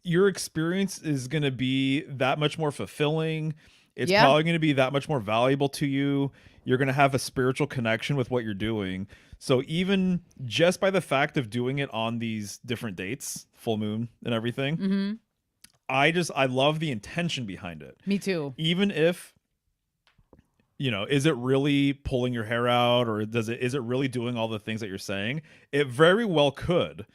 your experience is going to be that much more fulfilling. It's probably going to be that much more valuable to you. You're going to have a spiritual connection with what you're doing. So even just by the fact of doing it on these different dates, full moon and everything, mm-hmm. I love the intention behind it. Me too. Even if, is it really pulling your hair out, or is it really doing all the things that you're saying? It very well could.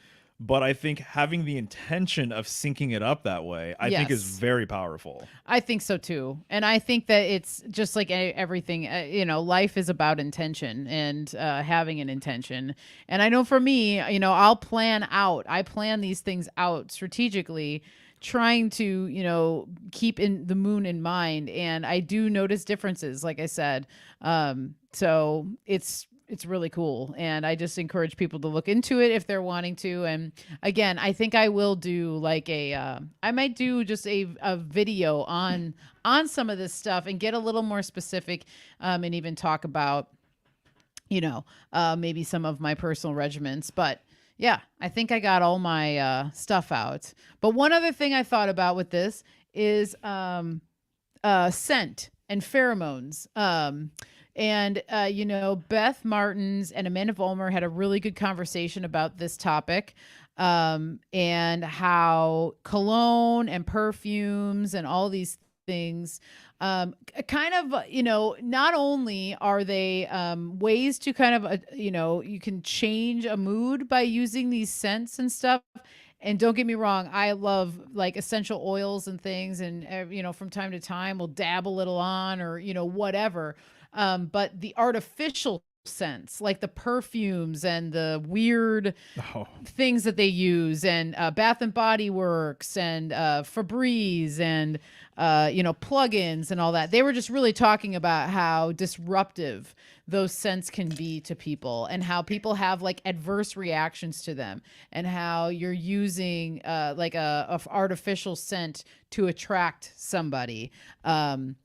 But I think having the intention of syncing it up that way, I think is very powerful. I think so too. And I think that it's just like everything, life is about intention and having an intention. And I know for me, I plan these things out strategically, trying to, keep in the moon in mind. And I do notice differences, like I said. So it's really cool. And I just encourage people to look into it if they're wanting to. And again, I think I will do like I might do just a video on some of this stuff and get a little more specific, and even talk about, maybe some of my personal regimens. But yeah, I think I got all my stuff out. But one other thing I thought about with this is scent and pheromones. And, Beth Martins and Amanda Vollmer had a really good conversation about this topic, and how cologne and perfumes and all these things kind of, not only are they ways to kind of, you can change a mood by using these scents and stuff. And don't get me wrong, I love like essential oils and things. And, from time to time we'll dab a little on or, whatever. But the artificial scents, like the perfumes and the weird Oh, things that they use, and Bath and Body Works and Febreze and plugins and all that. They were just really talking about how disruptive those scents can be to people, and how people have like adverse reactions to them, and how you're using like a artificial scent to attract somebody, and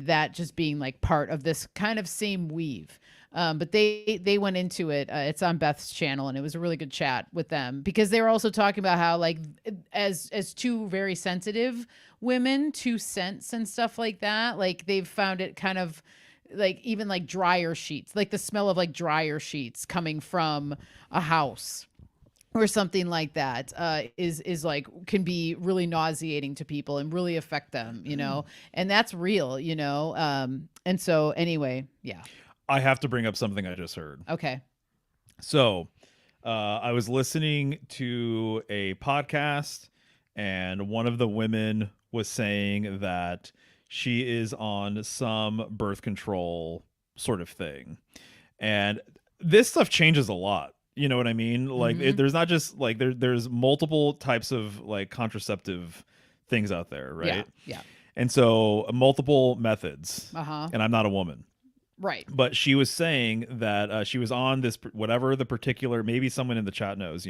that just being like part of this kind of same weave. But they went into it. It's on Beth's channel, and it was a really good chat with them, because they were also talking about how, like, as two very sensitive women to scents and stuff like that, like they've found it kind of like even like dryer sheets, like the smell of like dryer sheets coming from a house or something like that, is like can be really nauseating to people and really affect them, and that's real, and so anyway, yeah. I have to bring up something I just heard. Okay. So, I was listening to a podcast, and one of the women was saying that she is on some birth control sort of thing. And this stuff changes a lot. You know what I mean? Like, Mm-hmm. there's not just like there's multiple types of like contraceptive things out there, Yeah. right? Yeah. And so multiple methods. Uh-huh. And I'm not a woman. Right. But she was saying that she was on this, whatever the particular, maybe someone in the chat knows,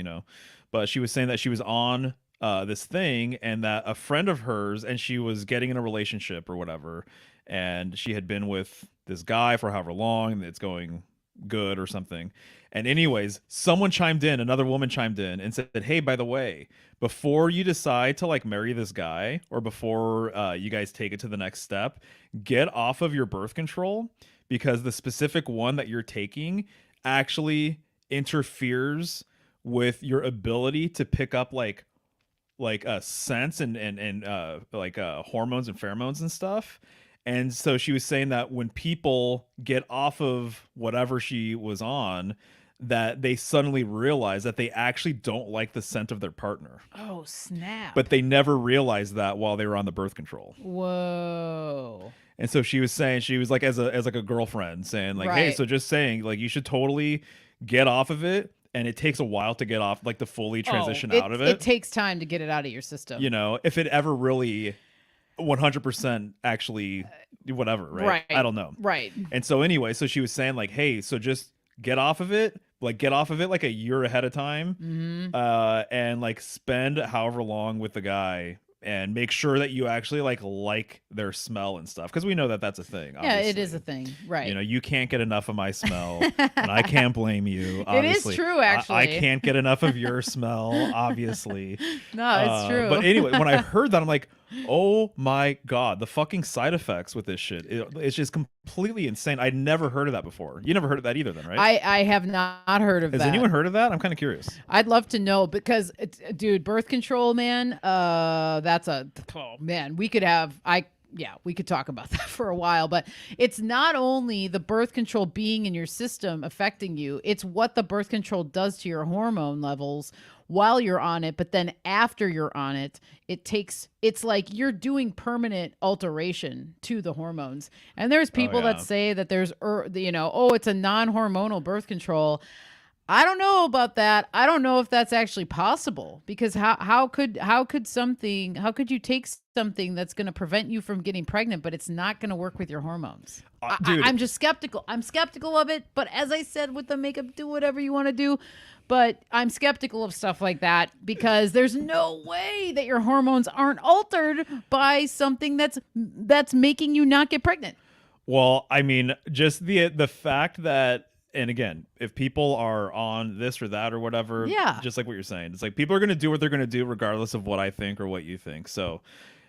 but she was saying that she was on this thing, and that a friend of hers, and she was getting in a relationship or whatever, and she had been with this guy for however long, and it's going good or something. And anyways, someone chimed in, another woman chimed in and said, hey, by the way, before you decide to like marry this guy, or before you guys take it to the next step, get off of your birth control, because the specific one that you're taking actually interferes with your ability to pick up like scents and like hormones and pheromones and stuff. And so she was saying that when people get off of whatever she was on, that they suddenly realize that they actually don't like the scent of their partner. Oh, snap. But they never realized that while they were on the birth control. Whoa. And so she was saying, she was like, as like a girlfriend saying like, hey, Right. so just saying like, you should totally get off of it. And it takes a while to get off, like to fully transition out of it. It takes time to get it out of your system. If it ever really 100% actually whatever, right? Right. I don't know. Right. And so anyway, so she was saying like, hey, so just get off of it, like a year ahead of time, and like spend however long with the guy, and make sure that you actually like their smell and stuff, because we know that that's a thing. Yeah, Obviously. it is a thing, right? You can't get enough of my smell, and I can't blame you. Obviously, it is true, actually. I can't get enough of your smell. Obviously, no, it's true. But anyway, when I heard that, I'm like, oh my god, the fucking side effects with this shit, it's just completely insane. I'd never heard of that before. You never heard of that either, then, right? I have not heard of that. Has anyone heard of that? I'm kind of curious. I'd love to know, because dude, birth control, man, that's man, we could talk about that for a while. But it's not only the birth control being in your system affecting you, it's what the birth control does to your hormone levels while you're on it. But then after you're on it, it's like you're doing permanent alteration to the hormones. And there's people that say that there's it's a non-hormonal birth control. I don't know about that. I don't know if that's actually possible, because how could you take something that's going to prevent you from getting pregnant, but it's not going to work with your hormones? Dude. I'm just skeptical. I'm skeptical of it. But as I said, with the makeup, do whatever you want to do. But I'm skeptical of stuff like that, because there's no way that your hormones aren't altered by something that's making you not get pregnant. Well, I mean, just the fact that, and again, if people are on this or that or whatever, Yeah. just like what you're saying, it's like people are going to do what they're going to do regardless of what I think or what you think. So,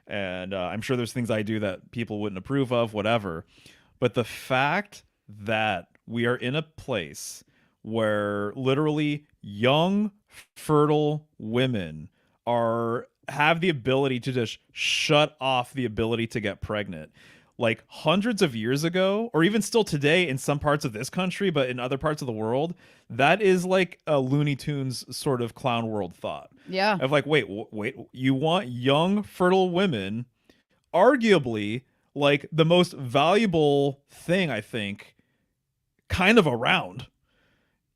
and I'm sure there's things I do that people wouldn't approve of, whatever. But the fact that we are in a place where literally young, fertile women have the ability to just shut off the ability to get pregnant. Like hundreds of years ago, or even still today in some parts of this country, but in other parts of the world, that is like a Looney Tunes sort of clown world thought. Yeah. Of like, wait, you want young, fertile women, arguably like the most valuable thing, I think, kind of around.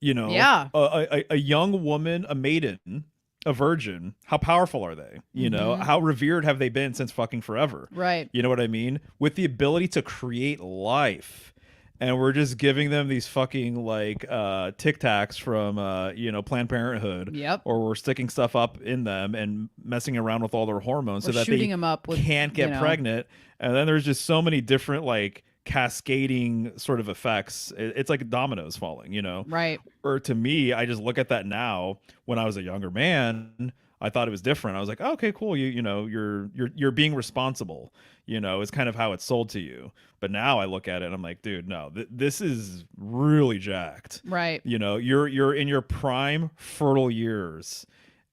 You know, Yeah. a young woman, a maiden, a virgin. How powerful are they? You know, Mm-hmm. how revered have they been since fucking forever? Right. You know what I mean? With the ability to create life. And we're just giving them these fucking like Tic Tacs from you know, Planned Parenthood, Yep. or we're sticking stuff up in them and messing around with all their hormones Or so that shooting they them up with, can't you get know. pregnant. And then there's just so many different like cascading sort of effects. It's like dominoes falling, you know. Right. Or to me, I just look at that now. When I was a younger man, I thought it was different. I was like, oh, okay, cool. You know, you're being responsible. You know, is kind of how it's sold to you. But now I look at it and I'm like, dude, no, this is really jacked. Right. You know, you're in your prime fertile years,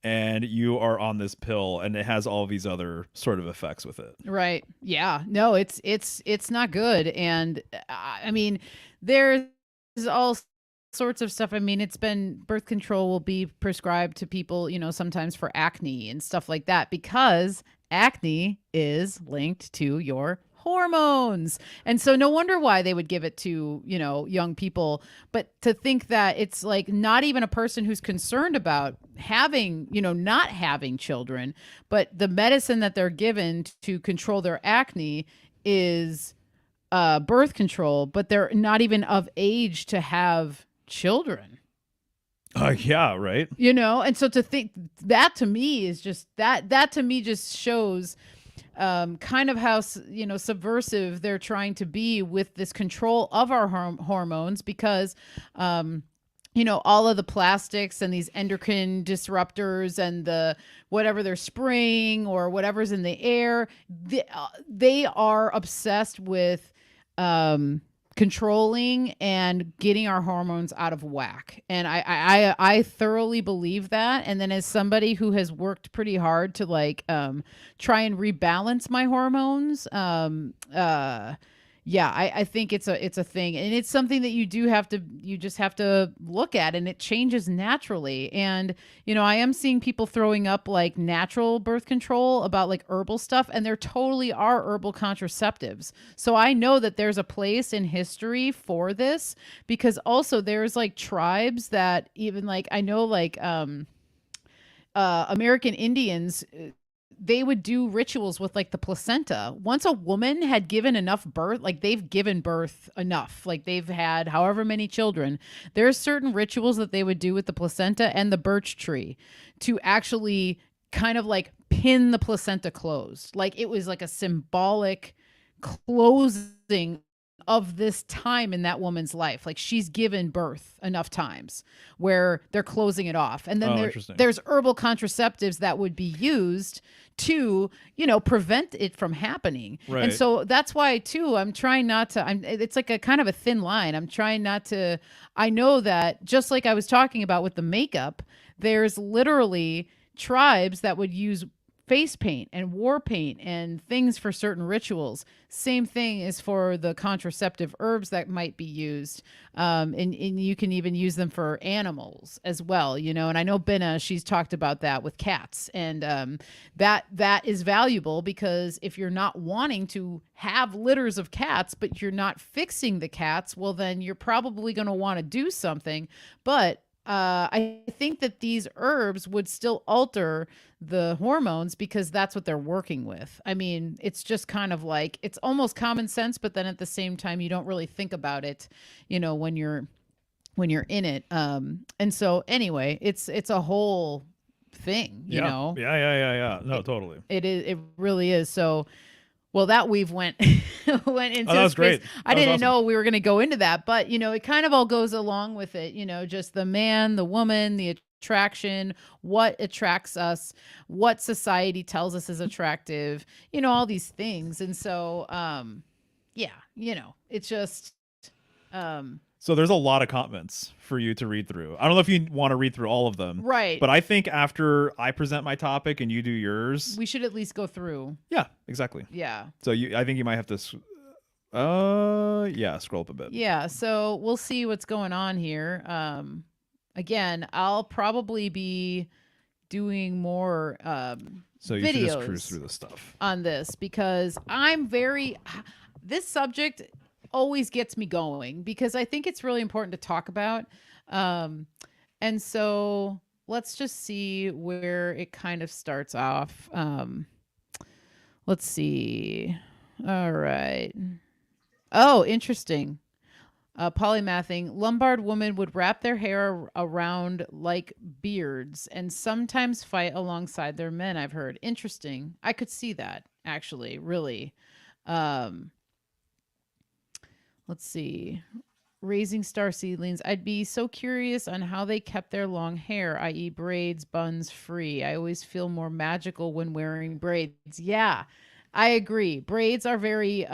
and you are on this pill, and it has all these other sort of effects with it. Right. Yeah. No, it's not good. And I mean, there's all sorts of stuff. I mean, it's been birth control will be prescribed to people, you know, sometimes for acne and stuff like that because acne is linked to your hormones. And so no wonder why they would give it to, you know, young people. But to think that it's like not even a person who's concerned about having, you know, not having children, but the medicine that they're given to control their acne is birth control, but they're not even of age to have children. Yeah, right. You know, and so to think that to me is just that to me just shows kind of how, you know, subversive they're trying to be with this control of our hormones because you know, all of the plastics and these endocrine disruptors and the whatever they're spraying or whatever's in the air, they are obsessed with controlling and getting our hormones out of whack. And I thoroughly believe that. And then as somebody who has worked pretty hard to like try and rebalance my hormones, yeah, I think it's a thing, and it's something that you just have to look at, and it changes naturally. And you know, I am seeing people throwing up like natural birth control about like herbal stuff, and there totally are herbal contraceptives. So I know that there's a place in history for this because also there's like tribes that even like I know like American Indians, they would do rituals with like the placenta. Once a woman had given enough birth, like they've given birth enough, like they've had however many children, there's certain rituals that they would do with the placenta and the birch tree to actually kind of like pin the placenta closed. Like it was like a symbolic closing of this time in that woman's life. Like she's given birth enough times where they're closing it off. And then there's herbal contraceptives that would be used to, you know, prevent it from happening. Right. And so that's why too, I'm trying not to, it's like a kind of a thin line. I'm trying not to, I know that just like I was talking about with the makeup, there's literally tribes that would use face paint and war paint and things for certain rituals. Same thing is for the contraceptive herbs that might be used. And you can even use them for animals as well, you know. And I know Benna, she's talked about that with cats. And that is valuable because if you're not wanting to have litters of cats, but you're not fixing the cats, well, then you're probably going to want to do something. But I think that these herbs would still alter the hormones because that's what they're working with. I mean, it's just kind of like, it's almost common sense, but then at the same time, you don't really think about it, you know, when you're in it. And so anyway, it's a whole thing, you know? Yeah. No, totally. It really is. So, well, that we've went into that was space. great. I didn't know we were going to go into that, but you know, it kind of all goes along with it. You know, just the man, the woman, the attraction, what attracts us, what society tells us is attractive. You know, all these things, and so, yeah, you know, it's just. So there's a lot of comments for you to read through. I don't know if you want to read through all of them. Right. But I think after I present my topic and you do yours, we should at least go through. Yeah, exactly. Yeah. So I think you might have to scroll up a bit. Yeah, so we'll see what's going on here. Again, I'll probably be doing more so you videos should just cruise through the stuff on this because this subject always gets me going because I think it's really important to talk about. Um, and so let's just see where it kind of starts off. Let's see. All right. Oh, interesting. Polymathing. Lombard women would wrap their hair around like beards and sometimes fight alongside their men. I've heard. Interesting. I could see that actually. Really. Um, let's see. Raising star seedlings. I'd be so curious on how they kept their long hair, i.e., braids, buns free. I always feel more magical when wearing braids. Yeah, I agree. Braids are very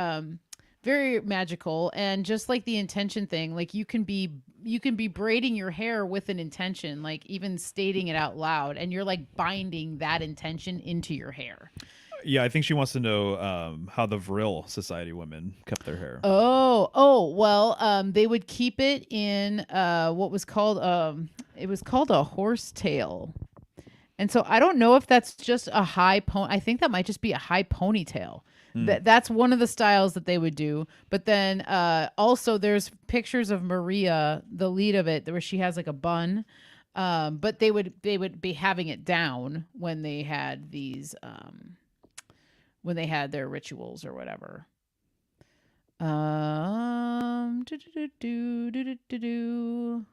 magical, and just like the intention thing, like you can be braiding your hair with an intention, like even stating it out loud, and you're like binding that intention into your hair. Yeah, I think she wants to know how the Vril Society women kept their hair. Well, they would keep it in what was called it was called a horse tail. And so I don't know if that's just a high I think that might just be a high ponytail. That's one of the styles that they would do. But then also there's pictures of Maria, the lead of it, where she has like a bun. But they would be having it down when they had these when they had their rituals or whatever. Do, do, do, do, do, do, do.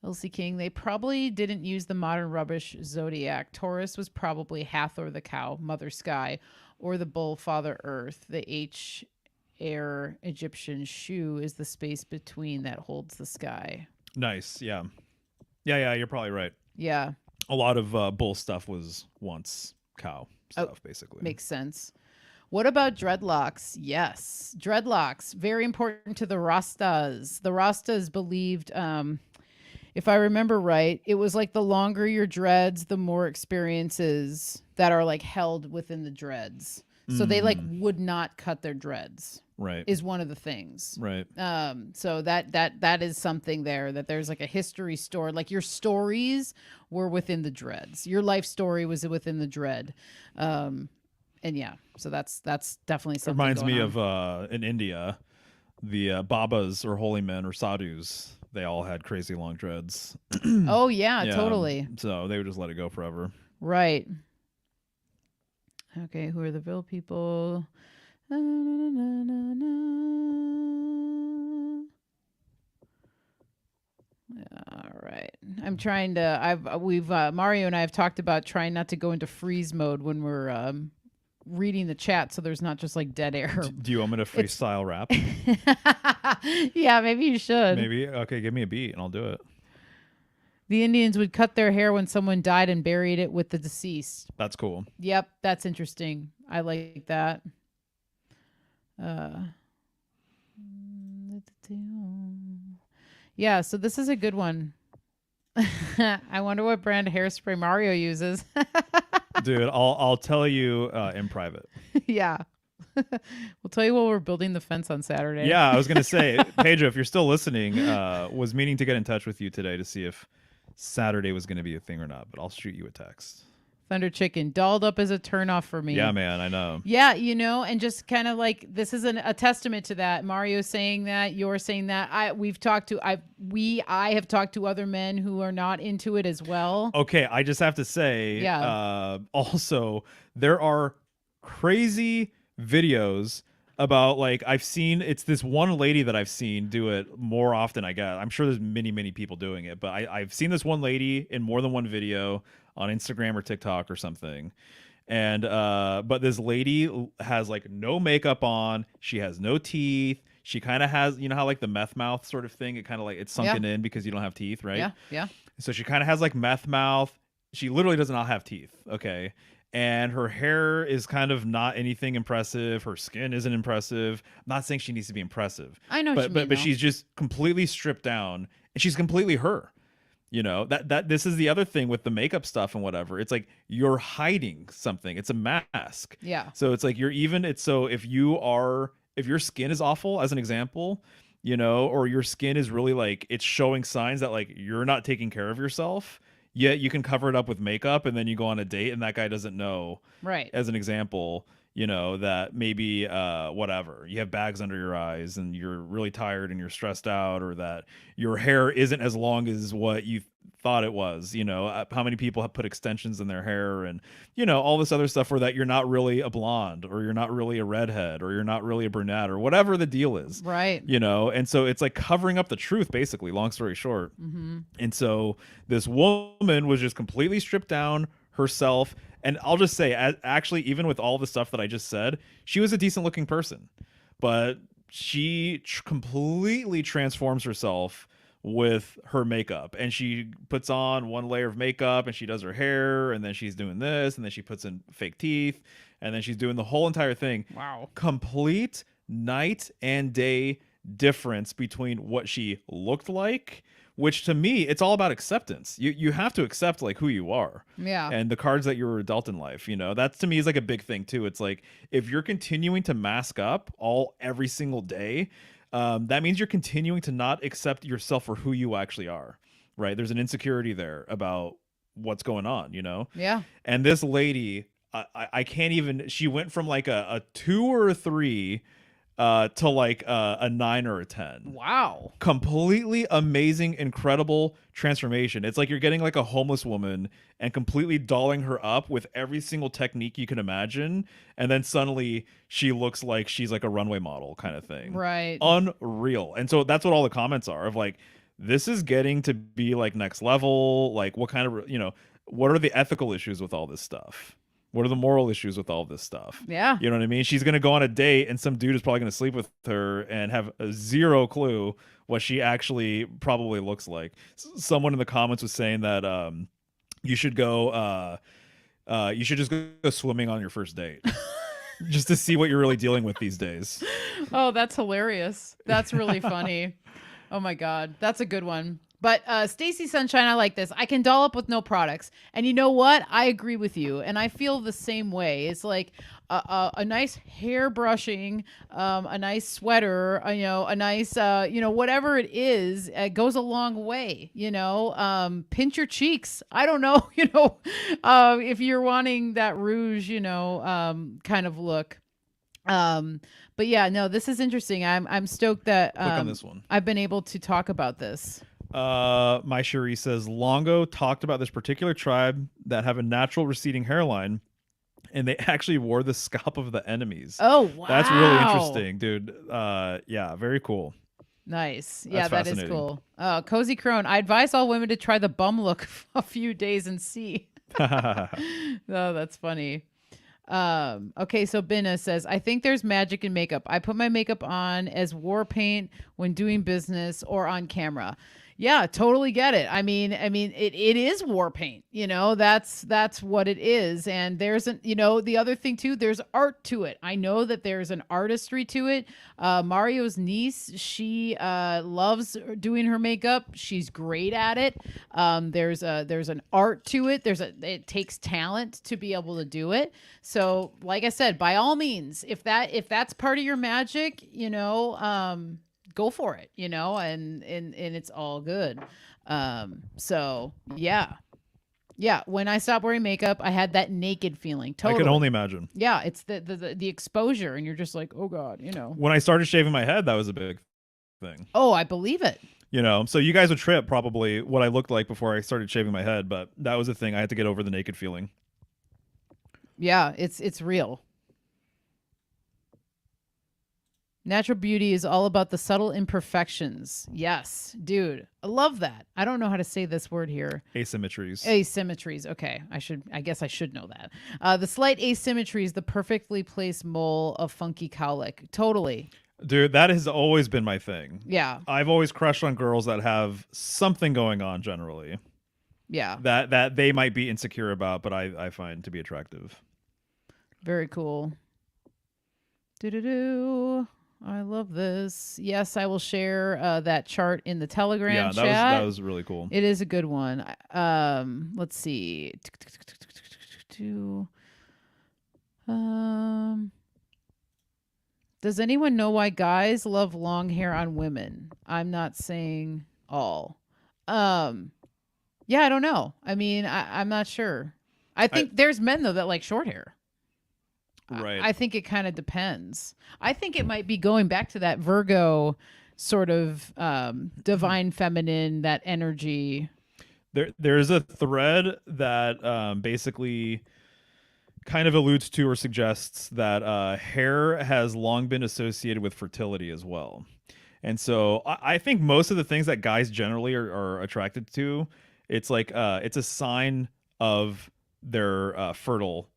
Elsie King, they probably didn't use the modern rubbish zodiac. Taurus was probably Hathor the cow, Mother Sky, or the bull, Father Earth. The H air Egyptian shoe is the space between that holds the sky. Nice. Yeah. Yeah. You're probably right. Yeah. A lot of bull stuff was once cow stuff, basically. Makes sense. What about dreadlocks? Yes. Dreadlocks, very important to the Rastas. The Rastas believed, if I remember right, it was like the longer your dreads, the more experiences that are like held within the dreads. So they like would not cut their dreads. Right. Is one of the things. Right. So that is something there, that there's like a history stored. Like your stories were within the dreads. Your life story was within the dread. And yeah, so that's definitely It something. reminds me on. of in India, the Babas or holy men or sadhus. They all had crazy long dreads. Oh yeah, totally. So they would just let it go forever. Right. Okay, who are the Ville people? All right. I'm trying to. We've Mario and I have talked about trying not to go into freeze mode when we're reading the chat, so there's not just like dead air. Do you want me to freestyle rap? Yeah, maybe you should. Maybe. Okay, give me a beat and I'll do it. The Indians would cut their hair when someone died and buried it with the deceased. That's cool. Yep, that's interesting. I like that. Yeah, so this is a good one. I wonder what brand of hairspray Mario uses. Dude, I'll tell you in private. Yeah. We'll tell you while we're building the fence on Saturday. Yeah, I was gonna say, Pedro, if you're still listening, was meaning to get in touch with you today to see if Saturday was gonna be a thing or not, but I'll shoot you a text. Thunder Chicken, dolled up is a turnoff for me. Yeah, man, I know. Yeah, and just kind of like this is a testament to that. Mario saying that, you're saying that. I have talked to other men who are not into it as well. Okay, I just have to say, also there are crazy videos about, like, I've seen, it's this one lady that I've seen do it more often, I guess. I'm sure there's many people doing it, but I've seen this one lady in more than one video on Instagram or TikTok or something. And but this lady has like no makeup on, she has no teeth, she kind of has, you know how like the meth mouth sort of thing, it kind of like it's sunken in because you don't have teeth, right? Yeah. So she kind of has like meth mouth. She literally does not have teeth, okay? And her hair is kind of not anything impressive. Her skin isn't impressive. I'm not saying she needs to be impressive. I know, but she's just completely stripped down, and she's completely her. You know, that this is the other thing with the makeup stuff and whatever. It's like you're hiding something. It's a mask. Yeah. So it's like so if your skin is awful, as an example, you know, or your skin is really like it's showing signs that like you're not taking care of yourself, yet you can cover it up with makeup, and then you go on a date and that guy doesn't know. Right. As an example, that maybe whatever, you have bags under your eyes and you're really tired and you're stressed out, or that your hair isn't as long as what you thought it was. How many people have put extensions in their hair, and all this other stuff, or that you're not really a blonde, or you're not really a redhead, or you're not really a brunette, or whatever the deal is. Right. And so it's like covering up the truth, basically, long story short. And so this woman was just completely stripped down herself. And I'll just say, actually, even with all the stuff that I just said, she was a decent looking person, but she completely transforms herself with her makeup, and she puts on one layer of makeup, and she does her hair, and then she's doing this, and then she puts in fake teeth, and then she's doing the whole entire thing. Wow. Complete night and day difference between what she looked like, which to me, it's all about acceptance. You have to accept like who you are. Yeah. And the cards that you were dealt in life. That to me is like a big thing too. It's like, if you're continuing to mask up every single day, that means you're continuing to not accept yourself for who you actually are. Right? There's an insecurity there about what's going on. Yeah. And this lady, I can't even. She went from like a 2 or a 3 to like a 9 or a 10. Wow. Completely amazing, incredible transformation. It's like you're getting like a homeless woman and completely dolling her up with every single technique you can imagine, and then suddenly she looks like she's like a runway model kind of thing. Right. Unreal. And so that's what all the comments are of like, this is getting to be like next level. Like, what kind of, what are the ethical issues with all this stuff? What are the moral issues with all this stuff? Yeah. You know what I mean? She's going to go on a date and some dude is probably going to sleep with her and have zero clue what she actually probably looks like. Someone in the comments was saying that you should just go swimming on your first date. Just to see what you're really dealing with these days. Oh, that's hilarious. That's really funny. Oh my God. That's a good one. But Stacy Sunshine, I like this. I can doll up with no products. And you know what? I agree with you. And I feel the same way. It's like a nice hair brushing, a nice sweater, a nice, whatever it is, it goes a long way, pinch your cheeks. I don't know, if you're wanting that rouge, kind of look. But yeah, no, this is interesting. I'm stoked that Click on this one. I've been able to talk about this. My Cherie says Longo talked about this particular tribe that have a natural receding hairline, and they actually wore the scalp of the enemies. Oh, wow. That's really interesting, dude. Yeah, very cool. Nice. That's yeah, that is cool. Cozy Crone, I advise all women to try the bum look a few days and see. Oh, that's funny. Okay, so Binna says, I think there's magic in makeup. I put my makeup on as war paint when doing business or on camera. Yeah, totally get it. I mean, it is war paint, that's what it is. And there's the other thing too, there's art to it. I know that there's an artistry to it. Mario's niece, she loves doing her makeup. She's great at it. There's an art to it. It takes talent to be able to do it. So like I said, by all means, if that's part of your magic, go for it, and it's all good. So yeah. When I stopped wearing makeup, I had that naked feeling. Totally. I can only imagine. Yeah. It's the exposure, and you're just like, oh God, When I started shaving my head, that was a big thing. Oh, I believe it. So you guys would trip probably what I looked like before I started shaving my head, but that was the thing. I had to get over the naked feeling. Yeah, it's real. Natural beauty is all about the subtle imperfections. Yes, dude. I love that. I don't know how to say this word here. Asymmetries. Okay. I guess I should know that. The slight asymmetries, the perfectly placed mole of funky cowlick. Totally. Dude, that has always been my thing. Yeah. I've always crushed on girls that have something going on generally. Yeah. That they might be insecure about, but I find to be attractive. Very cool. Do-do-do. I love this. Yes, I will share that chart in the Telegram chat. That was really cool. It is a good one. Let's see. Does anyone know why guys love long hair on women? I'm not saying all. Yeah, I don't know. I mean, I'm not sure. I think there's men though that like short hair. Right. I think it kind of depends. I think it might be going back to that Virgo sort of divine feminine, that energy. There's a thread that basically kind of alludes to or suggests that hair has long been associated with fertility as well. And so I think most of the things that guys generally are attracted to, it's like it's a sign of their fertile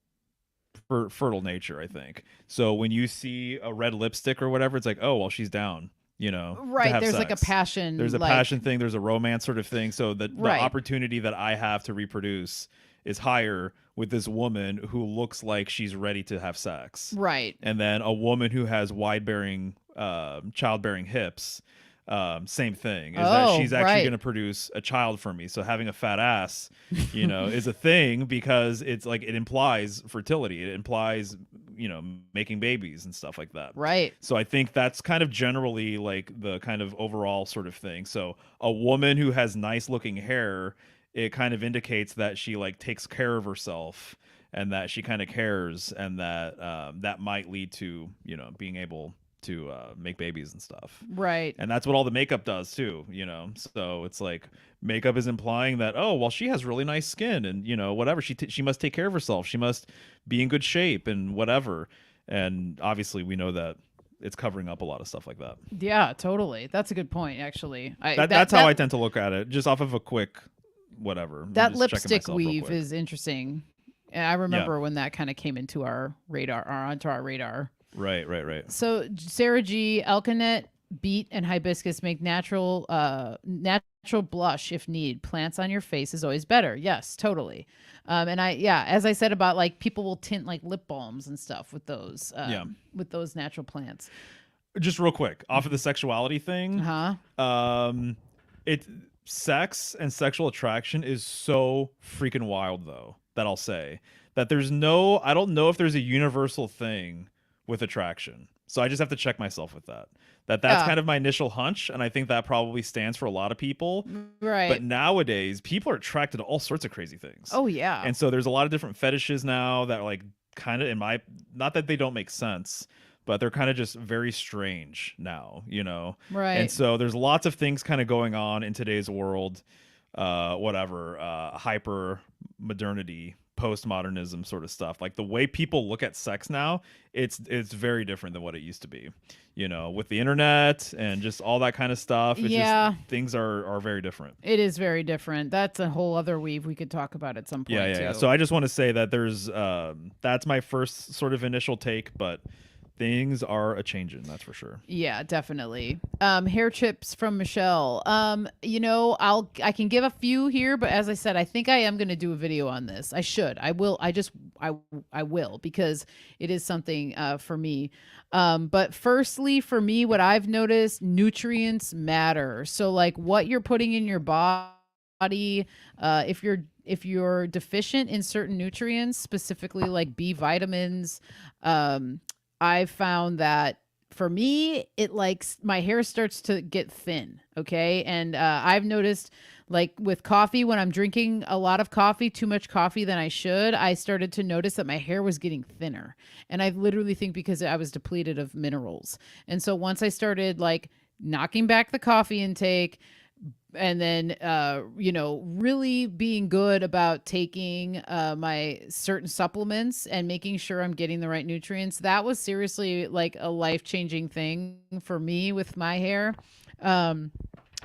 nature, I think. So when you see a red lipstick or whatever, it's like, oh well, she's down, to Right. have There's like a sex. passion, There's a like, passion thing, there's a romance sort of thing. So the right. opportunity that I have to reproduce is higher with this woman who looks like she's ready to have sex. Right. And then a woman who has wide bearing childbearing hips, same thing, is that Oh, she's actually going right. to produce a child for me. So having a fat ass, is a thing because it's like it implies fertility. It implies, making babies and stuff like that. Right. So I think that's kind of generally like the kind of overall sort of thing. So a woman who has nice looking hair, it kind of indicates that she like takes care of herself and that she kind of cares, and that that might lead to being able to make babies and stuff. Right. And that's what all the makeup does too, so it's like makeup is implying that, oh well, she has really nice skin, and whatever, she must take care of herself, she must be in good shape and whatever. And obviously we know that it's covering up a lot of stuff like that. Yeah, totally. That's a good point, actually. That's how I tend to look at it, just off of a quick whatever. I'm That just checking lipstick myself real weave quick. is interesting. And I remember when that kind of came into our radar, or onto our radar. Right. So Sarah G, Elkanet, beet, and hibiscus make natural blush if need. Plants on your face is always better. Yes, totally. And as I said about like people will tint like lip balms and stuff with those with those natural plants. Just real quick, off of the sexuality thing, it sex and sexual attraction is so freaking wild though, that I'll say that I don't know if there's a universal thing with attraction. So I just have to check myself with that. That's kind of my initial hunch, and I think that probably stands for a lot of people. Right. But nowadays, people are attracted to all sorts of crazy things. Oh yeah. And so there's a lot of different fetishes now that like kind of not that they don't make sense, but they're kind of just very strange now, Right. And so there's lots of things kind of going on in today's world, hyper modernity, postmodernism sort of stuff. Like the way people look at sex now, it's very different than what it used to be, with the internet and just all that kind of stuff. It's just, things are very different. It is very different. That's a whole other weave we could talk about at some point. Yeah. So I just want to say that there's that's my first sort of initial take, but things are a changing, that's for sure. Yeah, definitely. Hair chips from Michelle. I can give a few here, but as I said, I think I am going to do a video on this. I should. I will. I will, because it is something for me. But firstly, for me, what I've noticed, nutrients matter. So like what you're putting in your body, if you're deficient in certain nutrients, specifically like B vitamins, I found that for me, it likes my hair starts to get thin. Okay. And I've noticed like with coffee, when I'm drinking a lot of coffee, too much coffee than I should, I started to notice that my hair was getting thinner. And I literally think because I was depleted of minerals. And so once I started like knocking back the coffee intake, and then really being good about taking my certain supplements and making sure I'm getting the right nutrients, that was seriously like a life-changing thing for me with my hair.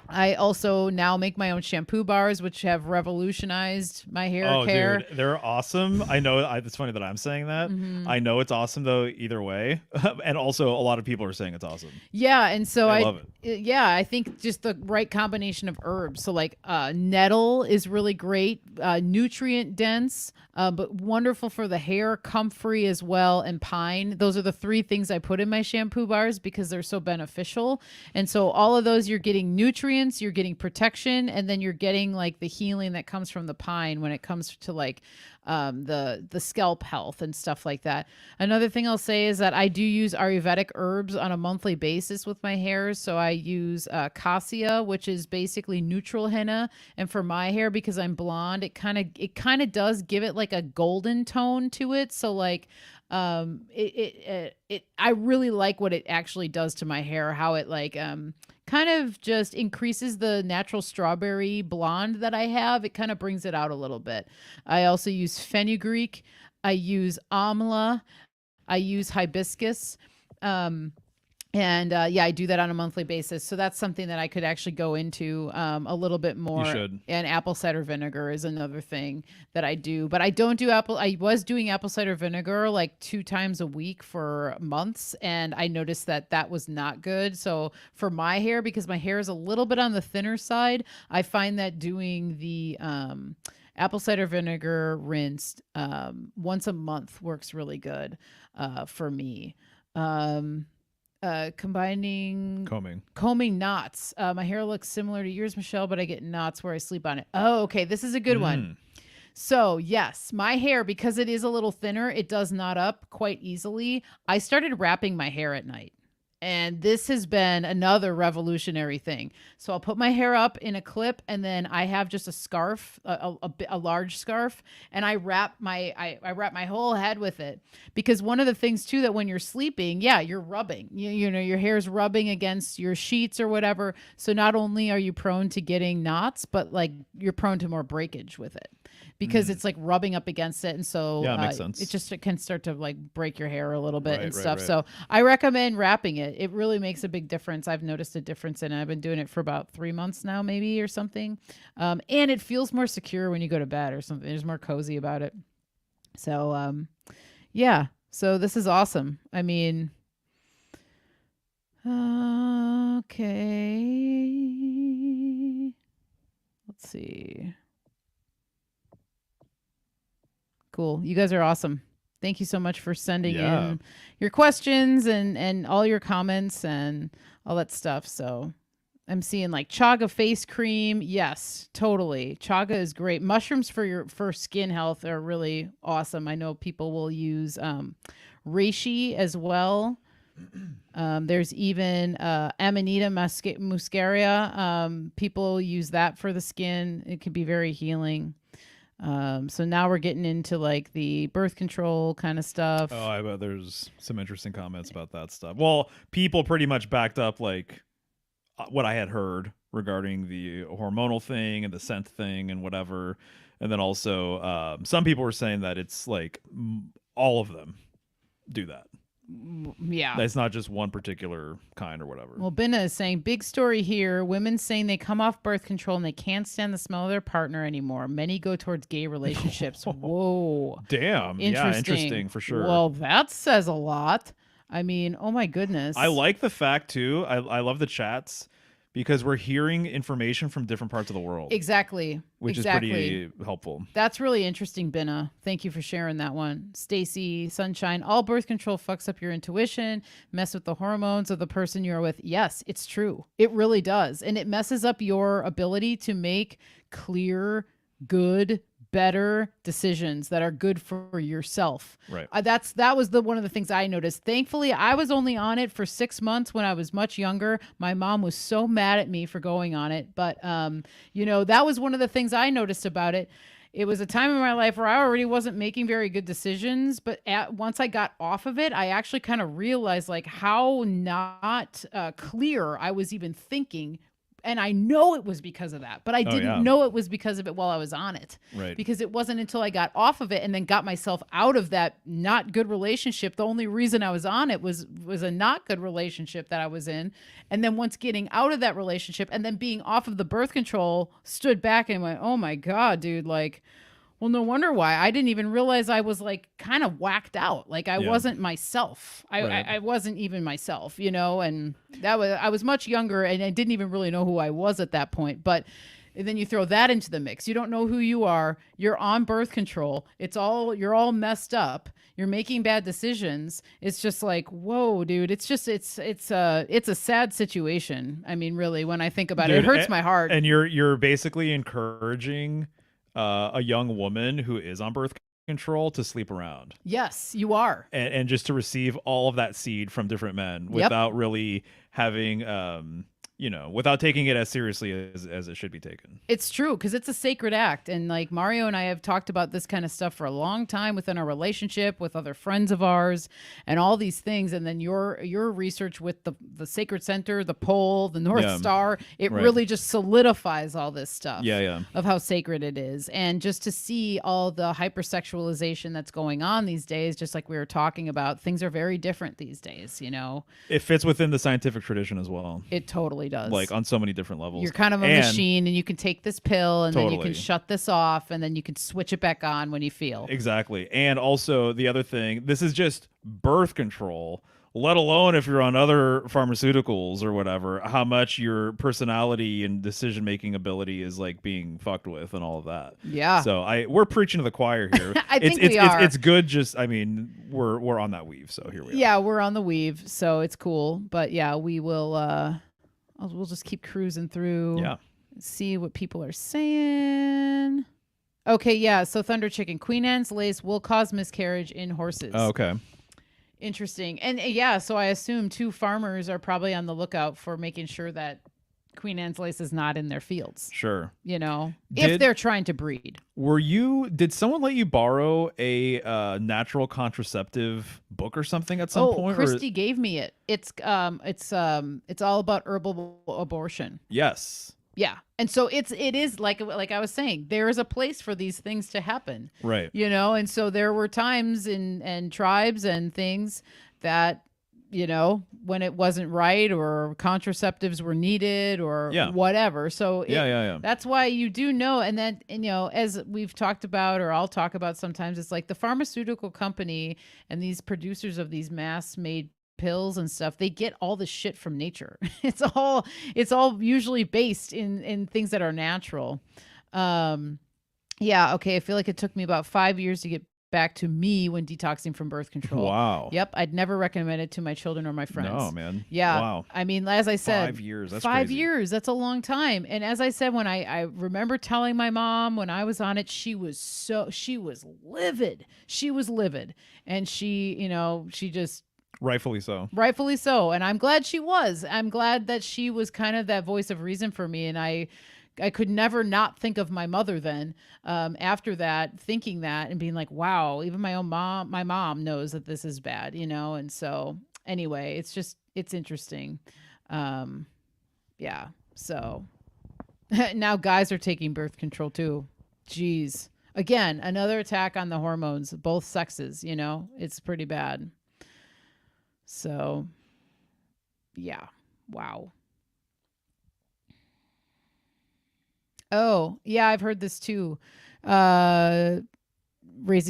I also now make my own shampoo bars, which have revolutionized my hair care. Dude, they're awesome. I know it's funny that I'm saying that. I know it's awesome though either way. And also a lot of people are saying it's awesome. Yeah, and so I love it. Yeah, I think just the right combination of herbs. So like nettle is really great, nutrient dense, but wonderful for the hair, comfrey as well, and pine. Those are the three things I put in my shampoo bars because they're so beneficial. And so all of those, you're getting nutrients, you're getting protection, and then you're getting like the healing that comes from the pine when it comes to like the scalp health and stuff like that. Another thing I'll say is that I do use Ayurvedic herbs on a monthly basis with my hair. So I use cassia, which is basically neutral henna, and for my hair, because I'm blonde, it kind of does give it like a golden tone to it. So like I really like what it actually does to my hair, how it like kind of just increases the natural strawberry blonde that I have. It kind of brings it out a little bit. I also use fenugreek, I use amla, I use hibiscus. Um, and yeah, I do that on a monthly basis. So that's something that I could actually go into a little bit You more. should. And apple cider vinegar is another thing that I do. But I don't do apple. I was doing apple cider vinegar like 2 times a week for months. And I noticed that that was not good. So for my hair, because my hair is a little bit on the thinner side, I find that doing the apple cider vinegar rinsed once a month works really good for me. Um, combining Combing. combing knots. My hair looks similar to yours, Michelle, but I get knots where I sleep on it. Oh, okay. This is a good one. So, yes, my hair, because it is a little thinner, it does knot up quite easily. I started wrapping my hair at night. And this has been another revolutionary thing. So I'll put my hair up in a clip, and then I have just a scarf, a large scarf, and I wrap I wrap my whole head with it. Because one of the things too, that when you're sleeping, yeah, you're rubbing. You know, your hair's rubbing against your sheets or whatever. So not only are you prone to getting knots, but like you're prone to more breakage with it. Because it's like rubbing up against it, and so Yeah, it makes sense. it can start to like break your hair a little bit Right, and right, stuff. right. So I recommend wrapping it. It really makes a big difference. I've noticed a difference in it. I've been doing it for about 3 months now, maybe, or something. And it feels more secure when you go to bed or something. There's more cozy about it. So yeah. So this is awesome. I mean, okay. Let's see. Cool. You guys are awesome. Thank you so much for sending in your questions and all your comments and all that stuff. So I'm seeing like chaga face cream. Yes, totally. Chaga is great. Mushrooms for skin health are really awesome. I know people will use reishi as well. There's even Amanita muscaria. People use that for the skin. It can be very healing. So now we're getting into like the birth control kind of stuff. Oh, I bet there's some interesting comments about that stuff. Well, people pretty much backed up like what I had heard regarding the hormonal thing and the scent thing and whatever. And then also some people were saying that it's like all of them do that. Yeah. It's not just one particular kind or whatever. Well, Binna is saying, big story here. Women saying they come off birth control and they can't stand the smell of their partner anymore. Many go towards gay relationships. Whoa. Damn. Yeah, interesting for sure. Well, that says a lot. I mean, oh my goodness. I like the fact too. I love the chats because we're hearing information from different parts of the world. Exactly. Which is pretty helpful. That's really interesting, Binna. Thank you for sharing that one. Stacy, Sunshine, all birth control fucks up your intuition, mess with the hormones of the person you're with. Yes, it's true. It really does. And it messes up your ability to make clear, good, better decisions that are good for yourself. Right. That was one of the things I noticed. Thankfully, I was only on it for 6 months when I was much younger. My mom was so mad at me for going on it, but that was one of the things I noticed about it. It was a time in my life where I already wasn't making very good decisions, but once I got off of it, I actually kind of realized like how not clear I was even thinking. And I know it was because of that, but I didn't know it was because of it while I was on it. Right. Because it wasn't until I got off of it and then got myself out of that not good relationship. The only reason I was on it was a not good relationship that I was in. And then once getting out of that relationship and then being off of the birth control, stood back and went, oh my God, dude, like, well, no wonder why. I didn't even realize I was like kind of whacked out. Like I wasn't myself. I wasn't even myself, and I was much younger and I didn't even really know who I was at that point. But then you throw that into the mix. You don't know who you are. You're on birth control. You're all messed up. You're making bad decisions. It's just like, whoa, dude. It's a sad situation. I mean, really, when I think about it, it hurts my heart. And you're basically encouraging a young woman who is on birth control to sleep around. Yes, you are. And just to receive all of that seed from different men without really having without taking it as seriously as it should be taken. It's true, because it's a sacred act. And like Mario and I have talked about this kind of stuff for a long time within our relationship with other friends of ours and all these things. And then your research with the Sacred Center, the pole, the North Star, it really just solidifies all this stuff of how sacred it is. And just to see all the hypersexualization that's going on these days, just like we were talking about, things are very different these days, It fits within the scientific tradition as well. It totally does. Like on so many different levels. You're kind of a machine, and you can take this pill and then you can shut this off, and then you can switch it back on when you feel. Exactly. And also the other thing, this is just birth control, let alone if you're on other pharmaceuticals or whatever, how much your personality and decision-making ability is like being fucked with and all of that. Yeah. So we're preaching to the choir here. I think we are. It's good. Just, I mean, we're on that weave. So here we are. Yeah, we're on the weave. So it's cool. But yeah, we will, we'll just keep cruising through. Yeah. See what people are saying. Okay, yeah. So Thunder Chicken, Queen Anne's lace will cause miscarriage in horses. Oh, okay. Interesting. And yeah, so I assume 2 farmers are probably on the lookout for making sure that Queen Anne's lace is not in their fields. Sure. If they're trying to breed. Did someone let you borrow a natural contraceptive book or something at some point? Christy gave me it. It's all about herbal abortion. Yes. Yeah. And so it is like I was saying, there is a place for these things to happen. Right. And so there were times and tribes and things that, when it wasn't right or contraceptives were needed or whatever. So that's why you do know. And then, as we've talked about, or I'll talk about sometimes, it's like the pharmaceutical company and these producers of these mass made pills and stuff, they get all this shit from nature. It's all usually based in things that are natural. Yeah. Okay. I feel like it took me about 5 years to get back to me when detoxing from birth control. Wow. Yep. I'd never recommend it to my children or my friends. No, man. Yeah. Wow. I mean, as I said, 5 years. That's 5 crazy. years. That's a long time. And as I said, when I remember telling my mom when I was on it, she was livid. She was livid. And she just, Rightfully so. Rightfully so. And I'm glad she was. I'm glad that she was kind of that voice of reason for me. And I could never not think of my mother then, after that, thinking that and being like, wow, even my mom knows that this is bad, And so anyway, it's interesting. Yeah. So now guys are taking birth control too. Jeez. Again, another attack on the hormones, both sexes, it's pretty bad. So, yeah. Wow. Oh, yeah, I've heard this too. Raising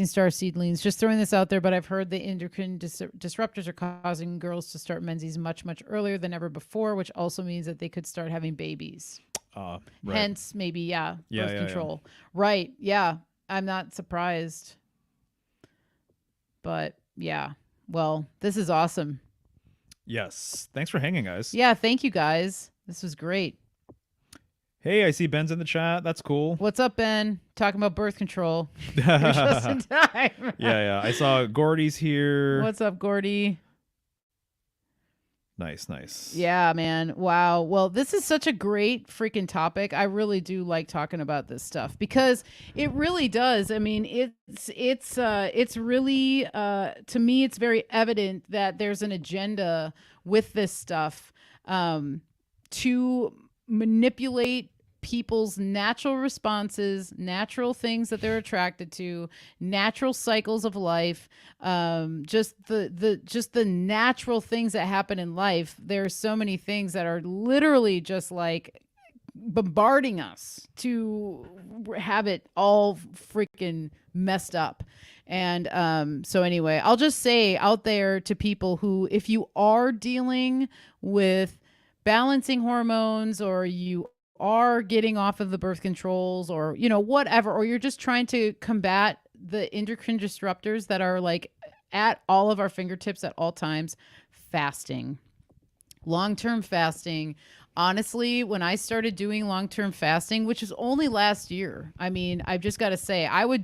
star seedlings. Just throwing this out there, but I've heard the endocrine disruptors are causing girls to start menses much, much earlier than ever before, which also means that they could start having babies. Right. Hence, maybe, birth control. Yeah. Right. Yeah. I'm not surprised. But, yeah. Well, this is awesome. Yes. Thanks for hanging, guys. Yeah, thank you, guys. This was great. Hey, I see Ben's in the chat. That's cool. What's up, Ben? Talking about birth control. You're just in time. Yeah. I saw Gordy's here. What's up, Gordy? Nice. Yeah, man. Wow. Well, this is such a great freaking topic. I really do like talking about this stuff because it really does. I mean, it's really to me, it's very evident that there's an agenda with this stuff to manipulate people's natural responses, natural things that they're attracted to, natural cycles of life, just the natural things that happen in life. There are so many things that are literally just like bombarding us to have it all freaking messed up. And so anyway, I'll just say out there to people who, if you are dealing with balancing hormones, or you are getting off of the birth controls, or whatever, or you're just trying to combat the endocrine disruptors that are like at all of our fingertips at all times, fasting, Long-term fasting. Honestly, when I started doing long-term fasting, which was only last year, I mean, I've just got to say, I would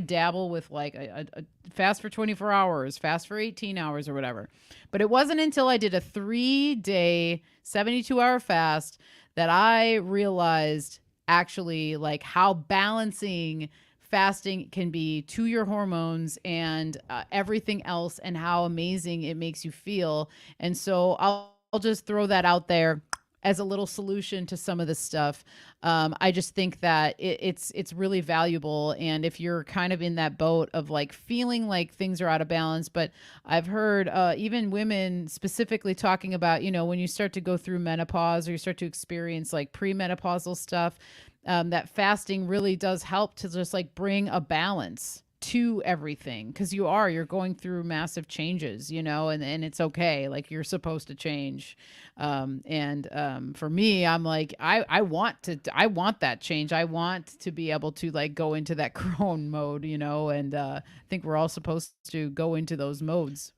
dabble with like a fast for 24 hours, fast for 18 hours or whatever. But it wasn't until I did a 3-day, 72-hour fast that I realized actually like how balancing fasting can be to your hormones and everything else, and how amazing it makes you feel. And so I'll just throw that out there as a little solution to some of this stuff. I just think that it's really valuable. And if you're kind of in that boat of like feeling like things are out of balance, but I've heard even women specifically talking about, you know, when you start to go through menopause or you start to experience like premenopausal stuff, that fasting really does help to just like bring a balance to everything, because you're going through massive changes, you know, and it's okay, like you're supposed to change. For me, I'm like, I want that change. I want to be able to like go into that crone mode, you know, and I think we're all supposed to go into those modes.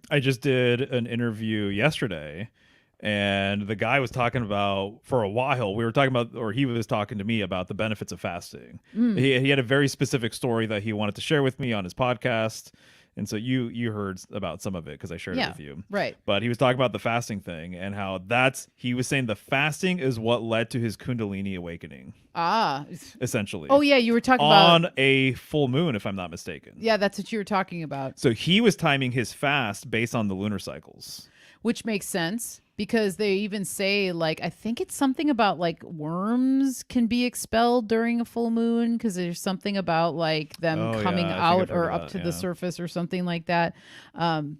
I just did an interview yesterday, and the guy was talking about, for a while we were talking about, or he was talking to me about the benefits of fasting. Mm, He had a very specific story that he wanted to share with me on his podcast, and so you heard about some of it because I shared it yeah, with you. right. But he was talking about the fasting thing and how he was saying the fasting is what led to his Kundalini awakening, Ah, essentially, oh yeah, you were talking about, on a full moon, if I'm not mistaken. yeah, that's what you were talking about. So he was timing his fast based on the lunar cycles. Which makes sense, because they even say like, I think it's something about like worms can be expelled during a full moon, because there's something about like them Oh coming yeah, I think I've out heard or of up that. to the Yeah. surface or something like that. um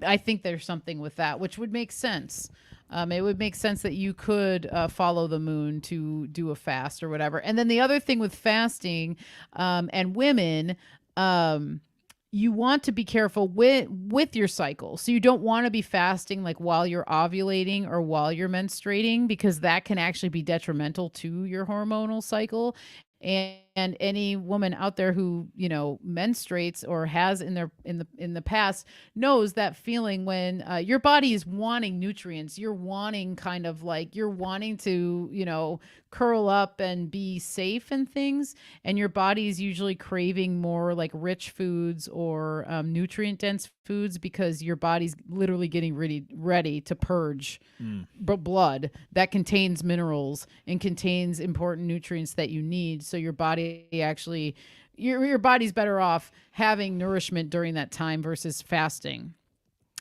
I think there's something with that, which would make sense. It would make sense that you could follow the moon to do a fast or whatever. And then the other thing with fasting, and women, um, you want to be careful with your cycle. So you don't want to be fasting like while you're ovulating or while you're menstruating, because that can actually be detrimental to your hormonal cycle. And any woman out there who, you know, menstruates or has in the past knows that feeling when your body is wanting nutrients. You're wanting kind of like, you're wanting to, you know, curl up and be safe and things, and your body is usually craving more like rich foods or nutrient dense foods, because your body's literally getting ready to purge Mm. blood that contains minerals and contains important nutrients that you need. So your body actually, your body's better off having nourishment during that time versus fasting.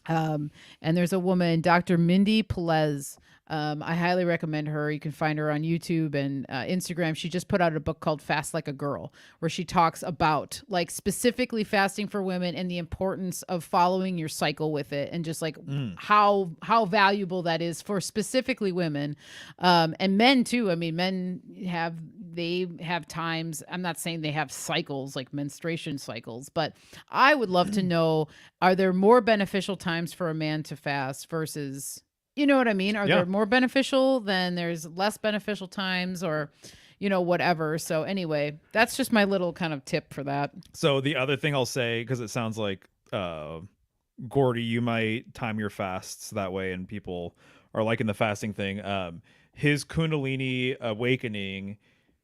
And there's a woman, Dr. Mindy Pelez. I highly recommend her. You can find her on YouTube and Instagram. She just put out a book called Fast Like a Girl, where she talks about like specifically fasting for women and the importance of following your cycle with it, and just like Mm. how valuable that is for specifically women, and men too. I mean, men they have times. I'm not saying they have cycles like menstruation cycles, but I would love to know, are there more beneficial times for a man to fast versus, you know what I mean? Are Yeah. there more beneficial than there's less beneficial times, or, you know, whatever. So anyway, that's just my little kind of tip for that. So the other thing I'll say, because it sounds like Gordy, you might time your fasts that way, and people are liking the fasting thing. His Kundalini awakening,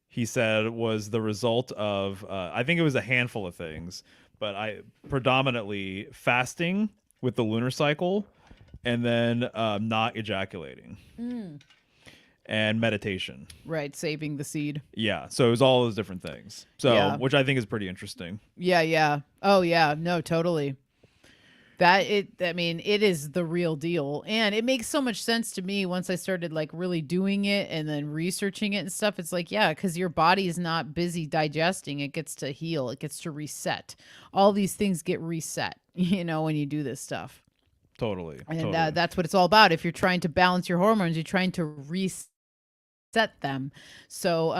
he said, was the result of I think it was a handful of things, but I predominantly fasting with the lunar cycle, and then not ejaculating, and meditation. Right. Saving the seed. Yeah, so it was all those different things. So, Yeah. which I think is pretty interesting. Yeah. Yeah. Oh yeah. No, totally. I mean, it is the real deal. And it makes so much sense to me once I started like really doing it and then researching it and stuff. It's like, yeah, because your body is not busy digesting. It gets to heal, it gets to reset. All these things get reset, you know, when you do this stuff. Totally. And Totally. that's what it's all about. If you're trying to balance your hormones, you're trying to reset them. So,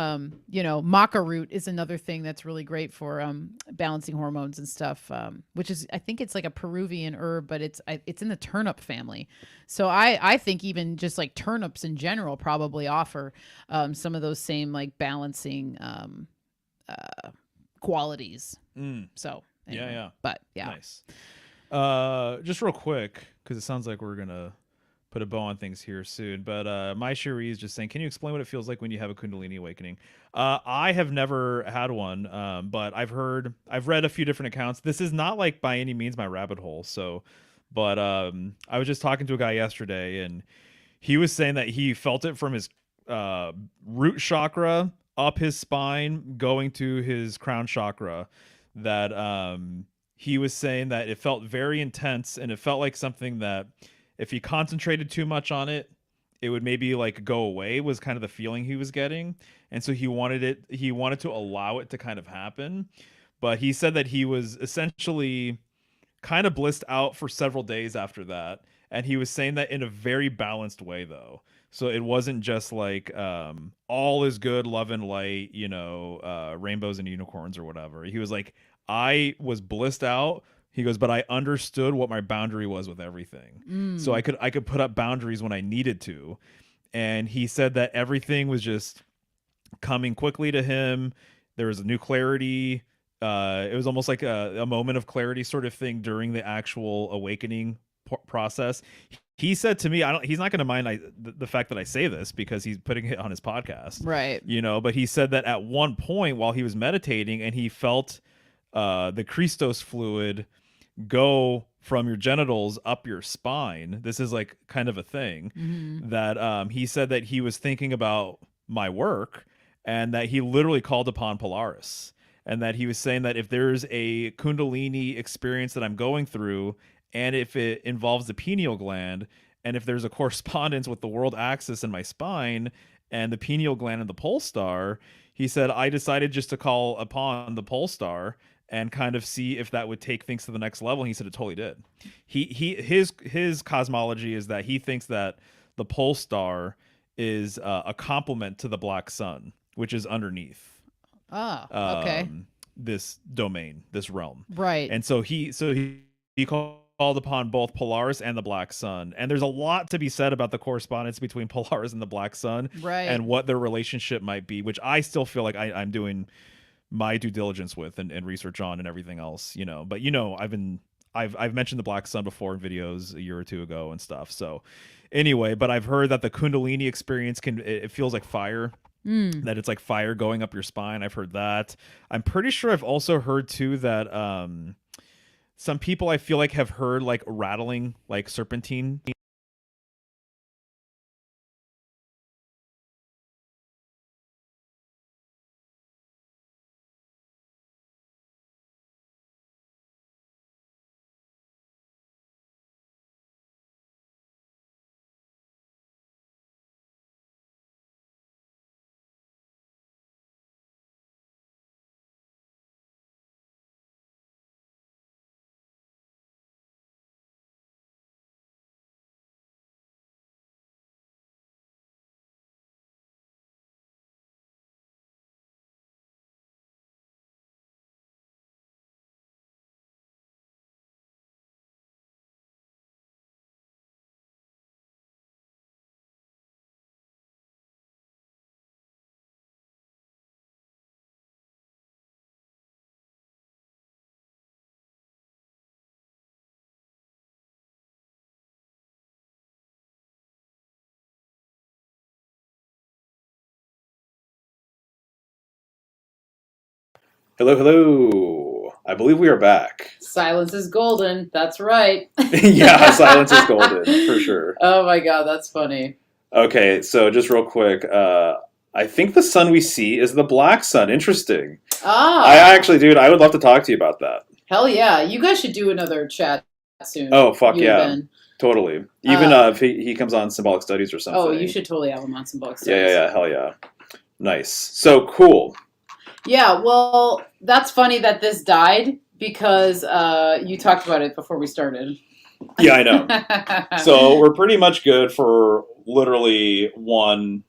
you know, maca root is another thing that's really great for balancing hormones and stuff, which is, I think it's like a Peruvian herb, but it's in the turnip family. So I think even just like turnips in general probably offer some of those same like balancing qualities. Mm. So anyway, Yeah. but yeah. Nice. Just real quick, because it sounds like we're gonna put a bow on things here soon. But my Cherie is just saying, can you explain what it feels like when you have a Kundalini awakening? I have never had one, but I've read a few different accounts. This is not like by any means my rabbit hole. So, but I was just talking to a guy yesterday, and he was saying that he felt it from his root chakra up his spine, going to his crown chakra. That he was saying that it felt very intense, and it felt like something that if he concentrated too much on it, it would maybe like go away, was kind of the feeling he was getting. And so he wanted to allow it to kind of happen. But he said that he was essentially kind of blissed out for several days after that. And he was saying that in a very balanced way, though. So it wasn't just like all is good, love and light, rainbows and unicorns or whatever. He was like, I was blissed out. He goes, but I understood what my boundary was with everything. So Mm. I could put up boundaries when I needed to. And he said that everything was just coming quickly to him. There was a new clarity. It was almost like a moment of clarity sort of thing during the actual awakening process. He said to me, he's not going to mind the fact that I say this because he's putting it on his podcast, Right. but he said that at one point while he was meditating and he felt the Christos fluid go from your genitals up your spine. This is like kind of a thing that he said that he was thinking about my work and that he literally called upon Polaris, and that he was saying that if there's a Kundalini experience that I'm going through, and if it involves the pineal gland, and if there's a correspondence with the world axis in my spine and the pineal gland and the pole star, he said, I decided just to call upon the pole star and kind of see if that would take things to the next level. And he said it totally did. His cosmology is that he thinks that the pole star is a complement to the black sun, which is underneath Okay. this domain, this realm. Right. And so he called upon both Polaris and the Black Sun. And there's a lot to be said about the correspondence between Polaris and the Black Sun Right. and what their relationship might be, which I still feel like I'm doing my due diligence with and research on and everything else, But I've mentioned the Black Sun before in videos a year or two ago and stuff. So anyway, but I've heard that the Kundalini experience it feels like fire. That it's like fire going up your spine. I've heard that. I'm pretty sure I've also heard too that some people I feel like have heard like rattling, like serpentine. Hello, hello. I believe we are back. Silence is golden. That's right. Yeah, silence is golden, for sure. Oh my God, that's funny. Okay, so just real quick, I think the sun we see is the black sun. Interesting. I actually, dude, I would love to talk to you about that. Hell yeah. You guys should do another chat soon. Oh, fuck you and yeah. Ben. Totally. Even if he comes on Symbolic Studies or something. Oh, you should totally have him on Symbolic Studies. Yeah, hell yeah. Nice. So, cool. Yeah, well, that's funny that this died because you talked about it before we started. Yeah, I know. So we're pretty much good for literally one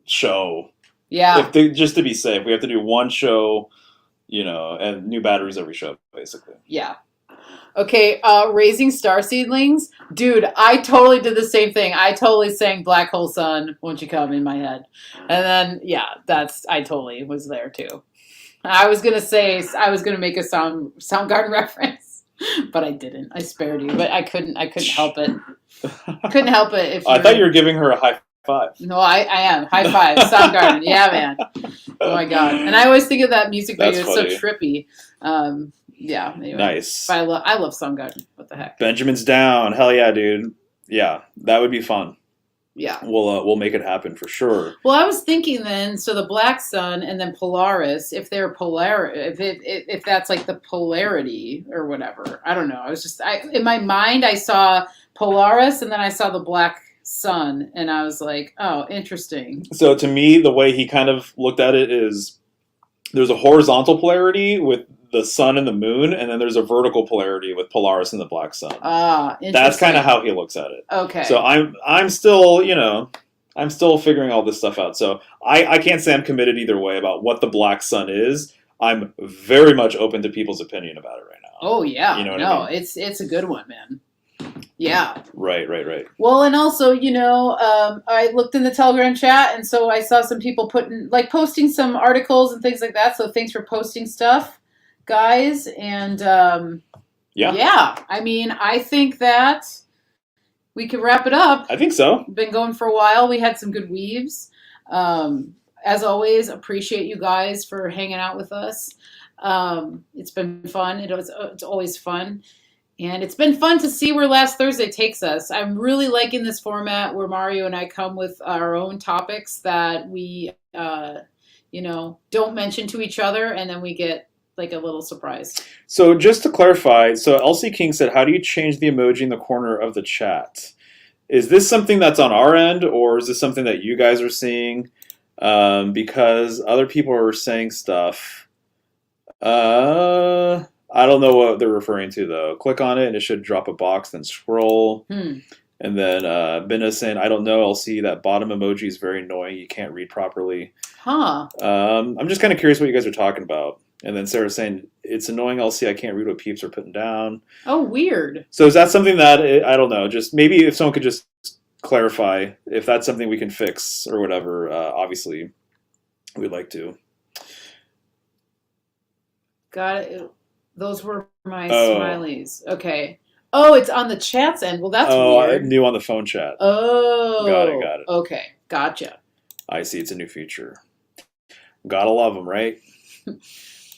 show. Yeah. Just to be safe, we have to do one show, and new batteries every show, basically. Yeah. Okay, Raising Star Seedlings. Dude, I totally did the same thing. I totally sang Black Hole Sun, Won't You Come, in my head. And then, yeah, I totally was there too. I was going to make a Soundgarden reference. But I didn't. I spared you, but I couldn't help it. Couldn't help it. If I thought you were giving her a high five. No, I am. High five. Soundgarden. Yeah, man. Oh my god. And I always think of that music video. It's so trippy. Yeah. Anyway. Nice. But I love Soundgarden. What the heck? Benjamin's down. Hell yeah, dude. Yeah, that would be fun. Yeah. We'll make it happen for sure. Well, I was thinking then, so the Black Sun and then Polaris, if they're if that's like the polarity or whatever. I don't know. I was just in my mind I saw Polaris and then I saw the Black Sun and I was like, oh, interesting. So to me, the way he kind of looked at it is there's a horizontal polarity with the sun and the moon, and then there's a vertical polarity with Polaris and the Black Sun. Interesting. That's kind of how he looks at it. Okay. So I'm still, I'm still figuring all this stuff out. So I can't say I'm committed either way about what the Black Sun is. I'm very much open to people's opinion about it right now. Oh yeah. You know what I mean? It's a good one, man. Yeah. Right. Well, and also, I looked in the Telegram chat, and so I saw some people posting some articles and things like that. So thanks for posting stuff, guys. And yeah. I mean, I think that we could wrap it up. I think so. Been going for a while. We had some good weaves. As always, appreciate you guys for hanging out with us. It's been fun. It's always fun. And it's been fun to see where Last Thursday takes us. I'm really liking this format where Mario and I come with our own topics that we, don't mention to each other, and then we get like a little surprise. So just to clarify, LC King said, how do you change the emoji in the corner of the chat? Is this something that's on our end, or is this something that you guys are seeing? Because other people are saying stuff. I don't know what they're referring to, though. Click on it, and it should drop a box, then scroll. And then Binna's saying, I don't know, LC, that bottom emoji is very annoying. You can't read properly. Huh. I'm just kind of curious what you guys are talking about. And then Sarah's saying, it's annoying, LC. I can't read what peeps are putting down. Oh, weird. So is that something that, I don't know, just maybe if someone could just clarify if that's something we can fix or whatever, obviously we'd like to. Got it. Those were my smileys. Okay. Oh, it's on the chat's end. Well, that's weird. New on the phone chat. Oh. Got it. Okay. Gotcha. I see. It's a new feature. Gotta love them, right?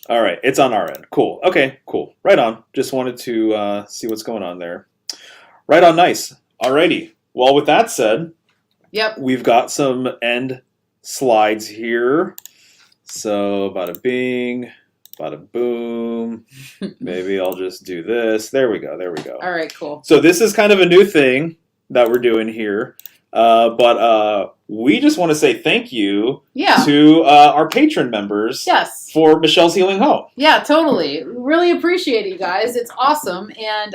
All right. It's on our end. Cool. Okay, cool. Right on. Just wanted to see what's going on there. Right on. Nice. Alrighty. Well, with that said, yep, we've got some end slides here. So, bada bing. Bada boom. Maybe I'll just do this. There we go. All right, cool. So this is kind of a new thing that we're doing here. But we just want to say thank you to our patron members for Michelle's Healing Home. Yeah, totally. Really appreciate it, you guys. It's awesome. And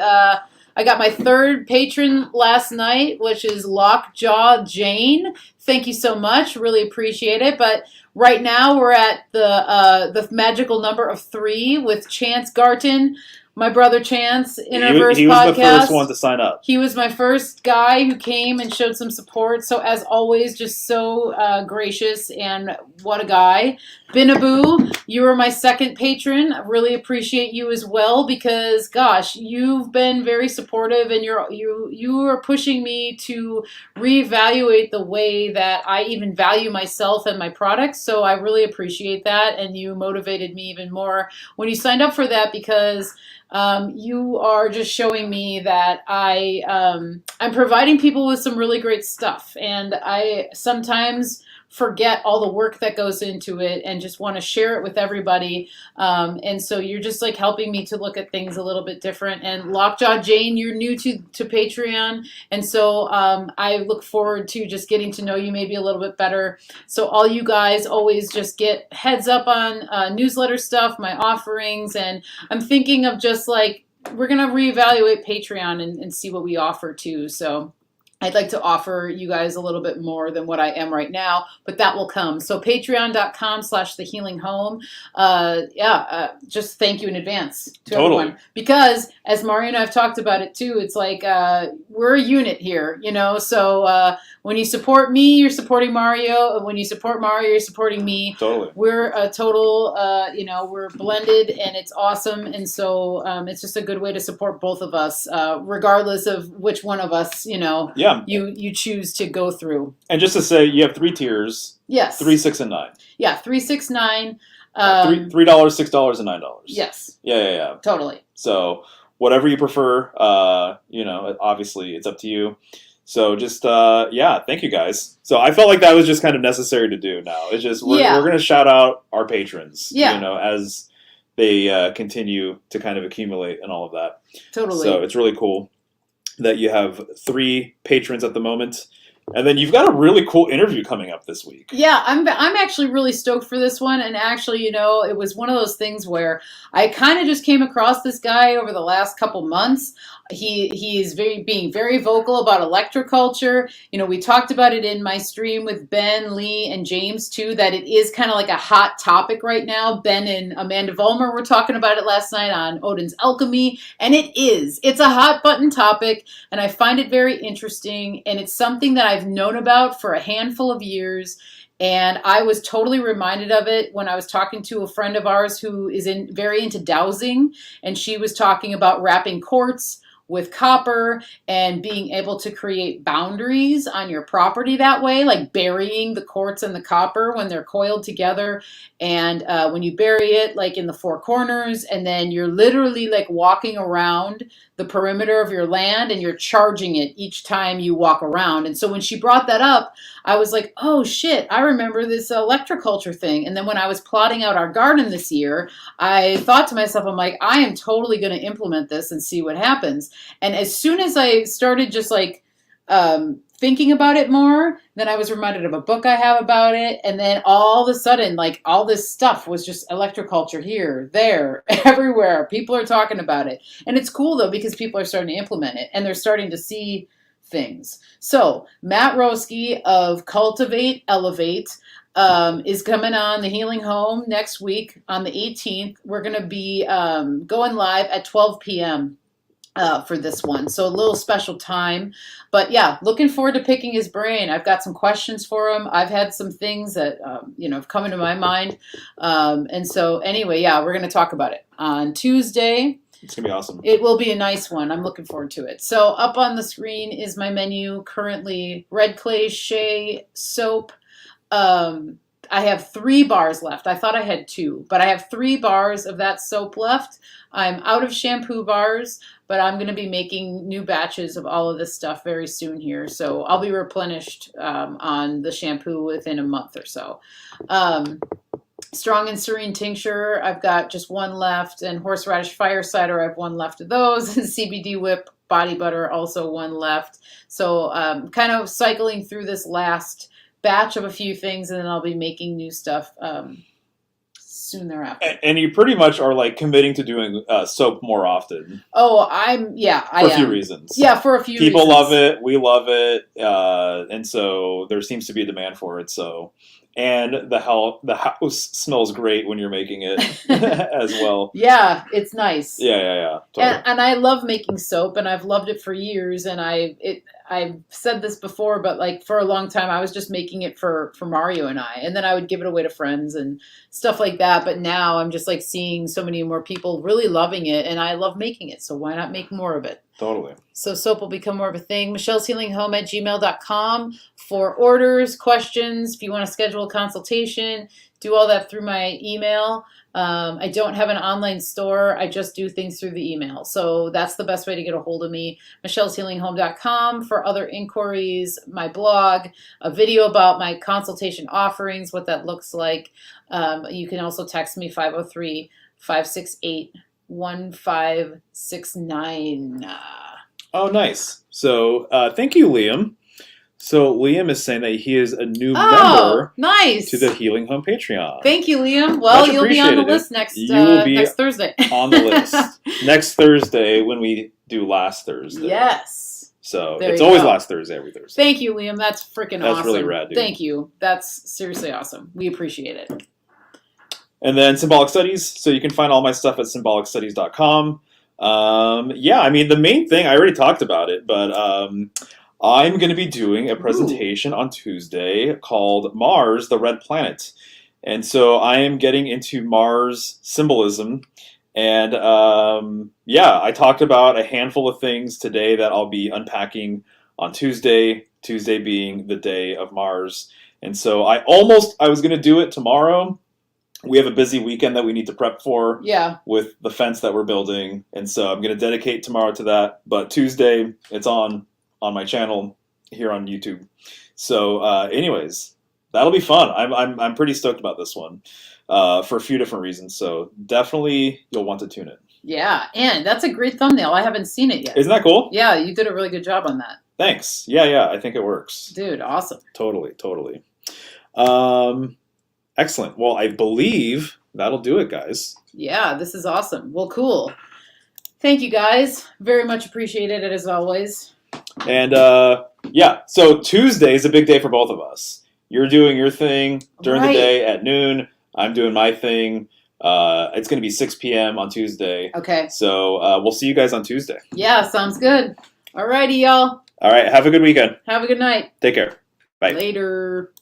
I got my third patron last night, which is Lockjaw Jane. Thank you so much. Really appreciate it. But right now we're at the magical number of 3 with Chance Garton, my brother Chance, Interverse he was Podcast. The first one to sign up. He was my first guy who came and showed some support. So as always, just so gracious, and what a guy. Binaboo, you were my second patron. I really appreciate you as well because, gosh, you've been very supportive, and you are pushing me to reevaluate the way that I even value myself and my products. So I really appreciate that, and you motivated me even more when you signed up for that because you are just showing me that I'm providing people with some really great stuff, and I sometimes forget all the work that goes into it and just want to share it with everybody. And so you're just like helping me to look at things a little bit different. And Lockjaw Jane, you're new to Patreon. And so I look forward to just getting to know you maybe a little bit better. So all you guys always just get heads up on newsletter stuff, my offerings. And I'm thinking of just like, we're going to reevaluate Patreon and see what we offer too. So I'd like to offer you guys a little bit more than what I am right now, but that will come. So patreon.com/thehealinghome. Just thank you in advance to everyone. Because as Mario and I have talked about it too, it's like we're a unit here, you know? So when you support me, you're supporting Mario. And when you support Mario, you're supporting me. Totally. We're a total, we're blended and it's awesome. And so it's just a good way to support both of us, regardless of which one of us, you choose to go through. And just to say, you have 3 tiers. Yes. 3, 6, and 9. Yeah, 3, 6, 9. $3, $6, and $9. Yes. Yeah. Totally. So whatever you prefer, obviously it's up to you. So just, thank you guys. So I felt like that was just kind of necessary to do now. It's just, we're going to shout out our patrons, as they continue to kind of accumulate and all of that. Totally. So it's really cool that you have 3 patrons at the moment. And then you've got a really cool interview coming up this week. Yeah, I'm actually really stoked for this one. And actually, it was one of those things where I kind of just came across this guy over the last couple months. He is being very vocal about electroculture. We talked about it in my stream with Ben, Lee, and James too, that it is kind of like a hot topic right now. Ben and Amanda Vollmer were talking about it last night on Odin's Alchemy, and it's a hot button topic, and I find it very interesting, and it's something that I've known about for a handful of years. And I was totally reminded of it when I was talking to a friend of ours who is very into dowsing, and she was talking about wrapping quartz with copper and being able to create boundaries on your property that way, like burying the quartz and the copper when they're coiled together. And when you bury it like in the 4 corners, and then you're literally like walking around the perimeter of your land and you're charging it each time you walk around. And so when she brought that up, I was like, oh shit, I remember this electroculture thing. And then when I was plotting out our garden this year, I thought to myself, I'm like, I am totally going to implement this and see what happens. And as soon as I started just like thinking about it more, then I was reminded of a book I have about it. And then all of a sudden, like all this stuff was just electroculture here, there, everywhere. People are talking about it. And it's cool though, because people are starting to implement it and they're starting to see things. So Matt Roski of Cultivate Elevate is coming on the Healing Home next week on the 18th. We're going to be going live at 12 p.m. For this one. So a little special time. But yeah, looking forward to picking his brain. I've got some questions for him. I've had some things that, have come into my mind. And so anyway, we're going to talk about it on Tuesday. It's going to be awesome. It will be a nice one. I'm looking forward to it. So up on the screen is my menu. Currently, red clay shea soap. I have 3 bars left. I thought I had 2, but I have 3 bars of that soap left. I'm out of shampoo bars, but I'm going to be making new batches of all of this stuff very soon here. So I'll be replenished on the shampoo within a month or so. Strong and Serene tincture, I've got just 1 left, and horseradish fire cider, I have 1 left of those, and CBD whip body butter, also 1 left. So kind of cycling through this last batch of a few things, and then I'll be making new stuff soon thereafter. And you pretty much are like committing to doing soap more often. Oh, I am. For a few reasons. Yeah, for a few People reasons. love it. We love it. And so there seems to be a demand for it. So, and the house smells great when you're making it as well. Yeah, it's nice. Yeah. Totally. And I love making soap, and I've loved it for years. And I've said this before, but like for a long time, I was just making it for Mario and I, and then I would give it away to friends and stuff like that. But now I'm just like seeing so many more people really loving it, and I love making it. So why not make more of it? Totally. So soap will become more of a thing. michelleshealinghome@gmail.com for orders, questions. If you want to schedule a consultation, do all that through my email. I don't have an online store. I just do things through the email. So that's the best way to get a hold of me. michelleshealinghome.com for other inquiries, my blog, a video about my consultation offerings, what that looks like. You can also text me 503-568-1569. Oh, nice. So thank you, Liam. So Liam is saying that he is a new member nice. To the Healing Home Patreon. Thank you, Liam. Well, you'll be on the list next Thursday. On the list next Thursday when we do last Thursday. Yes. So There it's you always go. last Thursday, every Thursday. Thank you, Liam. That's freaking awesome. That's really rad, dude. Thank you. That's seriously awesome. We appreciate it. And then Symbolic Studies. So you can find all my stuff at symbolicstudies.com. Yeah, I mean, the main thing, I already talked about it, but I'm going to be doing a presentation on Tuesday called Mars, the Red Planet. And so I am getting into Mars symbolism. And yeah, I talked about a handful of things today that I'll be unpacking on Tuesday being the day of Mars. And so I was going to do it tomorrow. We have a busy weekend that we need to prep for with the fence that we're building. And so I'm going to dedicate tomorrow to that. But Tuesday, it's on my channel here on YouTube. So anyways, that'll be fun. I'm pretty stoked about this one for a few different reasons. So definitely you'll want to tune in. Yeah, and that's a great thumbnail. I haven't seen it yet. Isn't that cool? Yeah, you did a really good job on that. Thanks. Yeah, I think it works. Dude, awesome. Totally. Excellent. Well, I believe that'll do it, guys. Yeah, this is awesome. Well, cool. Thank you, guys. Very much appreciated it, as always. And yeah, so Tuesday is a big day for both of us. You're doing your thing during the day at noon. I'm doing my thing. It's going to be 6 p.m. on Tuesday. Okay. So we'll see you guys on Tuesday. Yeah, sounds good. All righty, y'all. All right. Have a good weekend. Have a good night. Take care. Bye. Later.